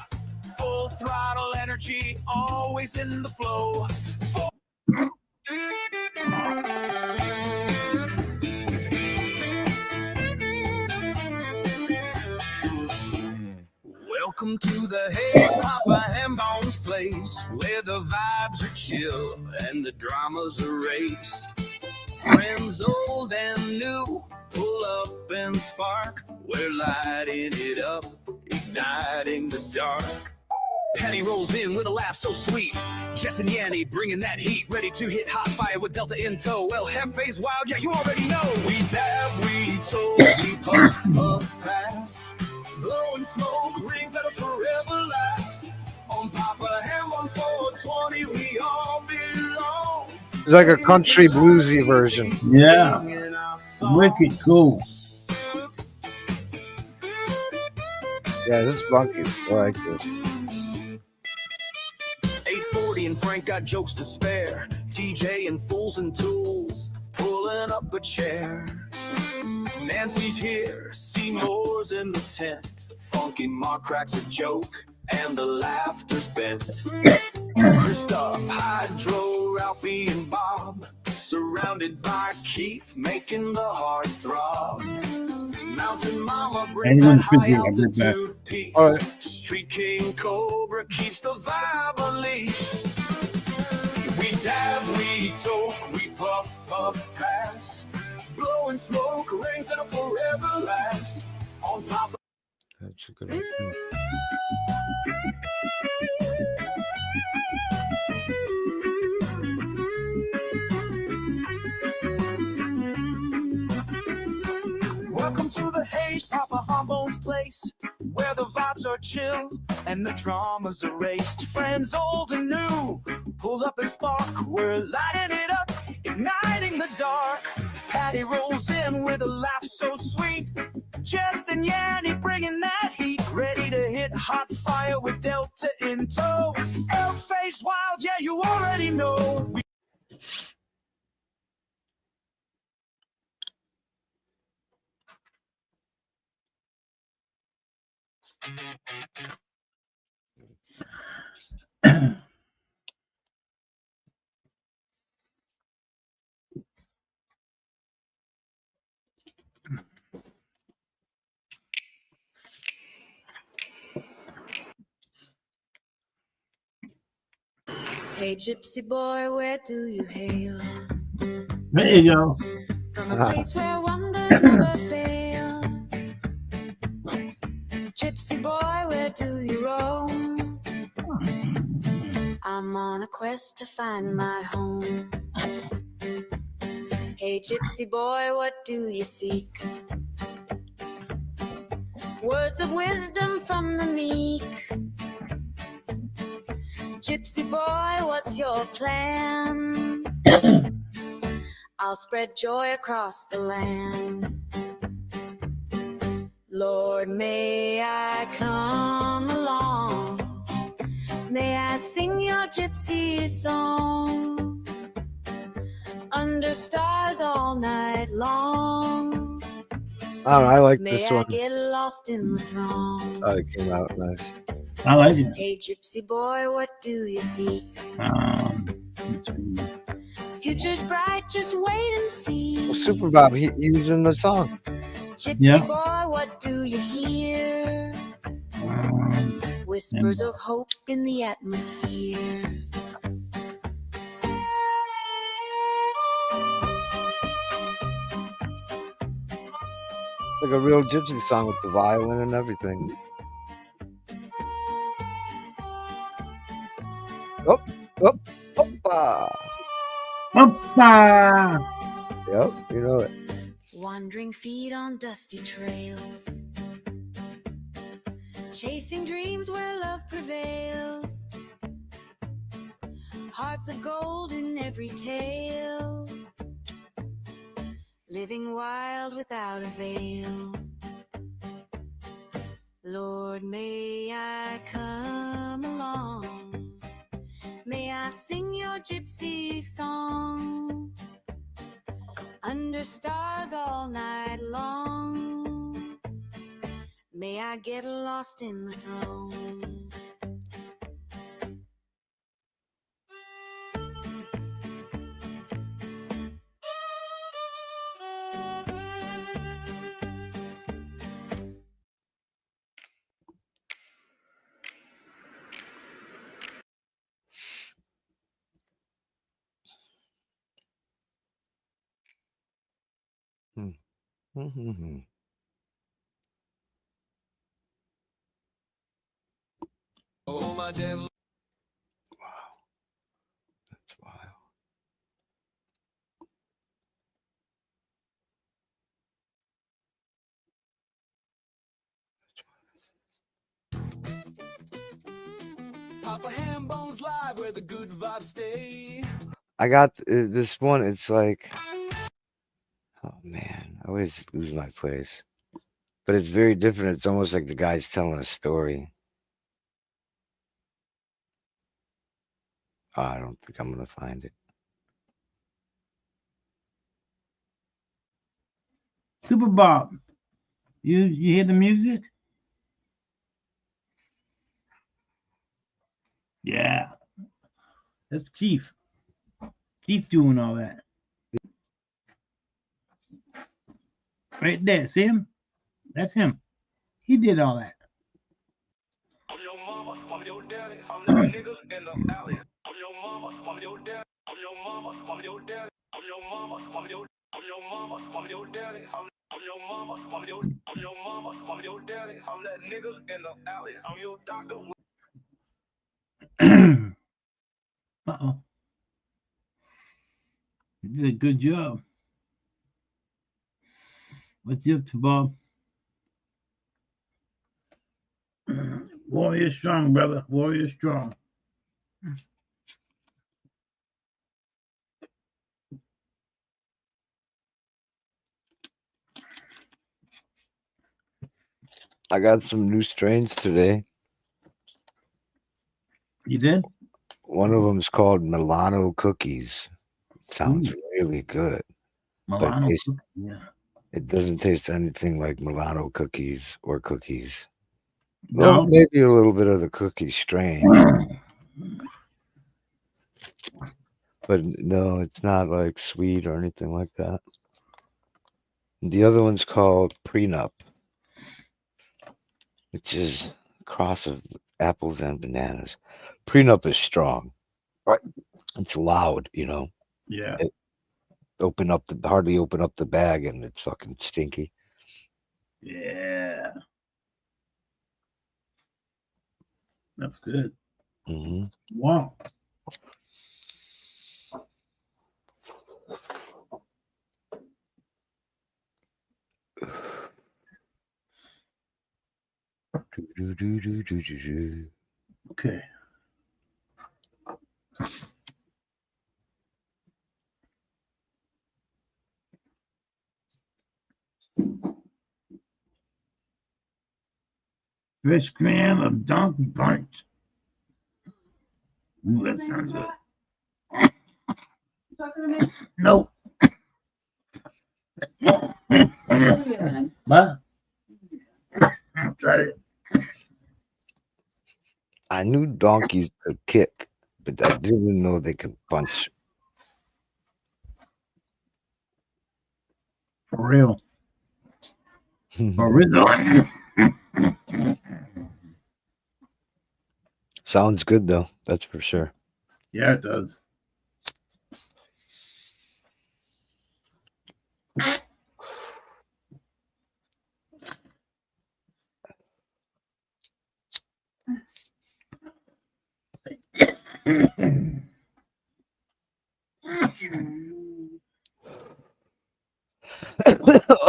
Full throttle energy, always in the flow. Welcome to the Hayes Papa Hambone's place, where the vibes are chill and the drama's erased. Friends old and new pull up and spark. We're lighting it up, igniting the dark. Patty rolls in with a laugh so sweet. Jess and Yanni bringing that heat, ready to hit hot fire with Delta in tow. El Jefe's wild, yeah, you already know. We dab, we toll, we puff, puff, pass. Blowing smoke, rings that'll forever last. On Papa Ham on 420, we all belong. It's like a country bluesy version. Yeah. Wicked cool. Yeah, this is funky. I like this. 840 and Frank got jokes to spare. TJ and Fools and Tools pulling up a chair. Nancy's here, Seymour's in the tent. Funky Mark cracks a joke, and the laughter's bent. Christoph, Hydro, Ralphie, and Bob, surrounded by Keith, making the heart throb. Mountain Mama brings that high altitude peace. Street King Cobra keeps the vibe unleashed. We dab, we talk, we puff, puff, pass. Blowing smoke, rings that'll forever last. On Papa. That's a good idea. Welcome to the Hayes Papa Hambone's place, where the vibes are chill and the drama's erased. Friends old and new pull up and spark. We're lighting it up, igniting the dark. Patty rolls in with a laugh so sweet. Jess and Yanni bringing that heat, ready to hit hot fire with Delta in tow. Elf-face wild, yeah, you already know. Hey gypsy boy, where do you hail? There you go. From a place where wonders never fail. Gypsy boy, where do you roam? I'm on a quest to find my home. Hey gypsy boy, what do you seek? Words of wisdom from the meek. Gypsy boy, what's your plan? I'll spread joy across the land. Lord, may I come along? May I sing your gypsy song under stars all night long? I don't know, I like May this I one. get lost in the throng? Oh, it came out nice. I like it. Hey gypsy boy, what do you seek? Future's bright, just wait and see. Well, Super Bob, he was in the song. Gypsy boy, what do you hear? Whispers of hope in the atmosphere. Like a real gypsy song with the violin and everything. Oh, oh, oppa. Oppa. Yep, you know it. Wandering feet on dusty trails. Chasing dreams where love prevails. Hearts of gold in every tale. Living wild without a veil. Lord, may I come along. May I sing your gypsy song. Under stars all night long. May I get lost in the throne. Oh, my devil. That's wild. Papa Ham Bones Live where the good vibes stay. I got this one. It's like, oh man, I always lose my place. But it's very different. It's almost like the guy's telling a story. Oh, I don't think I'm gonna find it. Super Bob, you hear the music? Yeah, that's Keith. Keith doing all that. Right there, see him? That's him. He did all that. Uh-oh. You did a good job. What's up to Bob? Warrior strong, brother. Warrior strong. I got some new strains today. You did? One of them's called Milano Cookies. Sounds really good. But Milano it, tastes, cookie, yeah. it doesn't taste anything like Milano cookies or cookies. No. Well, maybe a little bit of the cookie strain. But no, it's not like sweet or anything like that. The other one's called Prenup, which is a cross of apples and bananas. Prenup is strong. Right? It's loud, you know. Yeah. It hardly open up the bag and it's fucking stinky. Yeah. That's good. Mm-hmm. Wow. Okay. Fresh gram of donkey punch. Ooh, that sounds good. Nope. What? Try it. I knew donkeys could kick, but I didn't know they could punch. For real. For real. Sounds good though, that's for sure. Yeah, it does.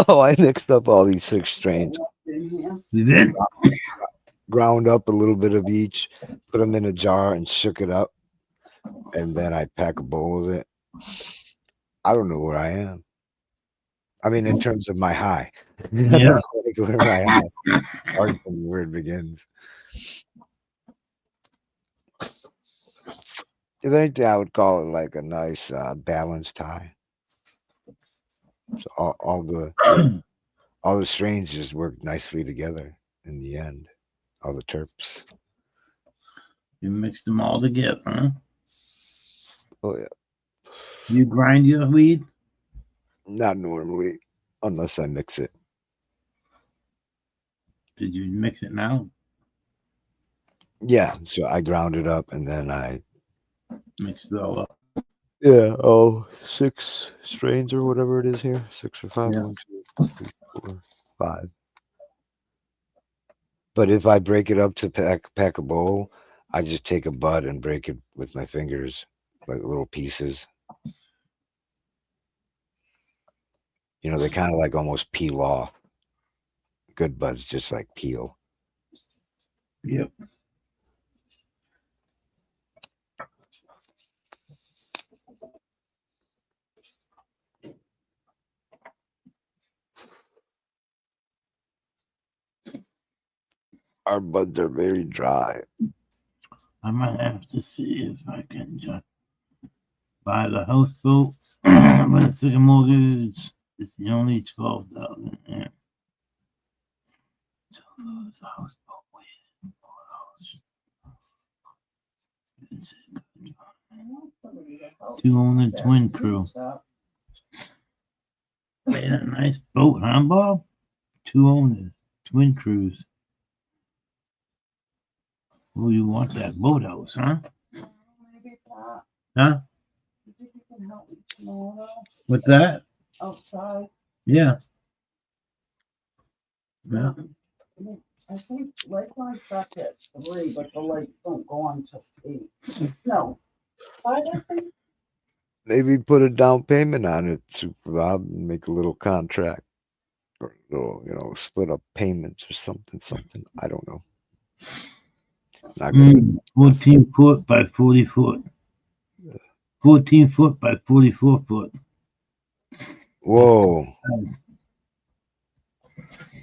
Oh, I mixed up all these 6 strains. You did? ground up a little bit of each, put them in a jar and shook it up, and then I pack a bowl of it. I don't know where I am. I mean, in terms of my high. Yeah. Like where my high starts and where it begins. If anything, I would call it like a nice balanced high. So all the strains just work nicely together in the end. All the terps. You mix them all together, huh? Oh yeah. You grind your weed? Not normally, unless I mix it. Did you mix it now? Yeah, so I ground it up and then I mixed it all up. Yeah, 6 strains or whatever it is here. 6 or 5. Yeah. 1, 2, 3, 4, 5. But if I break it up to pack a bowl, I just take a bud and break it with my fingers, like little pieces. You know, they kind of like almost peel off. Good buds just like peel. Yep. Our buds are very dry. I might have to see if I can just buy the houseboat. But the second mortgage is only 12,000. Yeah. So it's a houseboat. Two owner twin crew. Made a nice boat, huh, Bob? 2 owners, twin crews. Oh, you want that boathouse, huh? Huh? With that? Outside. Yeah. Yeah. I think Lakeline starts at 3, but the lights don't go on till 8. No. 5, I think. Maybe put a down payment on it, Super Bob, and make a little contract. Or a little, split up payments or something. I don't know. Not good. 14 foot by 40 foot. 14 foot by 44 foot. Whoa.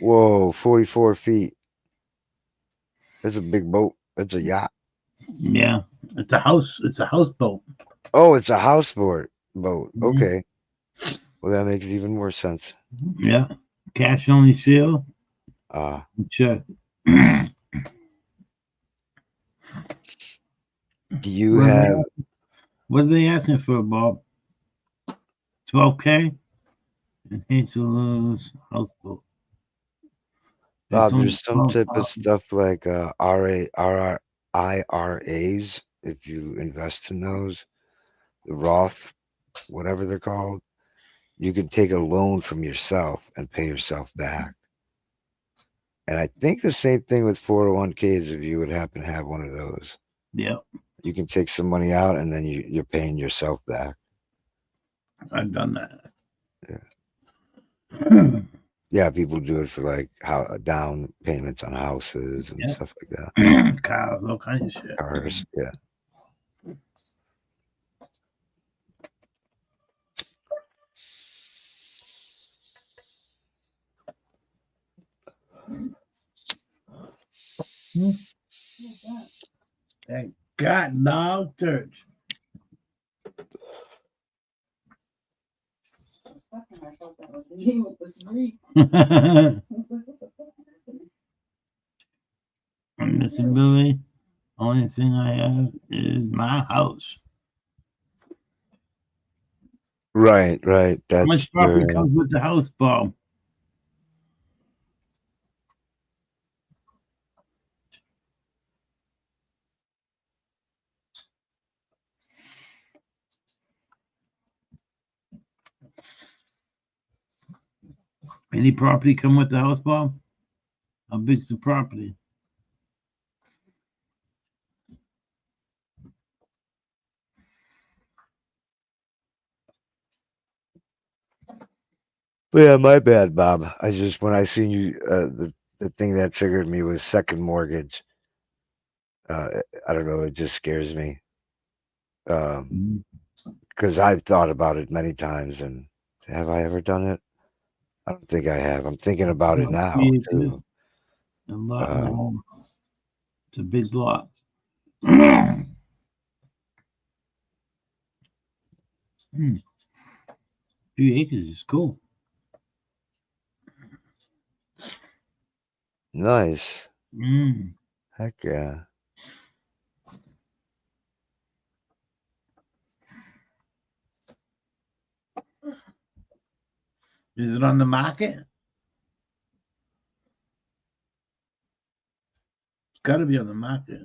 Whoa, 44 feet. That's a big boat. That's a yacht. Yeah. It's a house. It's a houseboat. Oh, it's a houseboat. Mhm. Okay. Well, that makes even more sense. Yeah. Cash only sale. Check. Do you have? What are they asking for, Bob? 12K? And Hazel's houseboat. Bob, It's only there's some type of 12,000. stuff like IRAs. If you invest in those, the Roth, whatever they're called, you can take a loan from yourself and pay yourself back. And I think the same thing with 401ks if you would happen to have one of those. Yep. You can take some money out and then you're paying yourself back. I've done that. Yeah. Yeah, people do it for like down payments on houses and stuff like that. Cars, all kinds of shit. Cars, yeah. Thank God, dog church. I thought that was me with this read. Disability. Only thing I have is my house. Right. How That's much property comes with the house, Bob? Any property come with the house, Bob? How big's the property? Yeah, my bad, Bob. I just when I seen you the the thing that triggered me was second mortgage. I don't know. It just scares me. Because I've thought about it many times, and have I ever done it? I don't think I have. I'm thinking about it now. Too. A lot more. It's a big lot. 3 acres is cool. Nice. Heck yeah. Is it on the market? It's got to be on the market.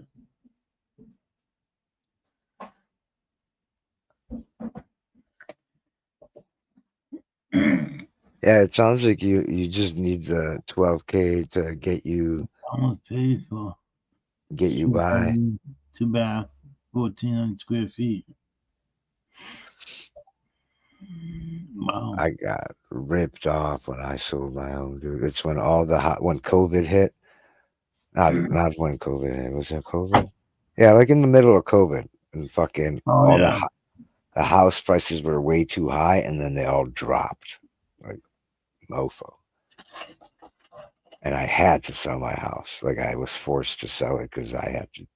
Yeah, it sounds like you just need the 12K to get you Almost paid for. Get you by. 2 baths, 1,400 square feet. Wow. I got ripped off when I sold my home, dude. It's when all the when COVID hit. Not when COVID hit. Was it COVID? Yeah, like in the middle of COVID, and fucking all the house prices were way too high, and then they all dropped like mofo. And I had to sell my house. Like I was forced to sell it because I had to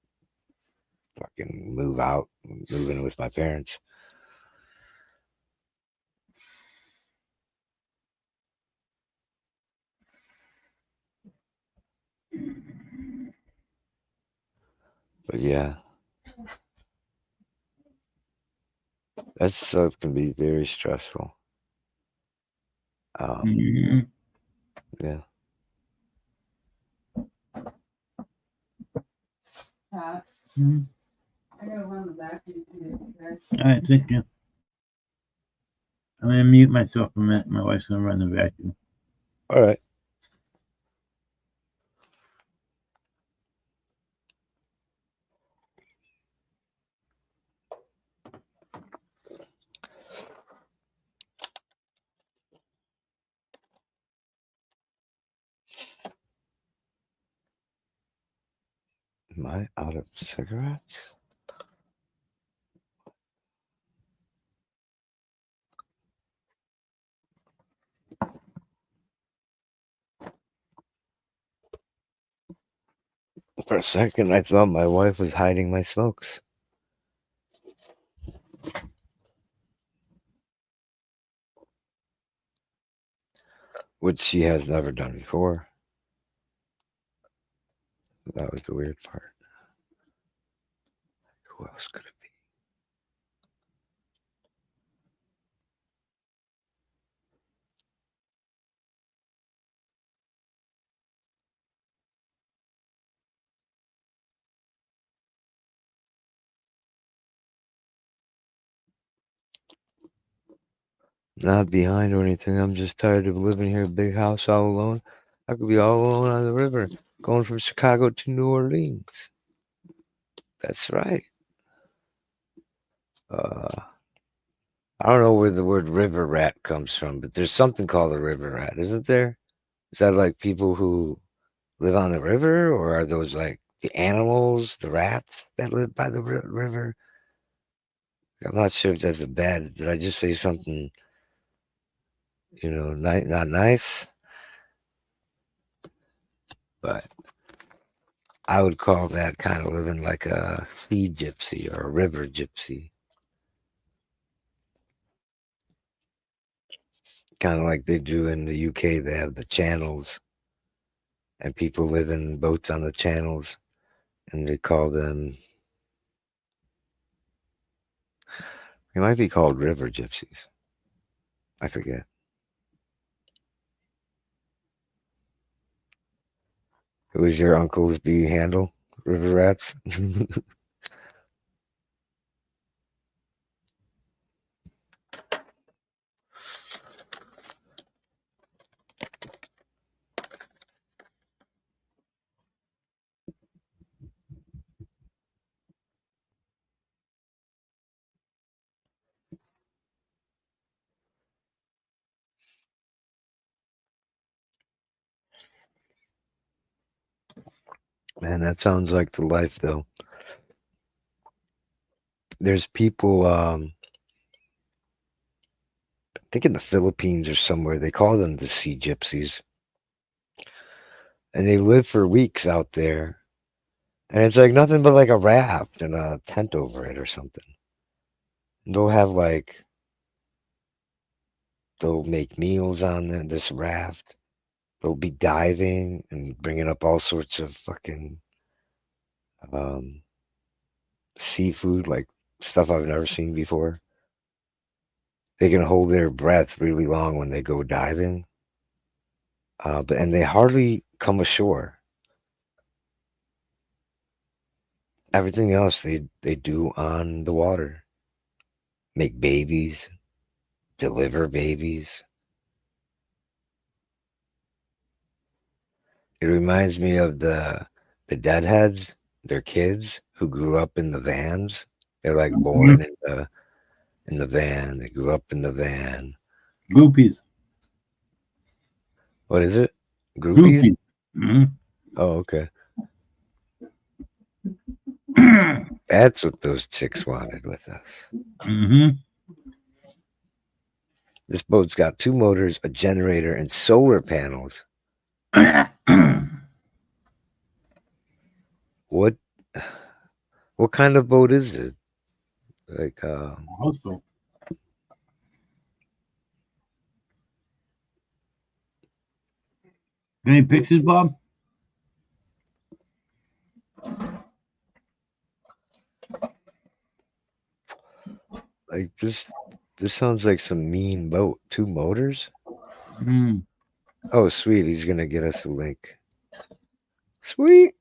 fucking move out, move in with my parents. But yeah, that stuff can be very stressful. Yeah. I gotta run the vacuum. All right, thank you. I'm gonna mute myself a minute. My wife's gonna run the vacuum. All right. Am I out of cigarettes? For a second, I thought my wife was hiding my smokes. Which she has never done before. That was the weird part. Who else could it be? Not behind or anything. I'm just tired of living here, big house all alone. I could be all alone on the river, going from Chicago to New Orleans. That's right. I don't know where the word river rat comes from, but there's something called a river rat, isn't there? Is that like people who live on the river, or are those like the animals, the rats that live by the river? I'm not sure if that's a bad. Did I just say something, not nice? But I would call that kind of living like a sea gypsy or a river gypsy. Kind of like they do in the UK. They have the channels, and people live in boats on the channels, and they call them. They might be called river gypsies. I forget. Who was your uncle's do you handle? River rats? Man, that sounds like the life, though. There's people, I think in the Philippines or somewhere, they call them the sea gypsies. And they live for weeks out there. And it's like nothing but like a raft and a tent over it or something. And they'll have like, they'll make meals on this raft. They'll be diving and bringing up all sorts of fucking seafood, like stuff I've never seen before. They can hold their breath really long when they go diving. And they hardly come ashore. Everything else they do on the water. Make babies, deliver babies. It reminds me of the deadheads, their kids who grew up in the vans. They're like born in the van. They grew up in the van. Groupies. What is it? Groupies? Mm-hmm. Oh, okay. That's what those chicks wanted with us. Mm-hmm. This boat's got 2 motors, a generator, and solar panels. What kind of boat is it? Like houseboat. Any pictures, Bob? Like this sounds like some mean boat. 2 motors? Mm. Oh, sweet. He's gonna get us a link. Sweet.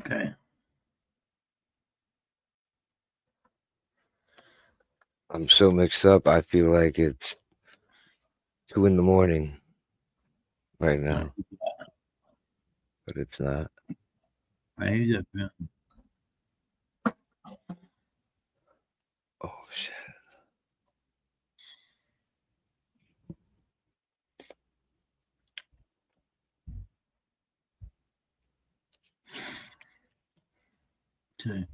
Okay. I'm so mixed up. I feel like it's 2 in the morning right now. But it's not. I hear that, man. Oh, shit. Okay.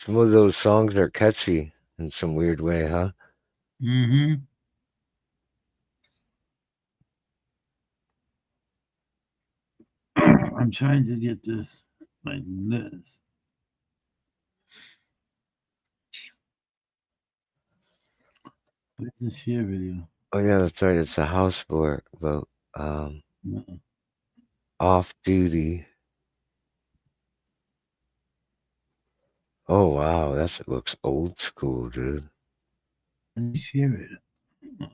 Some of those songs are catchy in some weird way, huh? Mm-hmm. I'm trying to get this like this. Where's the share video? Oh yeah, that's right. It's a houseboat. Off duty. Oh wow, that looks old school, dude. Share it.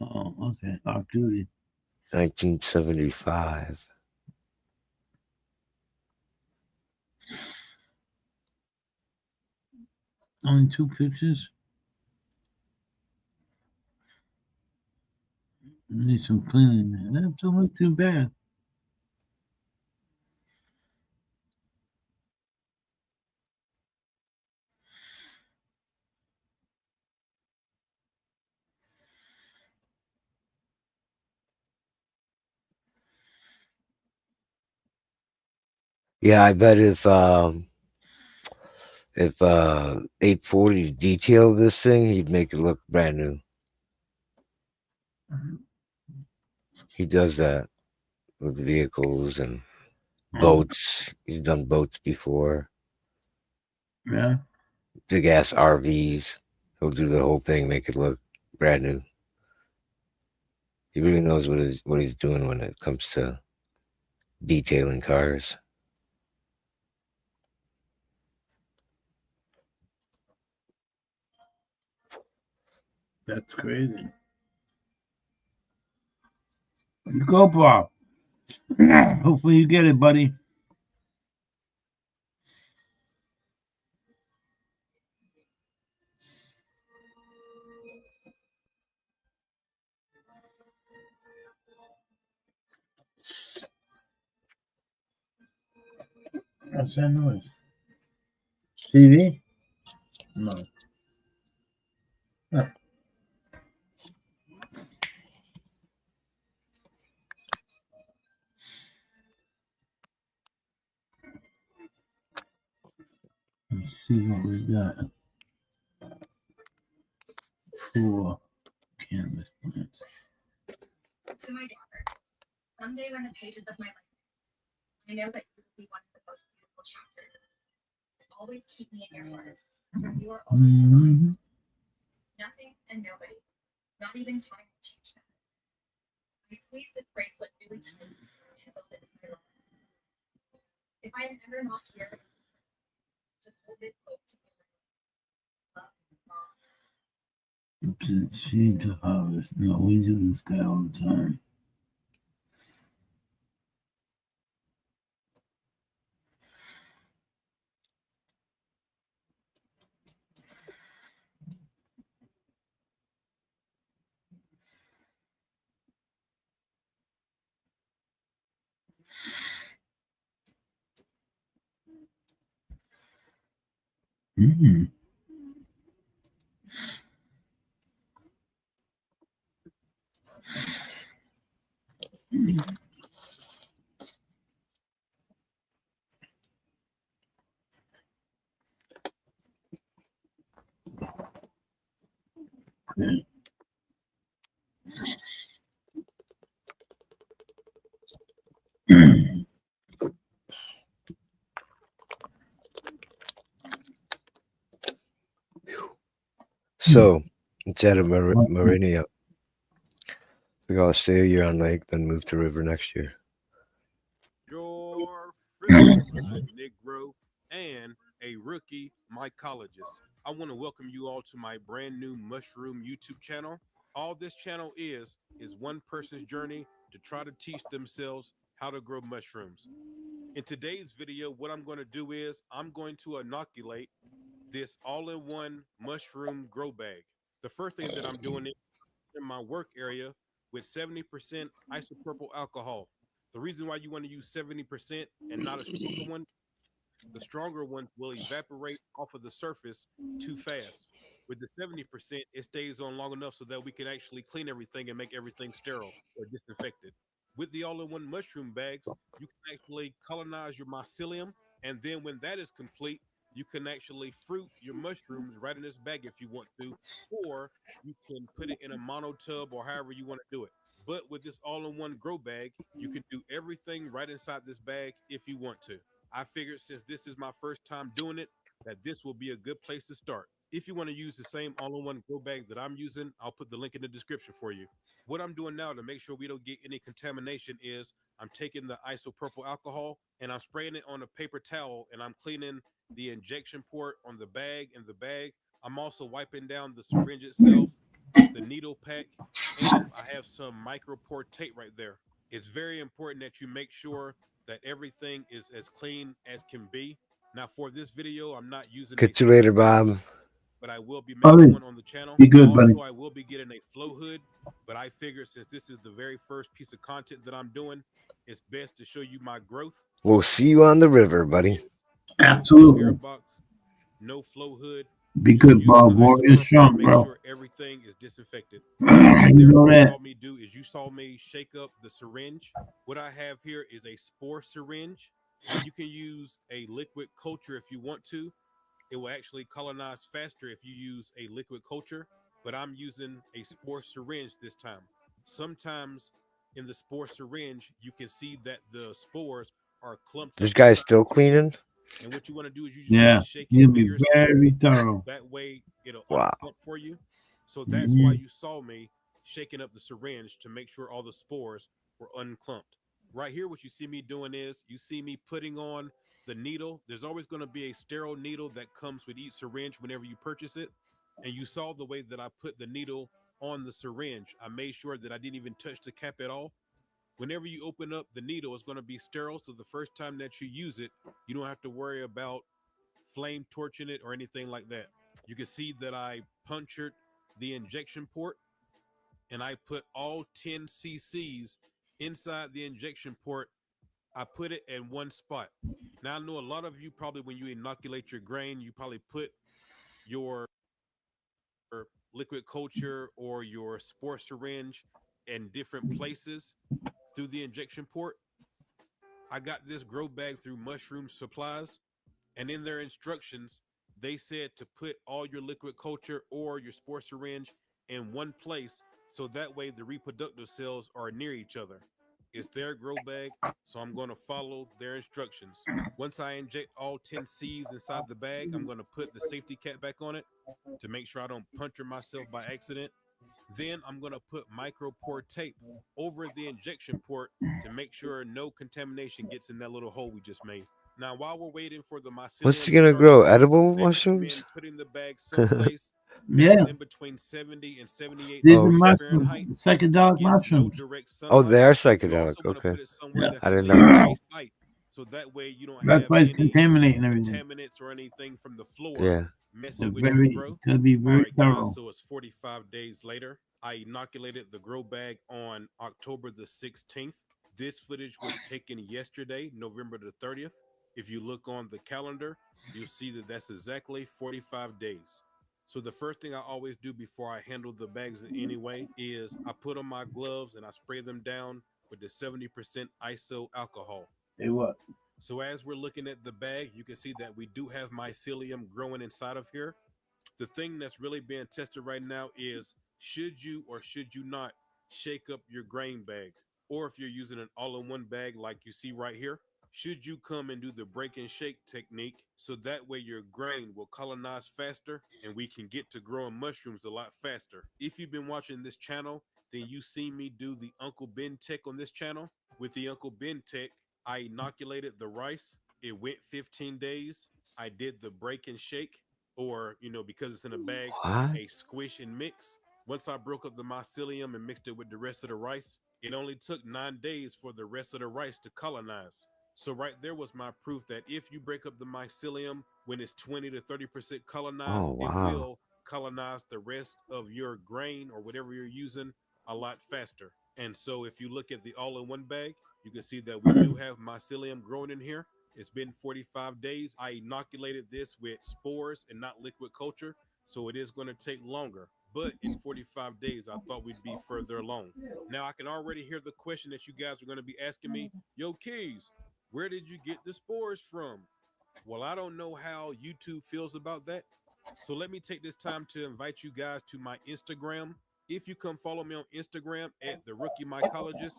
Oh, okay. Off duty. 1975. Only 2 pictures. Need some cleaning. That don't look too bad. Yeah, I bet if 840 detailed this thing, he'd make it look brand new. He does that with vehicles and boats. He's done boats before. Yeah. Big ass RVs. He'll do the whole thing, make it look brand new. He really knows what he's doing when it comes to detailing cars. That's crazy. You go, Bob. Hopefully you get it, buddy. What's that noise? TV? No. Huh. Let's see what we got. 4 canvas plants. To my daughter, someday when the pages of my life, I know that you will be one of the most beautiful chapters. Always keep me in your heart. You are always mine. Nothing and nobody, not even trying to change that. I squeeze this bracelet really tight and hold it in my arm. If I am ever not here, just hold this close to me. Love, Mom. It's she to harvest. No, we do this guy all the time. Mm. Okay. So it's at a marina. We're gonna stay a year on lake, then move to river next year. Your friend, Negro, and a rookie mycologist. I want to welcome you all to my brand new mushroom YouTube channel. All this channel is one person's journey to try to teach themselves how to grow mushrooms. In today's video, what I'm going to do is I'm going to inoculate this all-in-one mushroom grow bag. The first thing that I'm doing is in my work area with 70% isopropyl alcohol. The reason why you want to use 70% and not a stronger one, the stronger ones will evaporate off of the surface too fast. With the 70%, it stays on long enough so that we can actually clean everything and make everything sterile or disinfected. With the all-in-one mushroom bags, you can actually colonize your mycelium, and then when that is complete, you can actually fruit your mushrooms right in this bag if you want to, or you can put it in a mono tub or however you want to do it. But with this all-in-one grow bag, you can do everything right inside this bag if you want to. I figured since this is my first time doing it, that this will be a good place to start. If you want to use the same all-in-one grow bag that I'm using, I'll put the link in the description for you. What I'm doing now to make sure we don't get any contamination is I'm taking the isopropyl alcohol and I'm spraying it on a paper towel and I'm cleaning the injection port on the bag and the bag. I'm also wiping down the syringe itself, the needle pack, and I have some micro pore tape right there. It's very important that you make sure that everything is as clean as can be. Now for this video, I'm not using Catch you later, Bob. but I will be making one on the channel. Be good, buddy. Also, I will be getting a flow hood, but I figured since this is the very first piece of content that I'm doing, it's best to show you my growth. We'll see you on the river, buddy. Absolutely. No flow hood. Be good, Bob. Warrior strong, Make bro. sure everything is disinfected. You know that. Saw me do is you saw me shake up the syringe. What I have here is a spore syringe. You can use a liquid culture if you want to. It will actually colonize faster if you use a liquid culture, but I'm using a spore syringe this time. Sometimes in the spore syringe, you can see that the spores are clumped This up guy's inside still the syringe. cleaning. And what you want to do is you just want Yeah, to shake you'll it be vigorously. very thorough. That way it'll Wow. unclump for you. So that's why Mhm. you saw me shaking up the syringe to make sure all the spores were unclumped. Right here, what you see me doing is you see me putting on the needle. There's always going to be a sterile needle that comes with each syringe whenever you purchase it. And you saw the way that I put the needle on the syringe. I made sure that I didn't even touch the cap at all. Whenever you open up, the needle is going to be sterile. So the first time that you use it, you don't have to worry about flame torching it or anything like that. You can see that I punctured the injection port and I put all 10 cc's inside the injection port. I put it in one spot. Now I know a lot of you probably, when you inoculate your grain, you probably put your liquid culture or your spore syringe in different places through the injection port. I got this grow bag through Mushroom Supplies, and in their instructions, they said to put all your liquid culture or your spore syringe in one place, so that way the reproductive cells are near each other. It's their grow bag, so I'm going to follow their instructions. Once I inject all 10 C's inside the bag, I'm going to put the safety cap back on it to make sure I don't puncture myself by accident. Then I'm going to put micropore tape over the injection port to make sure no contamination gets in that little hole we just made. Now, while we're waiting for the mycelium What's to he gonna start grow? growing, Edible they mushrooms? recommend putting the bag someplace Yeah. that is in between 70 and 78 These are degrees mushrooms, Fahrenheit. psychedelic It gets no mushrooms. direct Oh, sunlight. they are You psychedelic. also want to Okay. put it somewhere Yeah. that's I at didn't least know. waist height, so that way you don't That's have why it's any contaminating everything. contaminants or anything from the floor Yeah. messing So with your very, grow. gotta be All very right, guys, thorough. so it's 45 days later. I inoculated the grow bag on October the 16th. This footage was taken yesterday, November the 30th. If you look on the calendar, you'll see that that's exactly 45 days. So the first thing I always do before I handle the bags in any way is I put on my gloves and I spray them down with the 70% iso alcohol. Say what? So as we're looking at the bag, you can see that we do have mycelium growing inside of here. The thing that's really being tested right now is should you or should you not shake up your grain bag? Or if you're using an all-in-one bag like you see right here, should you come and do the break and shake technique so that way your grain will colonize faster and we can get to growing mushrooms a lot faster? If you've been watching this channel, then you see me do the Uncle Ben Tech on this channel. With the Uncle Ben Tech, I inoculated the rice. It went 15 days. I did the break and shake, or, because it's in a bag, What? a squish and mix. Once I broke up the mycelium and mixed it with the rest of the rice, it only took 9 days for the rest of the rice to colonize. So right there was my proof that if you break up the mycelium when it's 20 to 30% colonized, Oh, it wow. will colonize the rest of your grain or whatever you're using a lot faster. And so if you look at the all-in-one bag, you can see that we do have mycelium growing in here. It's been 45 days. I inoculated this with spores and not liquid culture, so it is going to take longer. But in 45 days, I thought we'd be further along. Now, I can already hear the question that you guys are going to be asking me. Yo, Keys, where did you get the spores from? Well, I don't know how YouTube feels about that. So let me take this time to invite you guys to my Instagram. If you come follow me on Instagram at The Rookie Mycologist,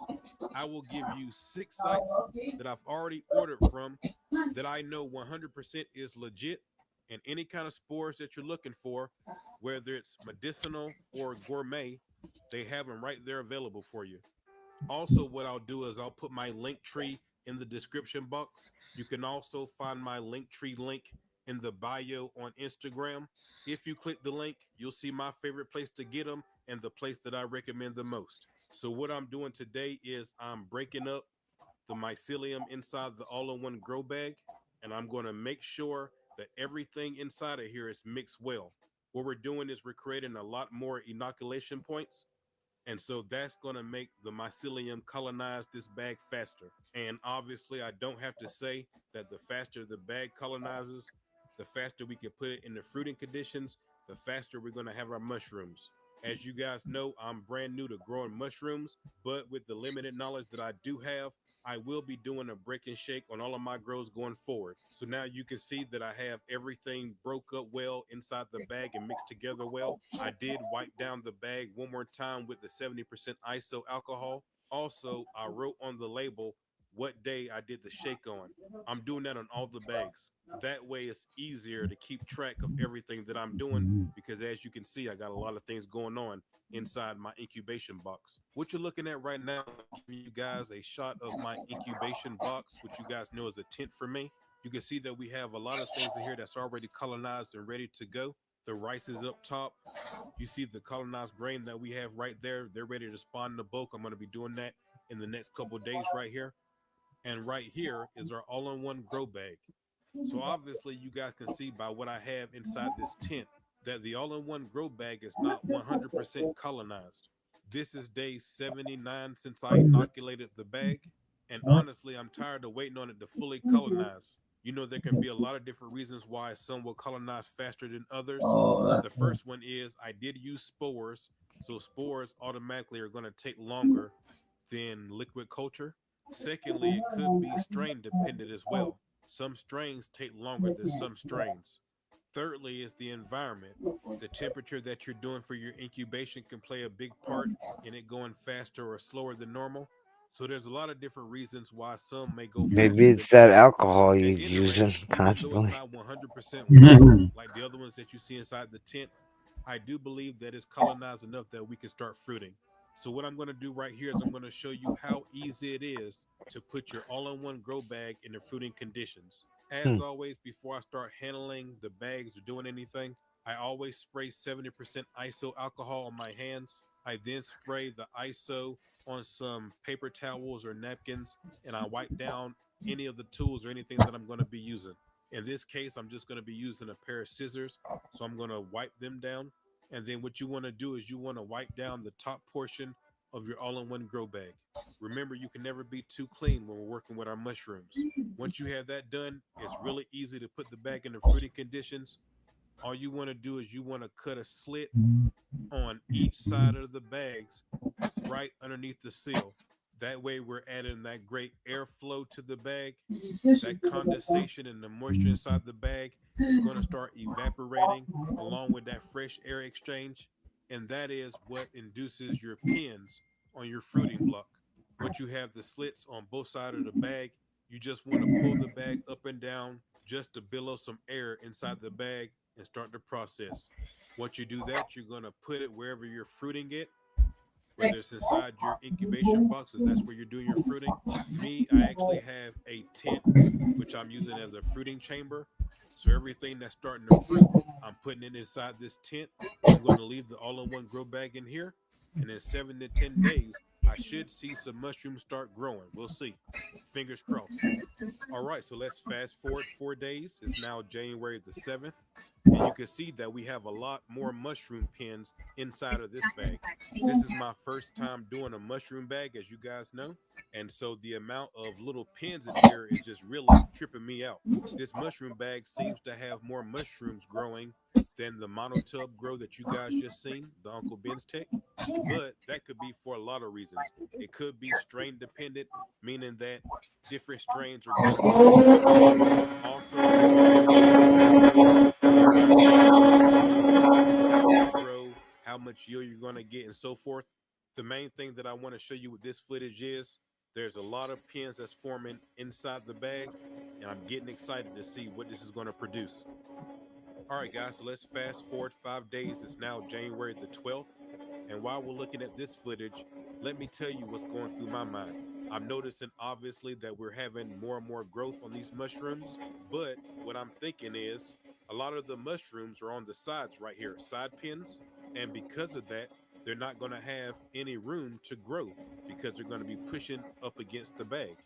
I will give you 6 sites that I've already ordered from that I know 100% is legit, and any kind of spores that you're looking for, whether it's medicinal or gourmet, they have them right there available for you. Also, what I'll do is I'll put my link tree in the description box. You can also find my link tree link in the bio on Instagram. If you click the link, you'll see my favorite place to get them and the place that I recommend the most. So what I'm doing today is I'm breaking up the mycelium inside the all-in-one grow bag, and I'm going to make sure that everything inside of here is mixed well. What we're doing is we're creating a lot more inoculation points, and so that's going to make the mycelium colonize this bag faster. And obviously, I don't have to say that the faster the bag colonizes, the faster we can put it in the fruiting conditions, the faster we're going to have our mushrooms. As you guys know, I'm brand new to growing mushrooms, but with the limited knowledge that I do have, I will be doing a break and shake on all of my grows going forward. So now you can see that I have everything broke up well inside the bag and mixed together well. I did wipe down the bag one more time with the 70% iso alcohol. Also, I wrote on the label what day I did the shake on. I'm doing that on all the bags. That way it's easier to keep track of everything that I'm doing because as you can see, I got a lot of things going on inside my incubation box. What you're looking at right now, I'm giving you guys a shot of my incubation box, which you guys know is a tent for me. You can see that we have a lot of things in here that's already colonized and ready to go. The rice is up top. You see the colonized grain that we have right there. They're ready to spawn in the bulk. I'm going to be doing that in the next couple of days right here. And right here is our all-in-one grow bag. So obviously you guys can see by what I have inside this tent that the all-in-one grow bag is not 100% colonized. This is day 79 since I inoculated the bag. And honestly, I'm tired of waiting on it to fully colonize. You know, there can be a lot of different reasons why some will colonize faster than others. The first one is I did use spores. So spores automatically are going to take longer than liquid culture. Secondly, it could be strain dependent as well. Some strains take longer than some strains. Thirdly is the environment. The temperature that you're doing for your incubation can play a big part in it going faster or slower than normal. So there's a lot of different reasons why some may go faster Maybe than it's that others. alcohol you're At any rate, using even though it's constantly. not 100% white like the other ones that you see inside the tent, I do believe that it's colonized enough that we can start fruiting. So what I'm going to do right here is I'm going to show you how easy it is to put your all-in-one grow bag in the fruiting conditions. As always, before I start handling the bags or doing anything, I always spray 70% ISO alcohol on my hands. I then spray the ISO on some paper towels or napkins, and I wipe down any of the tools or anything that I'm going to be using. In this case, I'm just going to be using a pair of scissors, so I'm going to wipe them down. And then what you want to do is you want to wipe down the top portion of your all-in-one grow bag. Remember, you can never be too clean when we're working with our mushrooms. Once you have that done, it's really easy to put the bag in the fruiting conditions. All you want to do is you want to cut a slit on each side of the bags right underneath the seal. That way we're adding that great airflow to the bag. That condensation and the moisture inside the bag is going to start evaporating along with that fresh air exchange. And that is what induces your pins on your fruiting block. Once you have the slits on both sides of the bag, you just want to pull the bag up and down just to billow some air inside the bag and start the process. Once you do that, you're going to put it wherever you're fruiting it, whether it's inside your incubation box, if that's where you're doing your fruiting. Me, I actually have a tent, which I'm using as a fruiting chamber. So everything that's starting to fruit, I'm putting it inside this tent. I'm going to leave the all-in-one grow bag in here. And in 7 to 10 days, I should see some mushrooms start growing. We'll see. Fingers crossed. All right, so let's fast forward 4 days. It's now January the 7th. And you can see that we have a lot more mushroom pins inside of this bag. This is my first time doing a mushroom bag, as you guys know. And so the amount of little pins in here is just really tripping me out. This mushroom bag seems to have more mushrooms growing than the monotub grow that you guys just seen, the Uncle Ben's Tech. But that could be for a lot of reasons. It could be strain dependent, meaning that different strains are going to grow. Also, how much yield you're going to get, and so forth. The main thing that I want to show you with this footage is there's a lot of pins that's forming inside the bag, and I'm getting excited to see what this is going to produce. All right, guys, so let's fast forward 5 days. It's now January the 12th. And while we're looking at this footage, let me tell you what's going through my mind. I'm noticing, obviously, that we're having more and more growth on these mushrooms. But what I'm thinking is a lot of the mushrooms are on the sides right here, side pins. And because of that, they're not going to have any room to grow because they're going to be pushing up against the bag.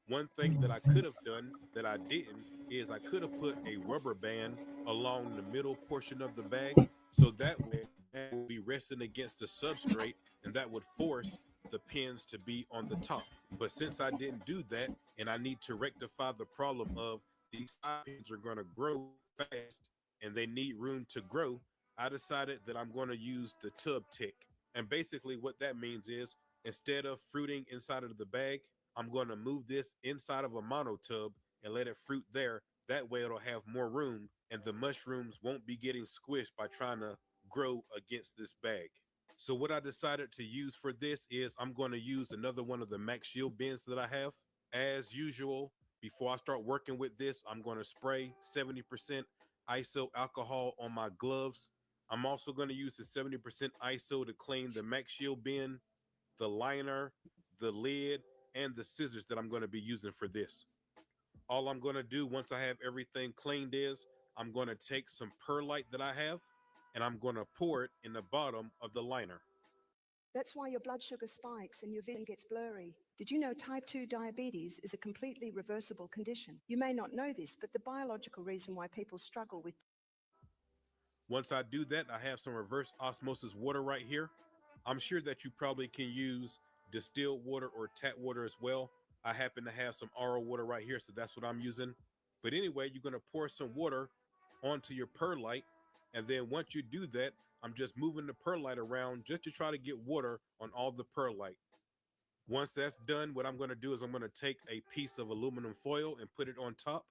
One thing that I could have done that I didn't is I could have put a rubber band along the middle portion of the bag, so that way it will be resting against the substrate, and that would force the pins to be on the top. But since I didn't do that, and I need to rectify the problem of these side pins are going to grow fast and they need room to grow, I decided that I'm going to use the tub tick. And basically what that means is instead of fruiting inside of the bag, I'm going to move this inside of a monotub and let it fruit there. That way it'll have more room and the mushrooms won't be getting squished by trying to grow against this bag. So what I decided to use for this is I'm going to use another one of the Max Shield bins that I have. As usual, before I start working with this, I'm going to spray 70% ISO alcohol on my gloves. I'm also going to use the 70% ISO to clean the Max Shield bin, the liner, the lid, and the scissors that I'm going to be using for this. All I'm going to do once I have everything cleaned is I'm going to take some perlite that I have and I'm going to pour it in the bottom of the liner. That's why your blood sugar spikes and your vision gets blurry. Did you know type 2 diabetes is a completely reversible condition? You may not know this, but the biological reason why people struggle with Once I do that, I have some reverse osmosis water right here. I'm sure that you probably can use distilled water or tap water as well. I happen to have some RO water right here, so that's what I'm using. But anyway, you're going to pour some water onto your perlite. And then once you do that, I'm just moving the perlite around just to try to get water on all the perlite. Once that's done, what I'm going to do is I'm going to take a piece of aluminum foil and put it on top.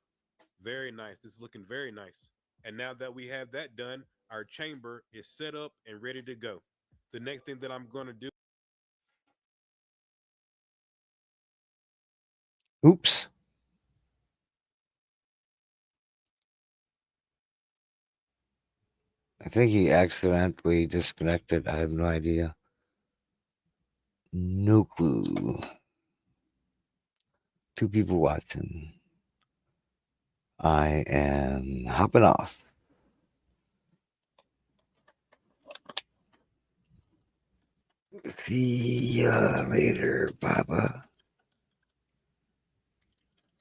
Very nice. This is looking very nice. And now that we have that done, our chamber is set up and ready to go. The next thing that I'm going to do. Oops. I think he accidentally disconnected. I have no idea. No clue. 2 people watching. I am hopping off. See ya later, Papa.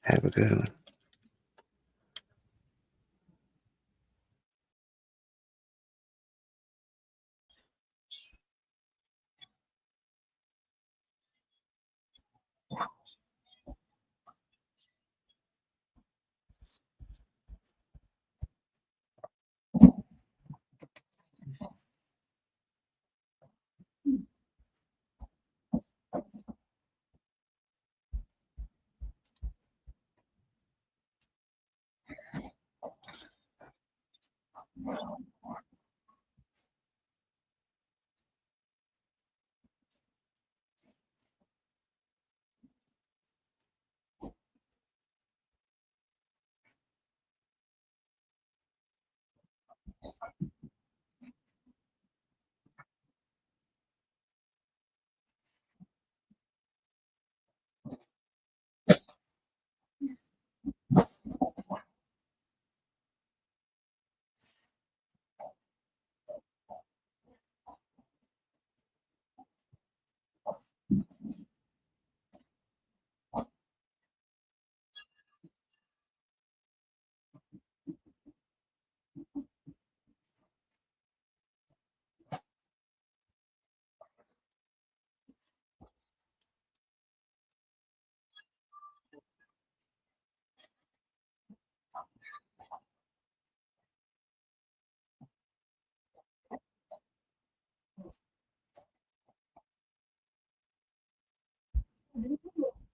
Have a good one.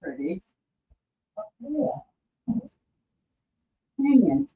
Pretty. Yeah. Hanging.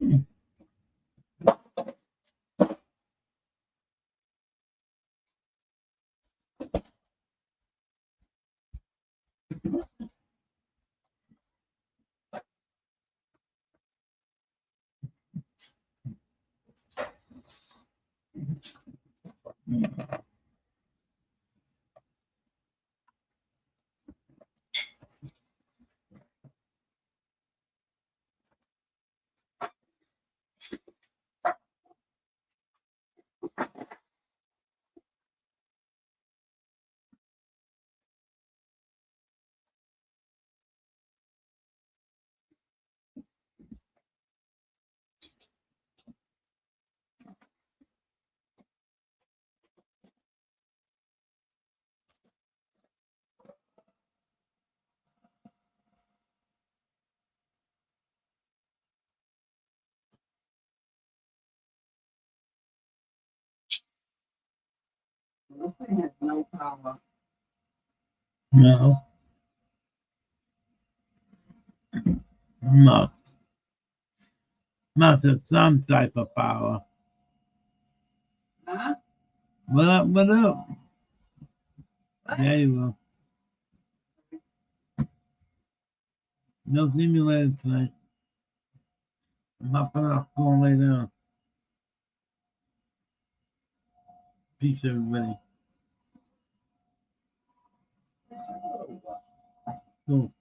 This thing has no power. No. Must have some type of power. Huh? What up? What up? There you go. No simulator tonight. I'm hopping off, going lay down. Peace, everybody. Cool.